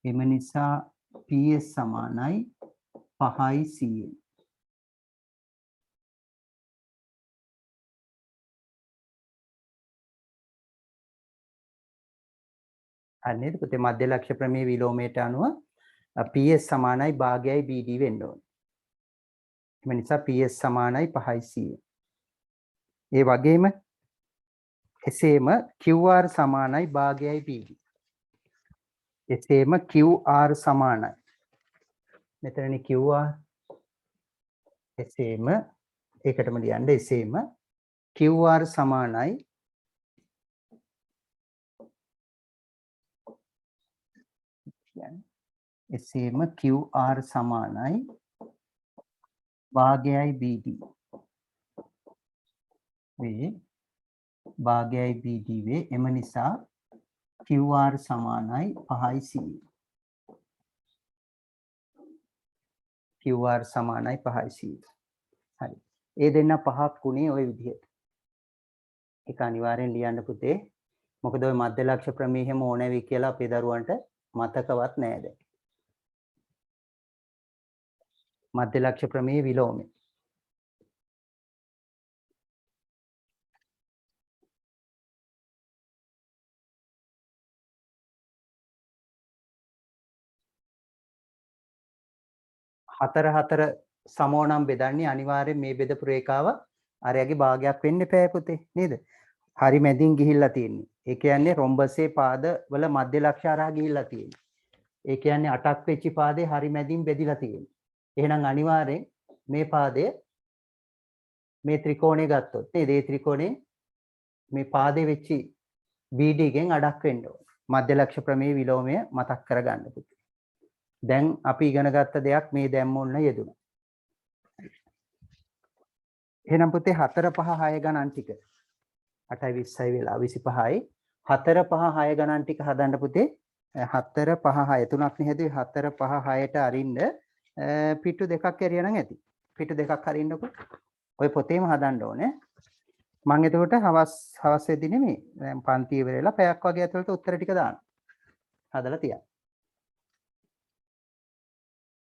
එම නිසා PS සමානයි 5යි 100. අන්නේද පුතේ මධ්‍ය ලක්ෂ්‍ය ප්‍රමේය විලෝමයට අනුව PS සමානයි භාගයයි BD වෙන්න ඕනේ. එම නිසා PS සමානයි 5යි 100. ඒ වගේම එසේම QR සමානයි භාගයයි BD. එසේම QR සමානයි. මෙතනනි QR එසේම ඒකටම ලියන්න එසේම QR සමානයි එසේම QR සමානයි භාගයයි BD වේ භාගයයි BD වේ. එම නිසා QR සමානයි 5යි 100. QR සමානයි 5යි 100. හරි. ඒ දෙන්න පහක් ගුණේ ওই විදිහට. ඒක අනිවාර්යෙන් ලියන්න පුතේ. මොකද ওই මධ්‍ය ලක්ෂ්‍ය ප්‍රමේයම ඕනේ වෙයි කියලා අපේ දරුවන්ට මතකවත් නෑ දැන්. මධ්‍ය ලක්ෂ්‍ය ප්‍රමේය විලෝමය. හතර සමෝනම් බෙදන්නේ අනිවාර්යෙන් මේ බෙදපු රේඛාව අරයාගේ භාගයක් වෙන්න එපා පුතේ නේද? හරි මැදින් ගිහිල්ලා තියෙන්නේ. ඒ කියන්නේ රොම්බසේ පාද වල මධ්‍ය ලක්ෂ්‍ය හරහා ගිහිල්ලා තියෙන්නේ. ඒ කියන්නේ 8ක් වෙච්ච පාදේ හරි මැදින් බෙදිලා තියෙන්නේ. එහෙනම් අනිවාර්යෙන් මේ පාදය මේ ත්‍රිකෝණය ගත්තොත් නේද? මේ ත්‍රිකෝණේ මේ පාදේ වෙච්ච BD ගෙන් අඩක් වෙන්න ඕන. මධ්‍ය ලක්ෂ්‍ය ප්‍රමේය විලෝමය මතක් කරගන්න පුතේ. දැන් අපි ඉගෙන ගත්ත දෙයක් මේ දැම්ම ඔන්න යෙදුණා. එහෙනම් පුතේ 4 5 6 ගණන් ටික 8යි 20යි වෙලා 25යි 4 5 6 ගණන් ටික හදන්න පුතේ 4 5 6 තුනක් නේ හැදුවේ 4 5 6ට අරින්න පිටු දෙකක් ඇරියා නම් ඇති. පිටු දෙකක් අරින්නකො. ඔය පොතේම හදන්න ඕනේ. මම එතකොට හවස් වෙද්දි නෙමෙයි දැන් පන්ති ඉවරලා පැයක් වගේ ඇතුළත උත්තර ටික දාන්න. හදලා තියන්න.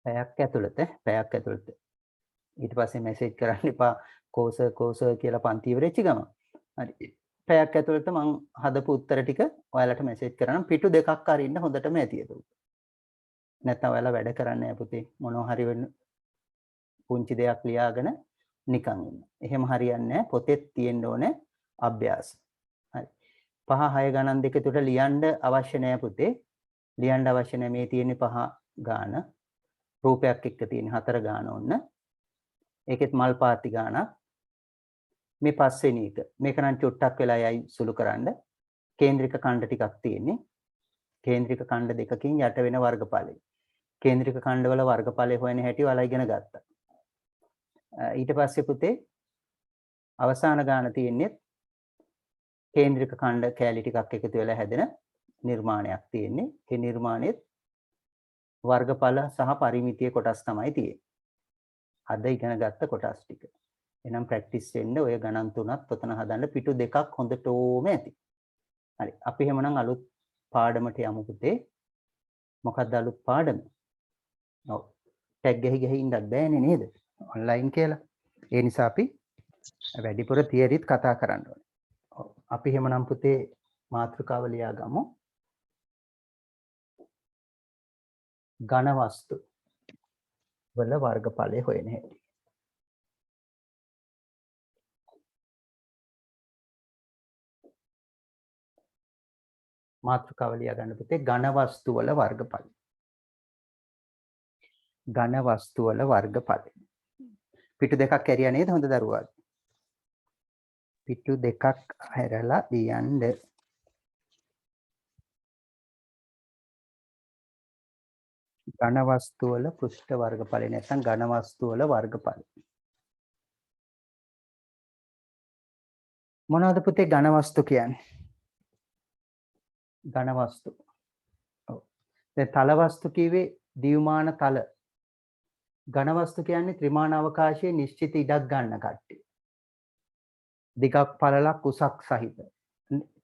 පැයක් ඇතුළත ඊට පස්සේ මැසේජ් කරන්න එපා කෝස කියලා පන්ති ඉවරෙච්ච ගමන්. හරි. පැයක් ඇතුළත මම හදපු උත්තර ටික ඔයාලට මැසේජ් කරනම් පිටු දෙකක් අරින්න හොඳටම ඇති ඒක. නැත්නම් ඔයාලා වැඩ කරන්නේ නැහැ පුතේ. මොනවා හරි වෙන්න පුංචි දෙයක් ලියාගෙන නිකන් ඉන්න. එහෙම හරියන්නේ නැහැ. පොතේ තියෙන්න ඕනේ අභ්‍යාස. හරි. 5 6 ගණන් දෙක තුට ලියන්න අවශ්‍ය නැහැ පුතේ. ලියන්න අවශ්‍ය නැහැ මේ තියෙන්නේ 5 ගාන. රූපයක් එක්ක තියෙන 4 ගාන ඕන්න. ඒකෙත් මල් පාති ගානක්. මේ පස්වෙනි එක. මේක නම් චුට්ටක් වෙලා යයි සුළු කරන්න. කේන්ද්‍රික ඛණ්ඩ ටිකක් තියෙන්නේ. කේන්ද්‍රික ඛණ්ඩ දෙකකින් යට වෙන වර්ගඵලය. කේන්ද්‍රික ඛණ්ඩවල වර්ගඵලය හොයන හැටි ඔයාලා ඉගෙන ගත්තා. ඊට පස්සේ පුතේ අවසාන ගාන තියෙන්නේ කේන්ද්‍රික ඛණ්ඩ කැලි ටිකක් එකතු වෙලා හැදෙන නිර්මාණයක් තියෙන්නේ. ඒ නිර්මාණයෙත් වර්ගඵල සහ පරිමිතිය කොටස් තමයි තියෙන්නේ. අද ඉගෙන ගත්ත කොටස් ටික. එහෙනම් ප්‍රැක්ටිස් වෙන්න ඔය ගණන් තුනත් ඔතන හදන්න පිටු දෙකක් හොඳටම ඇති. හරි. අපි එහෙමනම් අලුත් පාඩමට යමු පුතේ. මොකක්ද අලුත් පාඩම? ඔව්. ටැග් ගහි ඉන්නත් බෑනේ නේද? ඔන්ලයින් කියලා. ඒ නිසා අපි වැඩිපුර තියරිත් කතා කරන්න ඕනේ. ඔව්. අපි එහෙමනම් පුතේ මාතෘකාව ලියා ගමු. ඝන වස්තු වල වර්ගඵලය හොයන හැටි. මාතෘකාව ලියා ගන්න පුතේ ඝන වස්තු වල වර්ගඵල. ඝන වස්තු වල වර්ගඵල. පිටු දෙකක් ඇරියා නේද හොඳ දරුවා? පිටු දෙකක් හැරලා ලියන්න. ඝන වස්තු වල පෘෂ්ඨ වර්ගඵල නැත්නම් ඝන වස්තු වල වර්ගඵල. මොනවද පුතේ ඝන වස්තු කියන්නේ? ඝන වස්තු. ඔව්. දැන් තල වස්තු කිව්වේ දිව්මාන තල. ඝන වස්තු කියන්නේ ත්‍රිමාණ අවකාශයේ නිශ්චිත ඉඩක් ගන්න කට්ටිය. දිගක් පළලක් උසක් සහිත.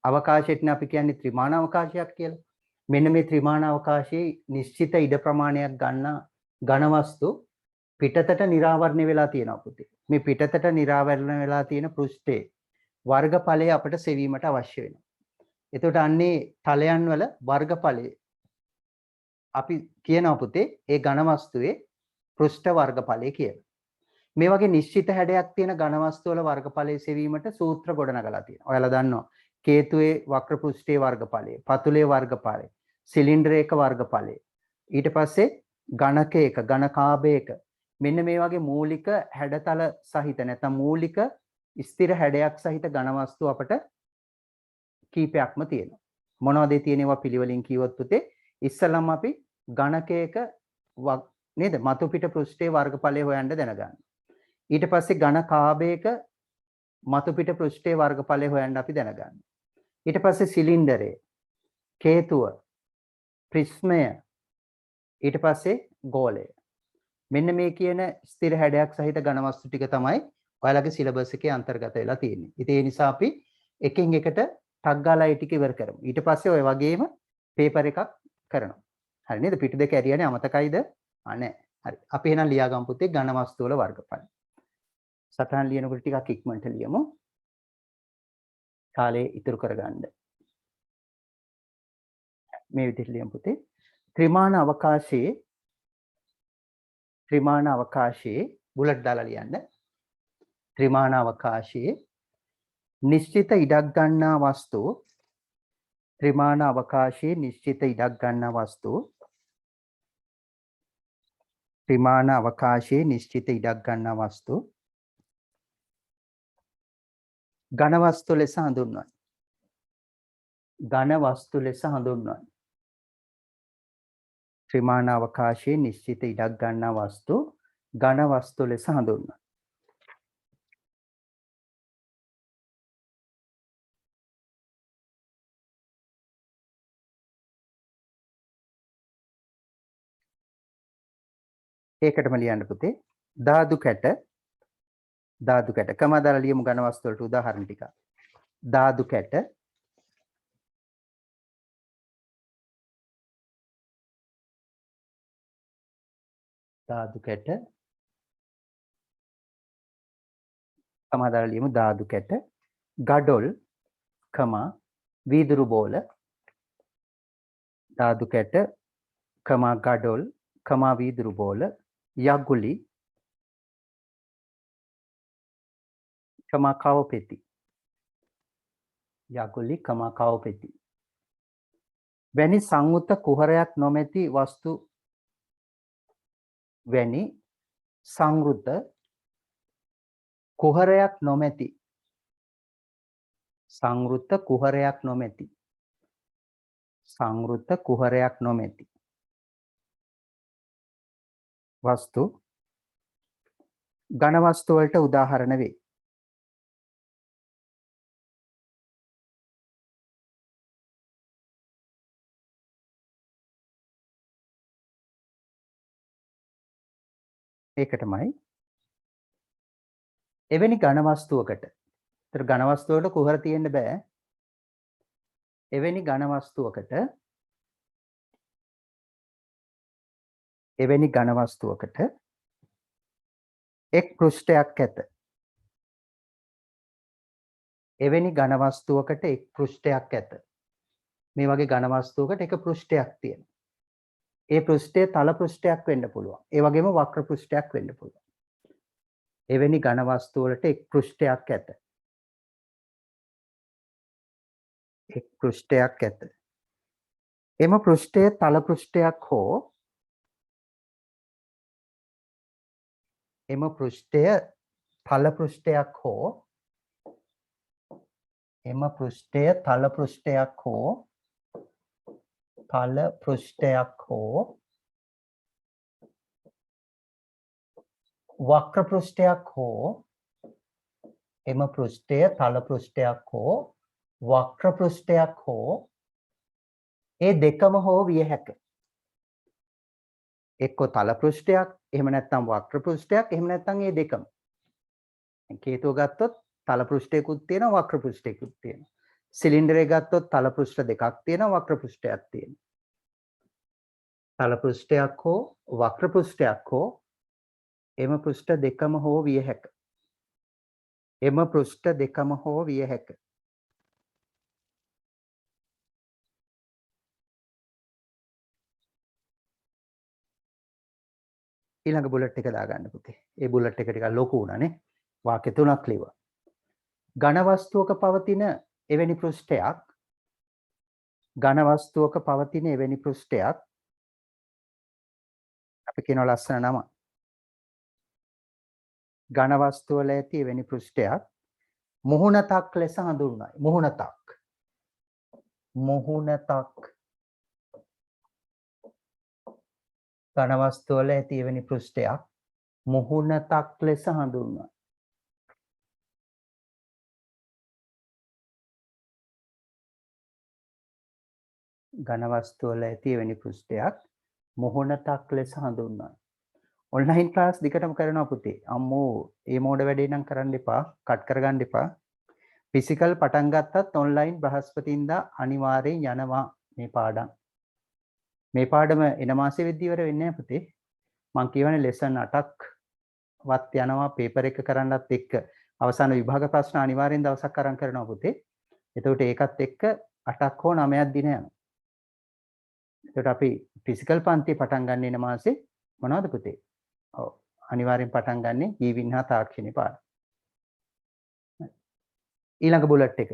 අවකාශයට අපි කියන්නේ ත්‍රිමාණ අවකාශයක් කියලා. මෙන්න මේ ත්‍රිමාණ අවකාශයේ නිශ්චිත ඉඩ ප්‍රමාණයක් ගන්න ඝන වස්තු පිටතට නිරාවරණය වෙලා තියෙනවා පුතේ. මේ පිටතට නිරාවරණය වෙලා තියෙන පෘෂ්ඨයේ වර්ගඵලය අපට සෙවීමට අවශ්‍ය වෙනවා. එතකොට අන්නේ තලයන් වල වර්ගඵලය අපි කියනවා පුතේ ඒ ඝන වස්තුවේ පෘෂ්ඨ වර්ගඵලය කියලා. මේ වගේ නිශ්චිත හැඩයක් තියෙන ඝන වස්තු වල වර්ගඵලය සෙවීමට සූත්‍ර ගොඩනගලා තියෙනවා. ඔයාලා දන්නවා කේතුවේ වක්‍ර පෘෂ්ඨයේ වර්ගඵලය, පතුලේ වර්ගඵලය, සිලින්ඩරයක වර්ගඵලය. ඊට පස්සේ ඝනකයක, ඝනකාභයක මෙන්න මේ වගේ මූලික හැඩතල සහිත නැත්නම් මූලික ස්ථිර හැඩයක් සහිත ඝන වස්තු අපට කීපයක්ම තියෙනවා. මොනවද ඒ තියෙනවා පිළිවෙලින් කිව්වොත් පුතේ ඉස්සලම් අපි ඝනකයක නේද මතු පිට පෘෂ්ඨයේ වර්ගඵලය හොයන්න දැනගන්න. ඊට පස්සේ ඝනකාභයක මතු පිට පෘෂ්ඨයේ වර්ගඵලය හොයන්න අපි දැනගන්න. ඊට පස්සේ සිලින්ඩරය, කේතුව, ප්‍රිස්මය, ඊට පස්සේ ගෝලය. මෙන්න මේ කියන ස්ථිර හැඩයක් සහිත ඝන වස්තු ටික තමයි ඔයාලගේ සිලබස් එකේ අන්තර්ගත වෙලා තියෙන්නේ. ඉතින් ඒ නිසා අපි එකින් එකට ටක් ගාලා ඒ ටික ඉවර කරමු. ඊට පස්සේ ඔය වගේම පේපර් එකක් කරනවා. හරි නේද? පිටු දෙක ඇරියානේ අමතකයිද? නැහැ. හරි. අපි එහෙනම් ලියාගමු පුතේ ඝන වස්තු වල වර්ගඵල. සටහන් ලියනකොට ටිකක් ඉක්මනට ලියමු. කාලේ ඉතුරු කරගන්න. මේ විදිහට ලියමු පුතේ. ත්‍රිමාණ අවකාශයේ බුලට් දාලා ලියන්න. ත්‍රිමාණ අවකාශයේ නිශ්චිත ඉඩක් ගන්නා වස්තු ත්‍රිමාණ අවකාශයේ නිශ්චිත ඉඩක් ගන්නා වස්තු ත්‍රිමාණ අවකාශයේ නිශ්චිත ඉඩක් ගන්නා වස්තු ඝන වස්තු ලෙස හඳුන්වයි. ඝන වස්තු ලෙස හඳුන්වයි. ත්‍රිමාණ අවකාශයේ නිශ්චිත ඉඩක් ගන්නා වස්තු ඝන වස්තු ලෙස හඳුන්වයි. ඒකටම ලියන්න පුතේ ධාතු කැට කමදාලා ලියමු ඝන වස්තු වලට උදාහරණ ටික. ධාතු කැට කමදාලා ලියමු ධාතු කැට ගඩොල් වීදුරු බෝල ධාතු කැට ගඩොල් වීදුරු බෝල යගුලි කවපෙති වැනි සංයුත කුහරයක් නොමැති වස්තු වැනි සංවෘත කුහරයක් නොමැති වස්තු ඝන වස්තු වලට උදාහරණ වේ. ඒකටමයි එවැනි ඝන වස්තුවකට. ඒතර ඝන වස්තු වලට කුහර තියෙන්න බෑ. එවැනි ඝන වස්තුවකට එක් පෘෂ්ඨයක් ඇත. මේ වගේ ඝන වස්තුවකට එක පෘෂ්ඨයක් තියෙනවා. ඒ පෘෂ්ඨය තල පෘෂ්ඨයක් වෙන්න පුළුවන්. ඒ වගේම වක්‍ර පෘෂ්ඨයක් වෙන්න පුළුවන්. එවැනි ඝන වස්තු වලට එක් පෘෂ්ඨයක් ඇත. එම පෘෂ්ඨය තල පෘෂ්ඨයක් හෝ තල පෘෂ්ඨයක් හෝ වක්‍ර පෘෂ්ඨයක් හෝ එම පෘෂ්ඨය තල පෘෂ්ඨයක් හෝ වක්‍ර පෘෂ්ඨයක් හෝ ඒ දෙකම හෝ විය හැක. එක්කෝ තල පෘෂ්ඨයක්, එහෙම නැත්නම් වක්‍ර පෘෂ්ඨයක්, එහෙම නැත්නම් මේ දෙකම. කේතුව ගත්තොත් තල පෘෂ්ඨයකුත් තියෙනවා, වක්‍ර පෘෂ්ඨයකුත් තියෙනවා. සිලින්ඩරේ ගත්තොත් තල පෘෂ්ඨ දෙකක් තියෙනවා, වක්‍ර පෘෂ්ඨයක් තියෙනවා. තල පෘෂ්ඨයක් හෝ වක්‍ර පෘෂ්ඨයක් හෝ එම පෘෂ්ඨ දෙකම හෝ විය හැක. එම පෘෂ්ඨ දෙකම හෝ විය හැක. ඊළඟ බුලට් එක දාගන්න පුතේ. ඒ බුලට් එක ටිකක් ලොකු වුණානේ. වාක්‍ය තුනක් ලියුවා. ඝන වස්තුවක පවතින එවැනි පෘෂ්ඨයක් අපි කියනවා ලස්සන නම. ඝන වස්තුව වල ඇති එවැනි පෘෂ්ඨයක් මුහුණතක් ලෙස හඳුන්වයි. මුහුණතක්. ඝන වස්තුව වල ඇති එවැනි පෘෂ්ඨයක් මුහුණතක් ලෙස හඳුන්වයි. ඝන වස්තුව වල ඇති එවැනි පෘෂ්ඨයක් මුහුණතක් ලෙස හඳුන්වයි. ඔන්ලයින් ක්ලාස් දිගටම කරනවා පුතේ. අම්මෝ ඒ මෝඩ වැඩේ නම් කරන්න එපා. කට් කරගන්න එපා. ෆිසිකල් පටන් ගත්තත් ඔන්ලයින් බ්‍රහස්පතින්දා අනිවාර්යෙන් යනවා මේ පාඩම්. මේ පාඩම එන මාසෙ වෙද්දී ඉවර වෙන්නේ නැහැ පුතේ. මම කියවනේ ලෙසන් 8ක් වත් යනවා පේපර් එක කරන්නත් එක්ක අවසාන විභාග ප්‍රශ්න අනිවාර්යෙන් දවසක් අරන් කරනවා පුතේ. එතකොට ඒකත් එක්ක 8ක් හෝ 9ක් දින යනවා. එතකොට අපි ෆිසිකල් පන්තිය පටන් ගන්න එන මාසේ මොනවද පුතේ? ඔව් අනිවාර්යෙන් පටන් ගන්නෙ ජීවින් හා තාක්ෂණේ පාඩම. ඊළඟ බුලට් එක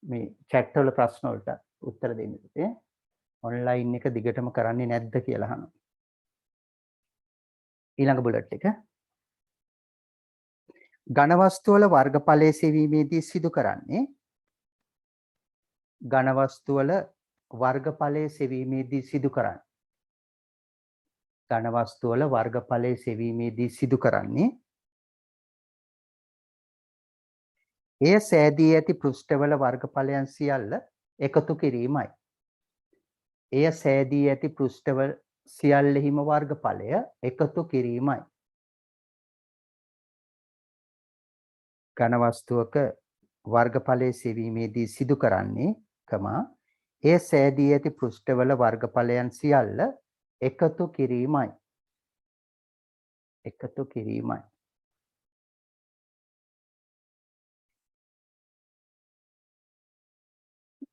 මේ chat වල ප්‍රශ්න වලට උත්තර දෙන්න පුතේ. ඔන්ලයින් එක දිගටම කරන්නේ නැද්ද කියලා අහනවා. ඊළඟ බුලට් එක ඝන වස්තු වල වර්ගඵලයේ සෙවීමේදී සිදු කරන්නේ ඝන වස්තු වල වර්ගඵලයේ සෙවීමේදී සිදු කරන්නේ ඝන වස්තු වල වර්ගඵලයේ සෙවීමේදී සිදු කරන්නේ එය සෑදී ඇති පෘෂ්ඨවල වර්ගඵලයන් සියල්ල එකතු කිරීමයි. එය සෑදී ඇති පෘෂ්ඨවල සියල්ලෙහිම වර්ගඵලය එකතු කිරීමයි. ඝන වස්තුවක වර්ගඵලයේ සෙවීමේදී සිදු කරන්නේ එය සෑදී ඇති පෘෂ්ඨවල වර්ගඵලයන් සියල්ල එකතු කිරීමයි. එකතු කිරීමයි.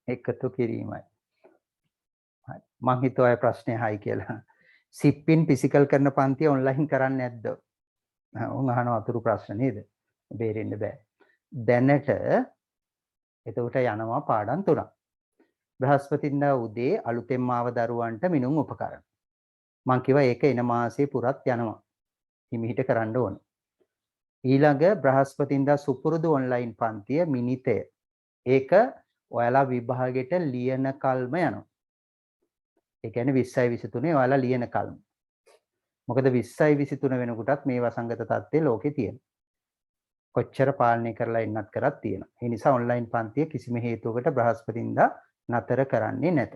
එකතු කිරීමයි. හරි. මං හිතුවා ඒ ප්‍රශ්නේ හයි කියලා. සිප්පින් ෆිසිකල් කරන පන්තිය ඔන්ලයින් කරන්නේ නැද්ද? උන් අහන අතුරු ප්‍රශ්න නේද? බේරෙන්න බෑ. දැනට එතකොට යනවා පාඩම් 3ක්. බ්‍රහස්පතින්දා උදේ අලුතෙන් ආව දරුවන්ට මිනුම් උපකරණ. මං කිව්වා ඒක එන මාසේ පුරත් යනවා. හිමිහිට කරන්න ඕන. ඊළඟ බ්‍රහස්පතින්දා සුපුරුදු ඔන්ලයින් පන්තිය මිනිතය. ඒක ඔයාලා විභාගෙට ලියන කල්ම යනවා. ඒ කියන්නේ 20යි 23 ඔයාලා ලියන කල්ම. මොකද 20යි 23 වෙනකොටත් මේ වසංගත තත්ත්වය ලෝකේ තියෙනවා. කොච්චර පාලනය කරලා ඉන්නත් කරත් තියෙනවා. ඒ නිසා ඔන්ලයින් පන්තිය කිසිම හේතුවකට බ්‍රහස්පතින්දා නතර කරන්නේ නැත.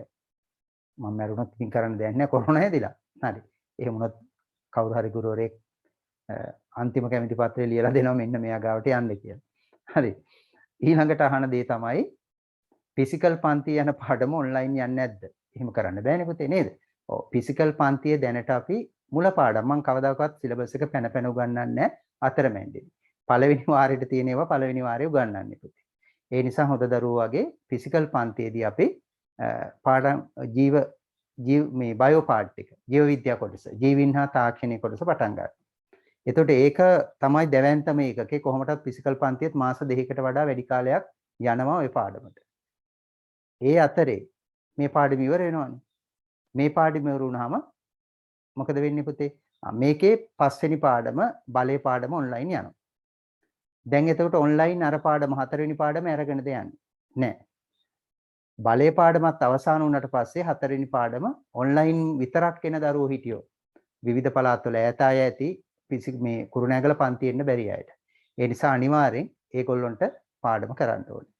මම මරුණොත් ඉතින් කරන්න දෙයක් නැහැ කොරෝනා හැදිලා. හරි. එහෙම වුණොත් කවුරු හරි ගුරුවරයෙක් අන්තිම කැමැති පත්‍රය ලියලා දෙනවා මෙන්න මෙයා ගාවට යන්න කියලා. හරි. ඊළඟට අහන දේ තමයි ෆිසිකල් පන්තිය යන පාඩම ඔන්ලයින් යන්නේ නැද්ද? එහෙම කරන්න බෑනේ පුතේ නේද? ඔව් ෆිසිකල් පන්තිය දැනට අපි මුල පාඩම් මම කවදාකවත් සිලබස් එක පැන පැන උගන්වන්නේ නැහැ අතරමැද්දේ. පළවෙනි වාරයට තියෙන ඒවා පළවෙනි වාරේ උගන්වන්නේ පුතේ. ඒ නිසා හොඳ දරුවෝ වගේ ෆිසිකල් පන්තියේදී අපි පාඩම් මේ බයෝ පාර්ට් එක ජීව විද්‍යා කොටස ජීවින් හා තාක්ෂණික කොටස පටන් ගන්නවා. එතකොට ඒක තමයි දැවැන්තම ඒකකේ කොහොමදත් ෆිසිකල් පන්තියත් මාස 2කට වඩා වැඩි කාලයක් යනවා ওই පාඩමට. ඒ අතරේ මේ පාඩම ඉවර වෙනවනේ. මේ පාඩම ඉවර වුණාම මොකද වෙන්නේ පුතේ? මේකේ පස්වෙනි පාඩම බලේ පාඩම ඔන්ලයින් යනවා. දැන් එතකොට ඔන්ලයින් අර පාඩම හතරවෙනි පාඩම අරගෙනද යන්නේ? නෑ. බලේ පාඩමත් අවසන් වුණාට පස්සේ හතරවෙනි පාඩම ඔන්ලයින් විතරක් එන දරුවෝ හිටියෝ. විවිධ පළාත්වල ඈත අය ඇති මේ කුරුණෑගල පන්ති එන්න බැරි අයට. ඒ නිසා අනිවාර්යෙන් ඒගොල්ලොන්ට පාඩම කරන්න ඕනේ.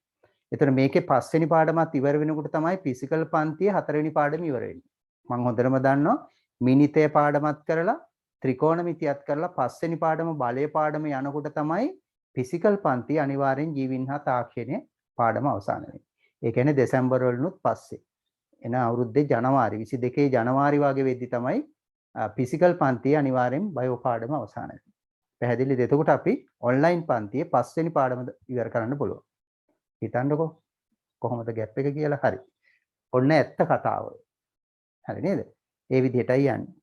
එතන මේකේ පස්වෙනි පාඩමත් ඉවර වෙනකොට තමයි ෆිසිකල් පන්තියේ හතරවෙනි පාඩම ඉවර වෙන්නේ. මම හොඳටම දන්නවා මිනිතය පාඩමත් කරලා ත්‍රිකෝණමිතියත් කරලා පස්වෙනි පාඩම බලය පාඩම යනකොට තමයි ෆිසිකල් පන්ති අනිවාර්යෙන් ජීවින් හා තාක්ෂණය පාඩම අවසන් වෙන්නේ. ඒ කියන්නේ දෙසැම්බර් වලුත් පස්සේ එන අවුරුද්දේ ජනවාරි 22 ජනවාරි වගේ වෙද්දි තමයි ෆිසිකල් පන්තිය අනිවාර්යෙන් බයෝ පාඩම අවසන් වෙන්නේ. පැහැදිලිද? එතකොට අපි ඔන්ලයින් පන්තියේ පස්වෙනි පාඩම ඉවර කරන්න පුළුවන්. හිතන්නකෝ කොහොමද ගැප් එක කියලා. හරි. ඔන්න ඇත්ත කතාව. හරි නේද? ඒ විදිහටයි යන්නේ.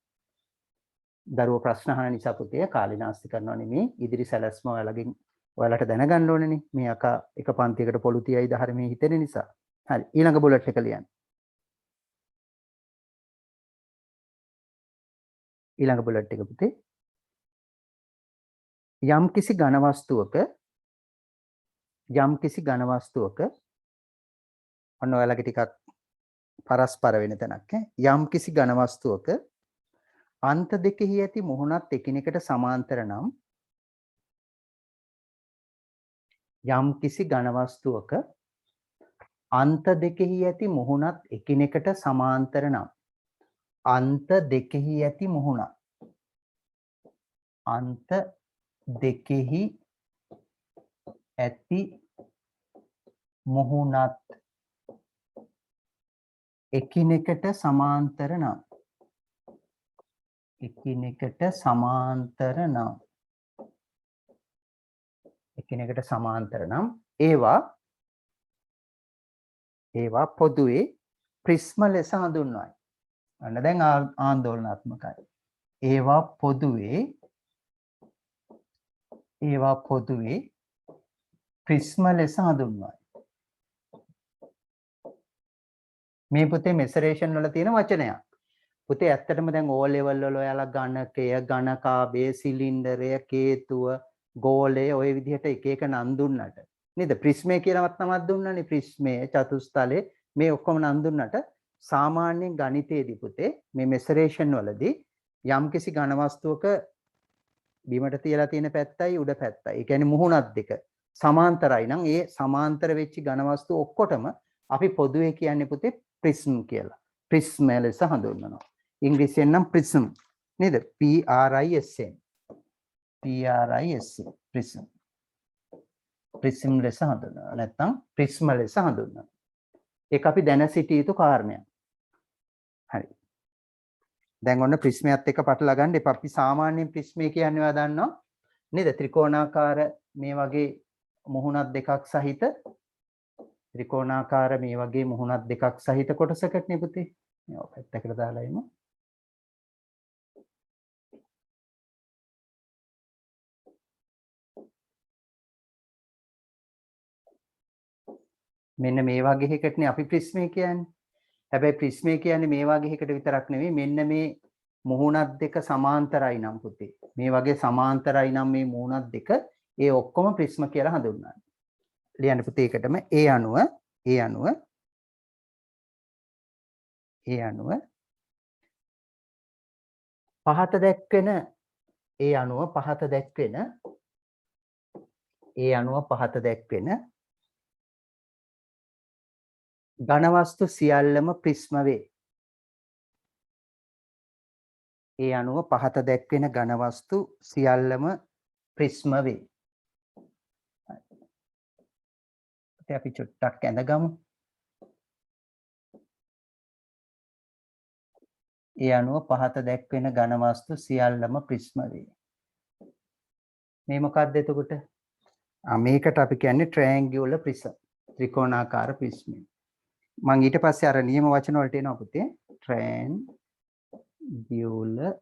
දරුවෝ ප්‍රශ්න අහන නිසා පුතේ කාලීනාස්ති කරනවා නෙමෙයි ඉදිරි සැලැස්ම ඔයාලට දැනගන්න ඕනේනේ. මේ අකා එක පන්තියකට පොළු තියයිද හරි මේ හිතෙන නිසා. හරි. ඊළඟ බුලට් එක ලියන්න. ඊළඟ බුලට් එක පුතේ යම් කිසි ඝන වස්තුවක ඔන්න ඔයාලගේ ටිකක් පරස්පර වෙන තැනක් යම් කිසි ඝන වස්තුවක අන්ත දෙකෙහි ඇති මුහුණත් එකිනෙකට සමාන්තර නම් යම් කිසි ඝන වස්තුවක අන්ත දෙකෙහි ඇති මුහුණත් එකිනෙකට සමාන්තර නම් අන්ත දෙකෙහි ඇති මුහුණත් එකිනෙකට සමාන්තර නම් ඒවා පොදුවේ ප්‍රිස්ම ලෙස හඳුන්වයි. අන්න දැන් ආందోලනාත්මකයි. ඒවා පොදුවේ ප්‍රිස්ම ලෙස හඳුන්වයි. මේ පුතේ මෙසරේෂන් වල තියෙන වචනයක්. පුතේ ඇත්තටම දැන් ඕ ලෙවල් වල ඔයාලා ඝනකය, ඝනකාභය, සිලින්ඩරය, කේතුව, ගෝලය ඔය විදිහට එක එක නම් දුන්නට නේද? ප්‍රිස්මය කියලාවත් නමක් දුන්නානේ. ප්‍රිස්මය, චතුස්තලය මේ ඔක්කොම නම් දුන්නට සාමාන්‍යයෙන් ගණිතයේදී පුතේ මේ මෙසරේෂන් වලදී යම්කිසි ඝන වස්තුවක බිමට තියලා තියෙන පැත්තයි උඩ පැත්තයි. ඒ කියන්නේ මුහුණත් දෙක සමාන්තරයි නම් ඒ සමාන්තර වෙච්ච ඝන වස්තු ඔක්කොටම අපි පොදුවේ කියන්නේ පුතේ ප්‍රිස්ම් කියලා. ප්‍රිස්ම ලෙස හඳුන්වනවා. ඉංග්‍රීසියෙන් නම් ප්‍රිස්ම් නේද? PRISM. ප්‍රිස්ම්. ප්‍රිස්ම් ලෙස හඳුන්වනවා. නැත්නම් ප්‍රිස්ම ලෙස හඳුන්වනවා. ඒක අපි දැන සිටිය යුතු කාරණයක්. හරි. දැන් ඔන්න ප්‍රිස්මයත් එක්ක පටලවා ගන්න එපා. අපි සාමාන්‍යයෙන් ප්‍රිස්මය කියන්නේ ඔයා දන්නවා නේද? ත්‍රිකෝණාකාර මේ වගේ මුහුණක් දෙකක් සහිත කොටසකට නේ පුතේ. මේ පැත්තකට දාලා එමු. මෙන්න මේ වගේ එකකටනේ අපි ප්‍රිස්මය කියන්නේ. හැබැයි ප්‍රිස්මය කියන්නේ මේ වගේ එකකට විතරක් නෙවෙයි. මෙන්න මේ මුහුණත් දෙක සමාන්තරයි නම් පුතේ. මේ වගේ සමාන්තරයි නම් මේ මුහුණත් දෙක ඒ ඔක්කොම ප්‍රිස්ම කියලා හඳුන්වන්නේ. ලියන්න පුතේ ඒකටම ඒ අණුව පහත දැක්වෙන ඝන වස්තු සියල්ලම ප්‍රිස්ම වේ. ඒ අණුව පහත දැක්වෙන ඝන වස්තු සියල්ලම ප්‍රිස්ම වේ. අපි චුට්ටක් ඇඳගමු. ඒ අණුව පහත දැක්වෙන ඝන වස්තු සියල්ලම ප්‍රිස්ම වේ. මේ මොකක්ද එතකොට? මේකට අපි කියන්නේ ට්‍රයැන්ගියුලර් ප්‍රිසම්. ත්‍රිකෝණාකාර ප්‍රිස්මය. මම ඊට පස්සේ අර නියම වචන වලට එනවා පුතේ. ට්‍රයැන්ගියුලර්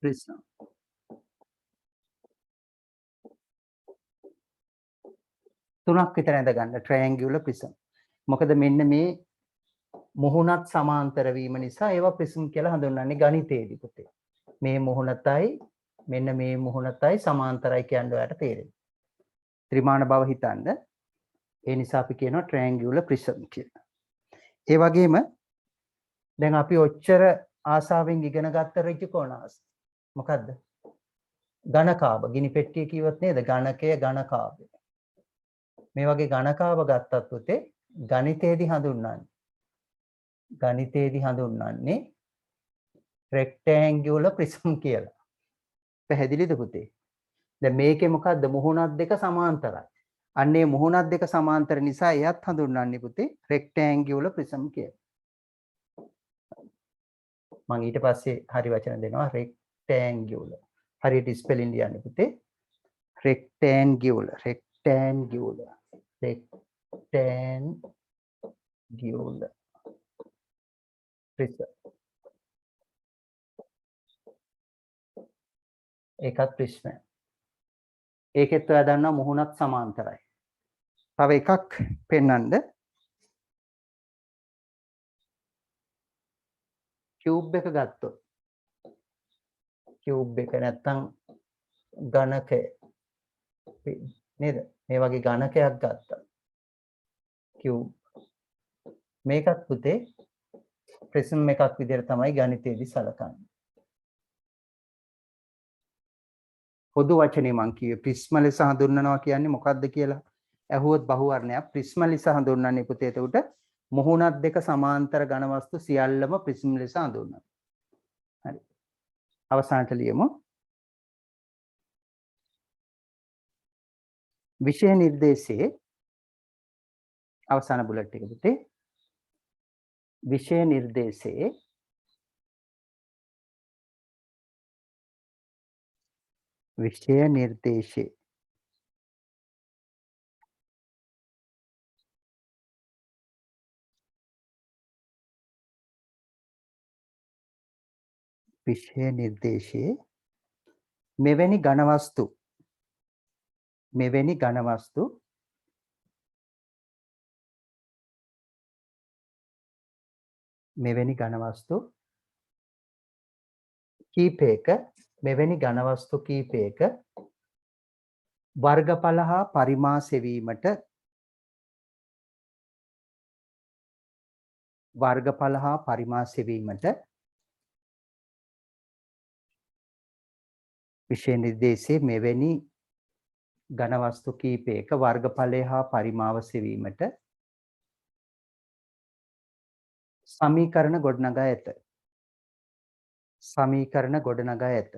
ප්‍රිසම්. තුනක් විතර ඇඳ ගන්න ට්‍රයැන්ගියුලර් ප්‍රිසම්. මොකද මෙන්න මේ මුහුණත් සමාන්තර වීම නිසා ඒවා ප්‍රිසම් කියලා හඳුන්වන්නේ ගණිතයේදී පුතේ. මේ මුහුණතයි මෙන්න මේ මුහුණතයි සමාන්තරයි කියන්නේ ඔයාලට තේරෙනවා. ත්‍රිමාන බව හිතන්න. ඒ නිසා අපි කියනවා ට්‍රයැන්ගියුලර් ප්‍රිසම් කියලා. ඒ වගේම දැන් අපි ඔච්චර ආසාවෙන් ඉගෙන ගත්ත ඍජුකෝණාස් මොකද්ද? ඝනකාභ. ගිනි පෙට්ටිය කිව්වොත් නේද? ඝනකය ඝනකාභය. මේ වගේ ඝනකාභ ගත්තත් පුතේ ගණිතයේදී හඳුන්වන්නේ rectangular prism කියලා. පැහැදිලිද පුතේ? දැන් මේකේ මොකද්ද? මුහුණක් දෙක සමාන්තරයි. අන්නේ මුහුණක් දෙක සමාන්තර නිසා එයත් හඳුන්වන්නේ පුතේ rectangular prism කියලා. මම ඊට පස්සේ හරි වචන දෙනවා rectangular. හරියට ස්පෙලින් ලියන්න පුතේ. rectangular prism. ඒකත් ප්‍රිස්ම. ඒකෙත් ඔයා දන්නවා මුහුණත් සමාන්තරයි. තව එකක් පෙන්වන්න. කියුබ් එක ගත්තොත්. කියුබ් එක නැත්තම් ඝනකය. නේද? මේ වගේ ඝනකයක් ගත්තා. කියුබ්. මේකත් පුතේ ප්‍රිස්ම් එකක් විදිහට තමයි ගණිතයේදී සලකන්නේ. පොදු වචනේ මං කිව්වේ ප්‍රිස්ම ලෙස හඳුන්වනවා කියන්නේ මොකක්ද කියලා. ඇහුවොත් බහුවර්ණයක් ප්‍රිස්ම ලෙස හඳුන්වන්නේ පුතේ එතකොට මුහුණක් දෙක සමාන්තර ඝන වස්තු සියල්ලම ප්‍රිස්ම ලෙස හඳුන්වනවා. හරි. අවසානට ලියමු. විෂය නිර්දේශයේ අවසාන බුලට් එක පුතේ. විෂය නිර්දේශයේ මෙවැනි ඝන වස්තු කීපයක වර්ගඵල හා පරිමා සෙවීමට විෂය නිර්දේශයේ මෙවැනි ඝන වස්තු කීපයක වර්ගඵලය හා පරිමාව සෙවීමට සමීකරණ ගොඩනගා ඇත.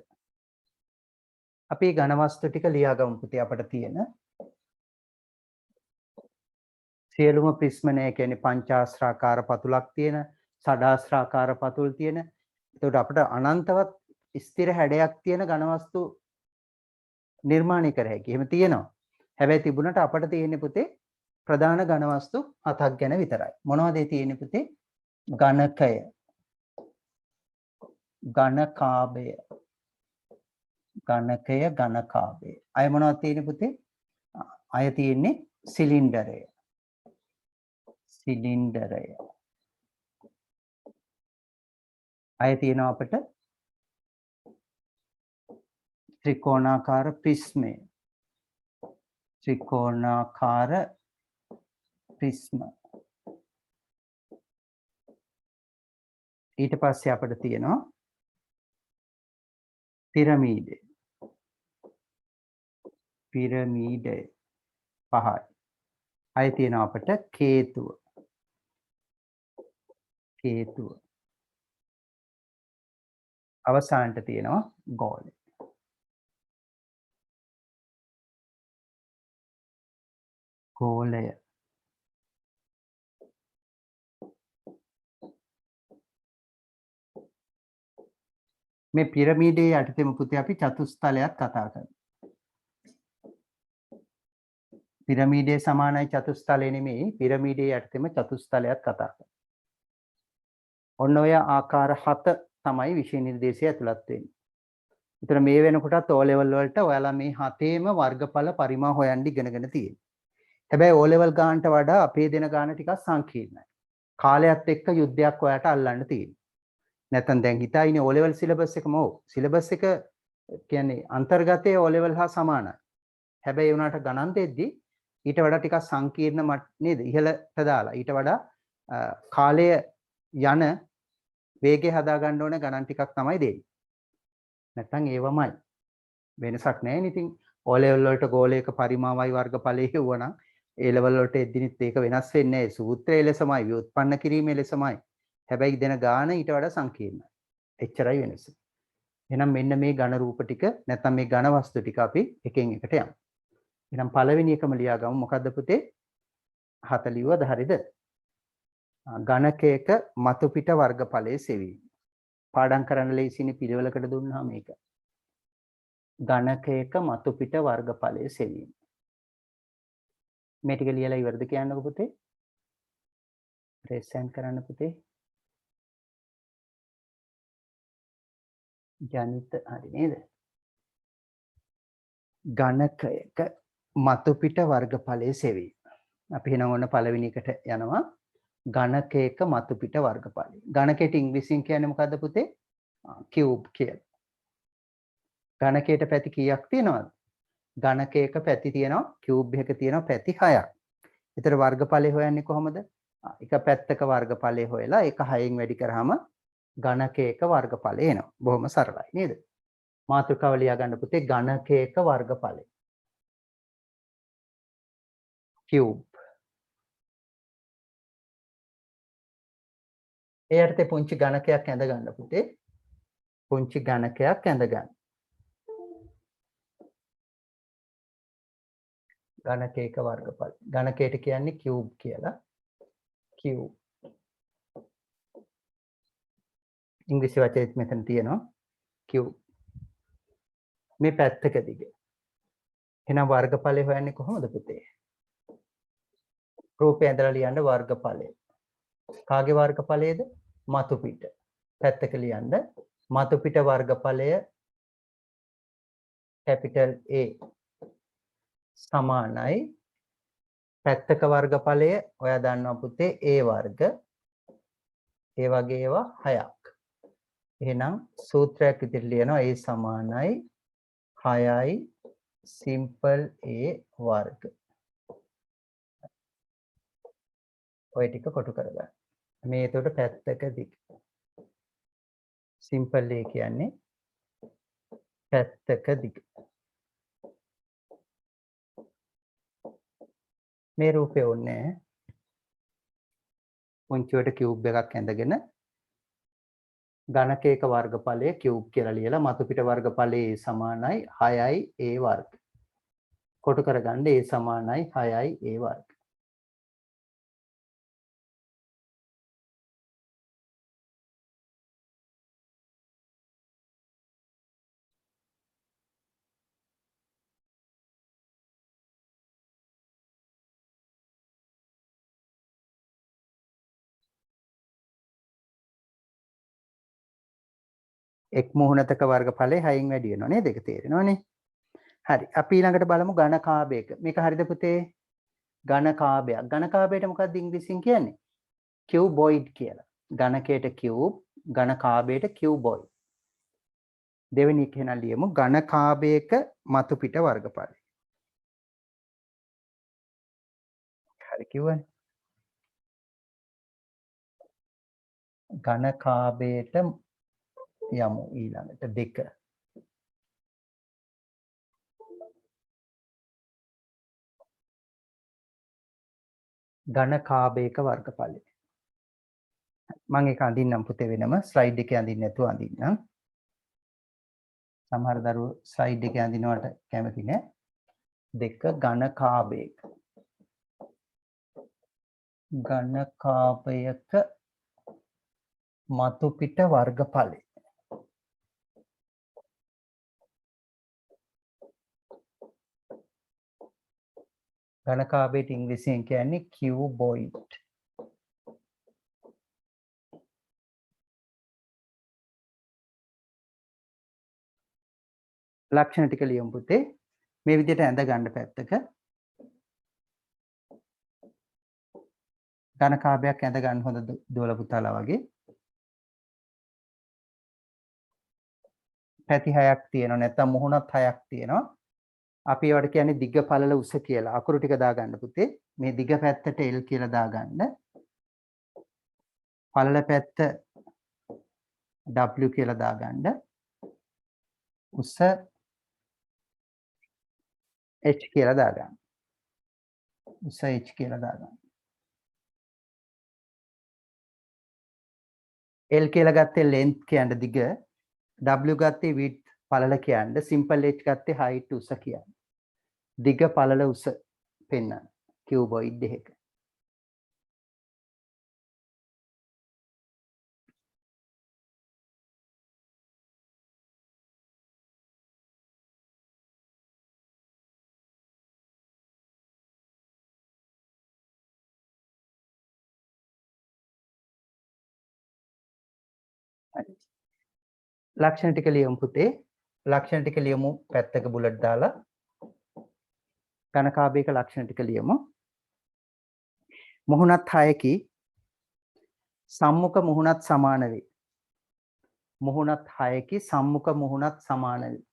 අපි ඝන වස්තු ටික ලියාගමු පුතේ අපිට තියෙන සියලුම ප්‍රිස්ම නේ කියන්නේ පංචාශ්‍රාකාර පතුලක් තියෙන, ෂඩාශ්‍රාකාර පතුල් තියෙන. එතකොට අපිට අනන්තවත් ස්ථිර හැඩයක් තියෙන ඝන වස්තු නිර්මාණය කර හැකි. එහෙම තියෙනවා. හැබැයි තිබුණට අපිට තියෙන්නේ පුතේ ප්‍රධාන ඝන වස්තු 7ක් ගැන විතරයි. මොනවද ඒ තියෙන්නේ පුතේ? ඝනකය, ඝනකාභය. අය මොනවද තියෙන්නේ පුතේ? අය තියෙන්නේ සිලින්ඩරය. අය තියෙනවා අපිට ත්‍රිකෝණාකාර ප්‍රිස්මය. ඊට පස්සේ අපිට තියෙනවා පිරමීඩය. පහයි. අය තියෙනවා අපිට කේතුව. අවසානට තියෙනවා ගෝලය. මේ පිරමීඩයේ යටතේම පුතේ අපි චතුස්තලයක් කතා කරනවා. පිරමීඩයේ සමානයි චතුස්තලය නෙමෙයි, පිරමීඩයේ යටතේම චතුස්තලයක් කතා කරනවා. ඔන්න ඔය ආකාර 7 තමයි විෂය නිර්දේශය ඇතුළත් වෙන්නේ. ඒතර මේ වෙනකොටත් O level වලට ඔයාලා මේ 7ේම වර්ගඵල පරිමා හොයන්න ඉගෙනගෙන තියෙනවා. හැබැයි O level ගානට වඩා අපේ දෙන ගාන ටිකක් සංකීර්ණයි. කාලයත් එක්ක යුද්ධයක් ඔයාට අල්ලන්න තියෙනවා. නැත්නම් දැන් හිතා ඉන්නේ O level සිලබස් එකම ඕ. සිලබස් එක කියන්නේ අන්තර්ගතයේ O level හා සමානයි. හැබැයි ඒ උනාට ගණන් දෙද්දි ඊට වඩා ටිකක් සංකීර්ණ නේද? ඉහළට දාලා ඊට වඩා කාලය යන වේගය හදා ගන්න ඕන ගණන් ටිකක් තමයි දෙන්නේ. නැත්නම් ඒවමයි. වෙනසක් නැහැ නේ. ඉතින් O level වලට ගෝලයක පරිමාවයි වර්ගඵලයේ වුණා A level වලට එද්දිනිත් ඒක වෙනස් වෙන්නේ නැහැ. සූත්‍රය ලෙසමයි, ව්‍යුත්පන්න කිරීමේ ලෙසමයි. හැබැයි දෙන ගාන ඊට වඩා සංකීර්ණයි. එච්චරයි වෙනස. එහෙනම් මෙන්න මේ ඝන රූප ටික නැත්නම් මේ ඝන වස්තු ටික අපි එකෙන් එකට යමු. එහෙනම් පළවෙනි එකම ලියා ගමු. මොකද්ද පුතේ? 40 හරිද? ඝනකයක මතු පිට වර්ගඵලයේ සෙවීම. පාඩම් කරන්න ලේසිනේ පිළිවෙලකට දුන්නාම මේක. ඝනකයක මතු පිට වර්ගඵලයේ සෙවීම. මේ ටික ලියලා ඉවරද කියන්නකො පුතේ? ප්‍රෙසෙන්ට් කරන්න පුතේ. ජනිත හරි නේද? ඝනකයක මතු පිට වර්ගඵලයේ සෙවීම. අපි එහෙනම් ඔන්න පළවෙනි එකට යනවා. ඝනකයක මතු පිට වර්ගඵලය. ඝනකයට ඉංග්‍රීසියෙන් කියන්නේ මොකද්ද පුතේ? කියුබ් කියලා. ඝනකයට පැති කීයක් තියෙනවද? ඝනකයක පැති තියෙනවා, කියුබ් එක තියෙනවා පැති 6ක්. ඒතර වර්ගඵලය හොයන්නේ කොහොමද? එක පැත්තක වර්ගඵලය හොයලා ඒක 6න් වැඩි කරාම ඝනකයක වර්ගඵලය එනවා. බොහොම සරලයි නේද? මාතෘකාව ලියා ගන්න පුතේ ඝනකයක වර්ගඵලය. කියුබ්. ඒ අර්ථේ පුංචි ඝනකයක් ඇඳ ගන්න පුතේ. පුංචි ඝනකයක් ඇඳ ගන්න. ඝනකයක වර්ගඵල. ඝනකයට කියන්නේ කියුබ් කියලා. කියුබ්. ඉංග්‍රීසි වචනේත් මෙතන තියෙනවා. කියුබ්. මේ පැත්තක දිග. එහෙනම් වර්ගඵලය හොයන්නේ කොහොමද පුතේ? රූපය ඇඳලා ලියන්න වර්ගඵලය. කාගේ වර්ගඵලයේද? මතු පිට. පැත්තක ලියන්න මතු පිට වර්ගඵලය කැපිටල් A සමානයි පැත්තක වර්ගඵලය ඔයා දන්නවා පුතේ A වර්ග. ඒ වගේ ඒවා 6ක්. එහෙනම් සූත්‍රයක් විදිහට ලියනවා A සමානයි 6යි සිම්පල් A වර්ග. ඔය ටික කොටු කරගන්න. මේ එතකොට පැත්තක දිග. සිම්පල් A කියන්නේ පැත්තක දිග. මේ රූපය ඕනේ පුංචිවට කියුබ් එකක් ඇඳගෙන ඝනකයක වර්ගඵලය කියුබ් කියලා ලියලා මතු පිට වර්ගඵලයේ සමානයි 6යි A වර්ග. කොටු කරගන්න A සමානයි 6යි A වර්ග. එක් මුහුණතක වර්ගඵලය 6න් වැඩි වෙනවා නේද? ඒක තේරෙනවනේ. හරි. අපි ඊළඟට බලමු ඝනකාභයක. මේක හරිද පුතේ? ඝනකාභයක්. ඝනකාභයට මොකක්ද ඉංග්‍රීසියෙන් කියන්නේ? කියුබොයිඩ් කියලා. ඝනකයට කියුබ්, ඝනකාභයට කියුබොයිඩ්. දෙවෙනි එක එහෙනම් ලියමු ඝනකාභයක මතු පිට වර්ගඵලය. හරි කිව්වනේ. ඝනකාභයට යමු ඊළඟට 2. ඝනකාභයක වර්ගඵලය. මම ඒක අඳින්නම් පුතේ වෙනම ස්ලයිඩ් එකේ අඳින්න නැතුව අඳින්නම්. සමහර දරුවෝ ස්ලයිඩ් එකේ අඳිනවට කැමති නෑ. 2 ඝනකාභයක. ඝනකාභයක මතු පිට වර්ගඵලය. ඝනකාභයට ඉංග්‍රීසියෙන් කියන්නේ කියුබොයිඩ්. ලක්ෂණ ටික ලියමු පුතේ. මේ විදිහට ඇඳ ගන්න පැත්තක. ඝනකාභයක් ඇඳ ගන්න හොඳ දුවල පුතාලා වගේ. පැති 6ක් තියෙනවා නැත්නම් මුහුණත් 6ක් තියෙනවා. අපි ඒවට කියන්නේ දිග පළල උස කියලා. අකුරු ටික දාගන්න පුතේ. මේ දිග පැත්තට L කියලා දාගන්න. පළල පැත්ත W කියලා දාගන්න. උස H කියලා දාගන්න. උස H කියලා දාගන්න. L කියලා ගත්තේ length කියන්නේ දිග, W ගත්තේ width පළල කියන්නේ, simple H ගත්තේ height උස කියන්නේ. දිග පළල උස පෙන්වන්න cuboid එකක. ලක්ෂණ ටික ලියමු පුතේ. ලක්ෂණ ටික ලියමු පැත්තක බුලට් දාලා. ඝනකාභයක ලක්ෂණ ටික ලියමු. මුහුණත් 6කි සම්මුඛ මුහුණත් සමාන වේ. මුහුණත් 6කි සම්මුඛ මුහුණත් සමාන වේ.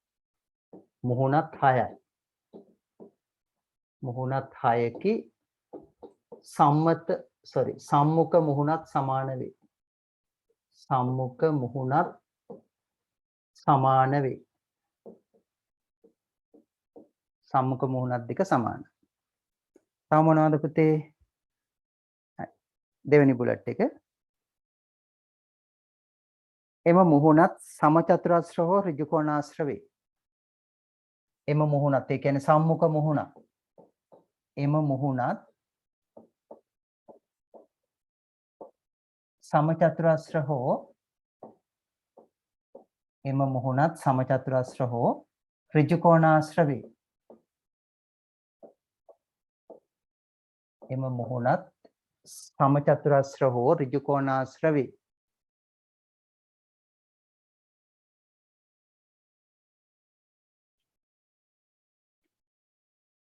මුහුණත් 6යි. මුහුණත් 6කි සම්මුඛ මුහුණත් සමාන වේ. සම්මුඛ මුහුණත් සමාන වේ. සම්මුඛ මුහුණත් දෙක සමාන. තව මොනවද පුතේ? දෙවෙනි බුලට් එක. එම මුහුණත් සමචතුරස්‍ර හෝ ඍජු කෝණාශ්‍ර වේ. එම මුහුණත් ඒ කියන්නේ සම්මුඛ මුහුණත්. එම මුහුණත් සමචතුරස්‍ර හෝ එම මුහුණත් සමචතුරස්‍ර හෝ ඍජු කෝණාශ්‍ර වේ. එම මුහුණත් සමචතුරස්‍ර හෝ ඍජු කෝණාශ්‍ර වේ.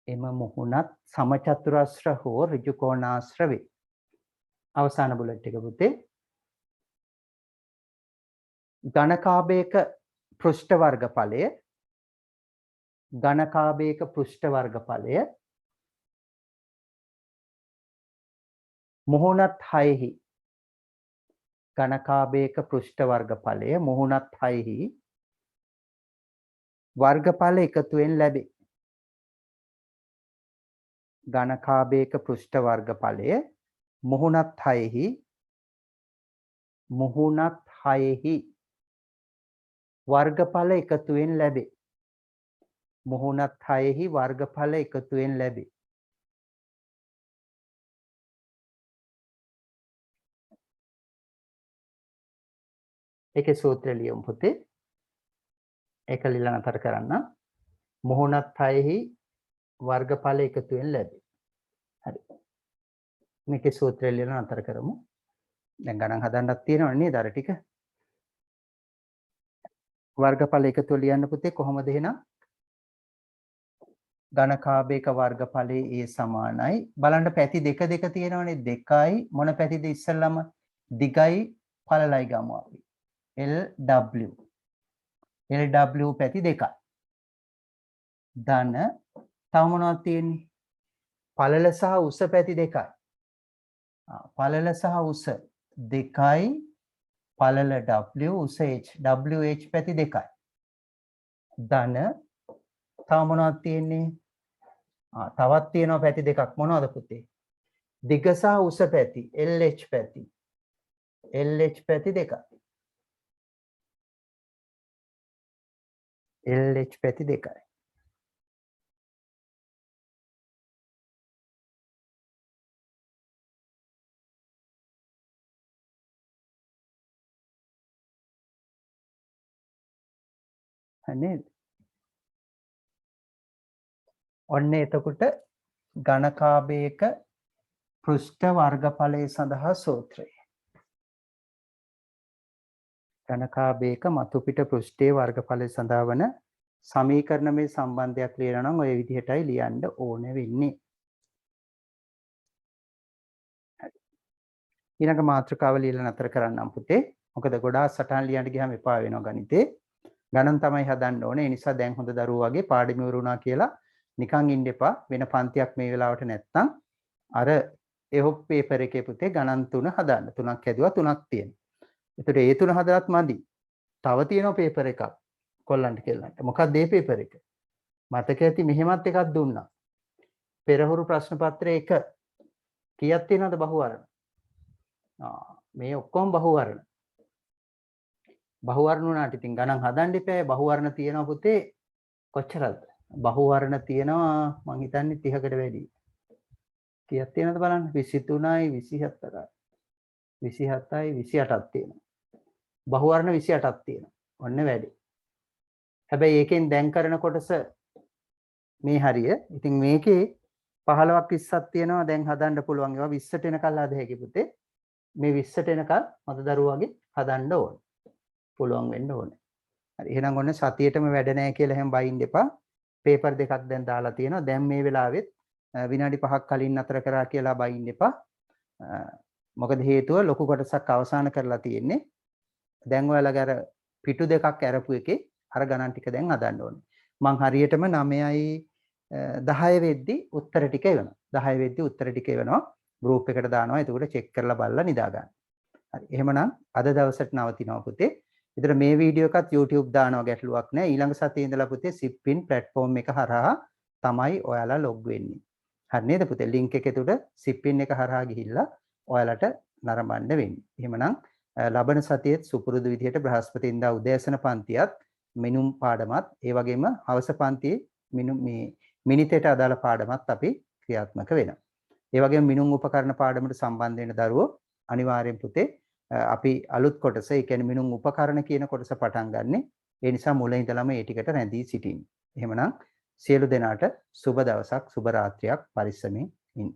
එම මුහුණත් සමචතුරස්‍ර හෝ ඍජු කෝණාශ්‍ර වේ. අවසාන බුලට් එක පුතේ. ඝනකාභයක පෘෂ්ඨ වර්ගඵලය ඝනකාභයක පෘෂ්ඨ වර්ගඵලය මුහුණත් 6හි ඝනකාභයක පෘෂ්ඨ වර්ගඵලය මුහුණත් 6හි වර්ගඵල එකතුවෙන් ලැබේ. ඝනකාභයක පෘෂ්ඨ වර්ගඵලය මුහුණත් 6හි වර්ගඵල එකතුවෙන් ලැබේ. මුහුණත් 6හි වර්ගඵල එකතුවෙන් ලැබේ. ඒකේ සූත්‍රය ලියමු පුතේ. ඒක ලියලා නතර කරන්න. මුහුණත් 6හි වර්ගඵල එකතුවෙන් ලැබේ. හරි. මේකේ සූත්‍රය ලියලා නතර කරමු. දැන් ගණන් හදන්නත් තියෙනවනේ නේද අර ටික. වර්ගඵල එකතුව ලියන්න පුතේ කොහොමද එහෙනම්? ඝනකාභයක වර්ගඵලයේ ඒ සමානයි. බලන්න පැති දෙක තියෙනවනේ. දෙකයි මොන පැතිද ඉස්සෙල්ලාම? දිගයි පළලයි ගමු අපි. LW. LW පැති දෙකයි. ධන තව මොනවද තියෙන්නේ? පළල සහ උස පැති දෙකයි. පළල සහ උස දෙකයි. පළල W උස H. WH පැති දෙකයි. ධන තව මොනවද තියෙන්නේ? තවත් තියෙනවා පැති දෙකක්. මොනවද පුතේ? දිග සහ උස පැති LH පැති. LH පැති දෙකයි. LH පැති දෙකයි. නේද? ඔන්න එතකොට ඝනකාභයක පෘෂ්ඨ වර්ගඵලය සඳහා සූත්‍රය. ඝනකාභයක මතු පිට පෘෂ්ඨයේ වර්ගඵලය සඳහා වන සමීකරණමය සම්බන්ධයක් ලියනවා නම් ඔය විදිහටයි ලියන්න ඕන වෙන්නේ. ඊළඟ මාතෘකාව ලියලා නතර කරන්නම් පුතේ. මොකද ගොඩාක් සටහන් ලියන්න ගියාම එපා වෙනවා ගණිතේ. ගණන් තමයි හදන්න ඕනේ. ඒ නිසා දැන් හොඳ දරුවෝ වගේ පාඩම ඉවරුණා කියලා නිකන් ඉන්න එපා. වෙන පන්තියක් මේ වෙලාවට නැත්තම් අර එහොප් පේපර් එකේ පුතේ ගණන් 3 හදන්න. 3ක් හැදුවා 3ක් තියෙනවා. ඒතර ඒ 3 හදලත් මදි. තව තියෙනවා පේපර් එකක් කොල්ලන්ට කෙල්ලන්ට. මොකක්ද මේ පේපර් එක? මතක ඇති මෙහෙමත් එකක් දුන්නා. පෙරහුරු ප්‍රශ්න පත්‍රය 1 කීයක් තියෙනවද බහුවර්ණ? මේ ඔක්කොම බහුවර්ණ. බහුවර්ණ වුණාට ඉතින් ගණන් හදන්න එපා. බහුවර්ණ තියෙනවා පුතේ කොච්චරද? බහුවර්ණ තියෙනවා මං හිතන්නේ 30කට වැඩි. කීයක් තියෙනවද බලන්න? 23යි 24යි 27යි 28ක් තියෙනවා. බහුවර්ණ 28ක් තියෙනවා. ඔන්න වැඩි. හැබැයි ඒකෙන් දැන් කරන කොටස මේ හරිය. ඉතින් මේකේ 15ක් 20ක් තියෙනවා දැන් හදන්න පුළුවන්. ඒවා 20ට එනකල් හද හැකි පුතේ. මේ 20ට එනකල් මත දරුවාගේ හදන්න ඕන. පුළුවන් වෙන්න ඕනේ. හරි. එහෙනම් ඔන්න සතියේටම වැඩ නැහැ කියලා එහෙම බයින්න එපා. පේපර් දෙකක් දැන් දාලා තියෙනවා. දැන් මේ වෙලාවෙත් විනාඩි 5ක් කලින් අතර කරා කියලා බයින්න එපා. මොකද හේතුව ලොකු කොටසක් අවසන් කරලා තියෙන්නේ. දැන් ඔයාලගේ අර පිටු දෙකක් අරපු එකේ අර ගණන් ටික දැන් හදන්න ඕනේ. මං හරියටම 9යි 10 වෙද්දි උත්තර ටික එවනවා. 10 වෙද්දි උත්තර ටික එවනවා. ගෲප් එකට දානවා. එතකොට චෙක් කරලා බලලා නිදා ගන්න. හරි. එහෙමනම් අද දවසට නවතිනවා පුතේ. විතර මේ වීඩියෝ එකත් YouTube දානවා ගැටලුවක් නැහැ. ඊළඟ සතියේ ඉඳලා පුතේ සිප්පින් platform එක හරහා තමයි ඔයාලා log වෙන්නේ. හරි නේද පුතේ? link එකේ තුඩ සිප්පින් එක හරහා ගිහිල්ලා ඔයාලට නරඹන්න වෙන්නේ. එහෙමනම් ලබන සතියේත් සුපුරුදු විදිහට බ්‍රහස්පතින්දා උදෑසන පන්තියත් මිනුම් පාඩමත් ඒ වගේම හවස පන්තියේ මිනිතේට අදාළ පාඩමත් අපි ක්‍රියාත්මක වෙනවා. ඒ වගේම මිනුම් උපකරණ පාඩමට සම්බන්ධ වෙන දරුවෝ අනිවාර්යෙන් පුතේ අපි අලුත් කොටස ඒ කියන්නේ මිනුම් උපකරණ කියන කොටස පටන් ගන්නෙ. ඒ නිසා මුල ඉඳලම ඒ ටිකට රැඳී සිටින්න. එහෙමනම් සියලු දෙනාට සුබ දවසක් සුබ රාත්‍රියක් පරිස්සමෙන් ඉන්න.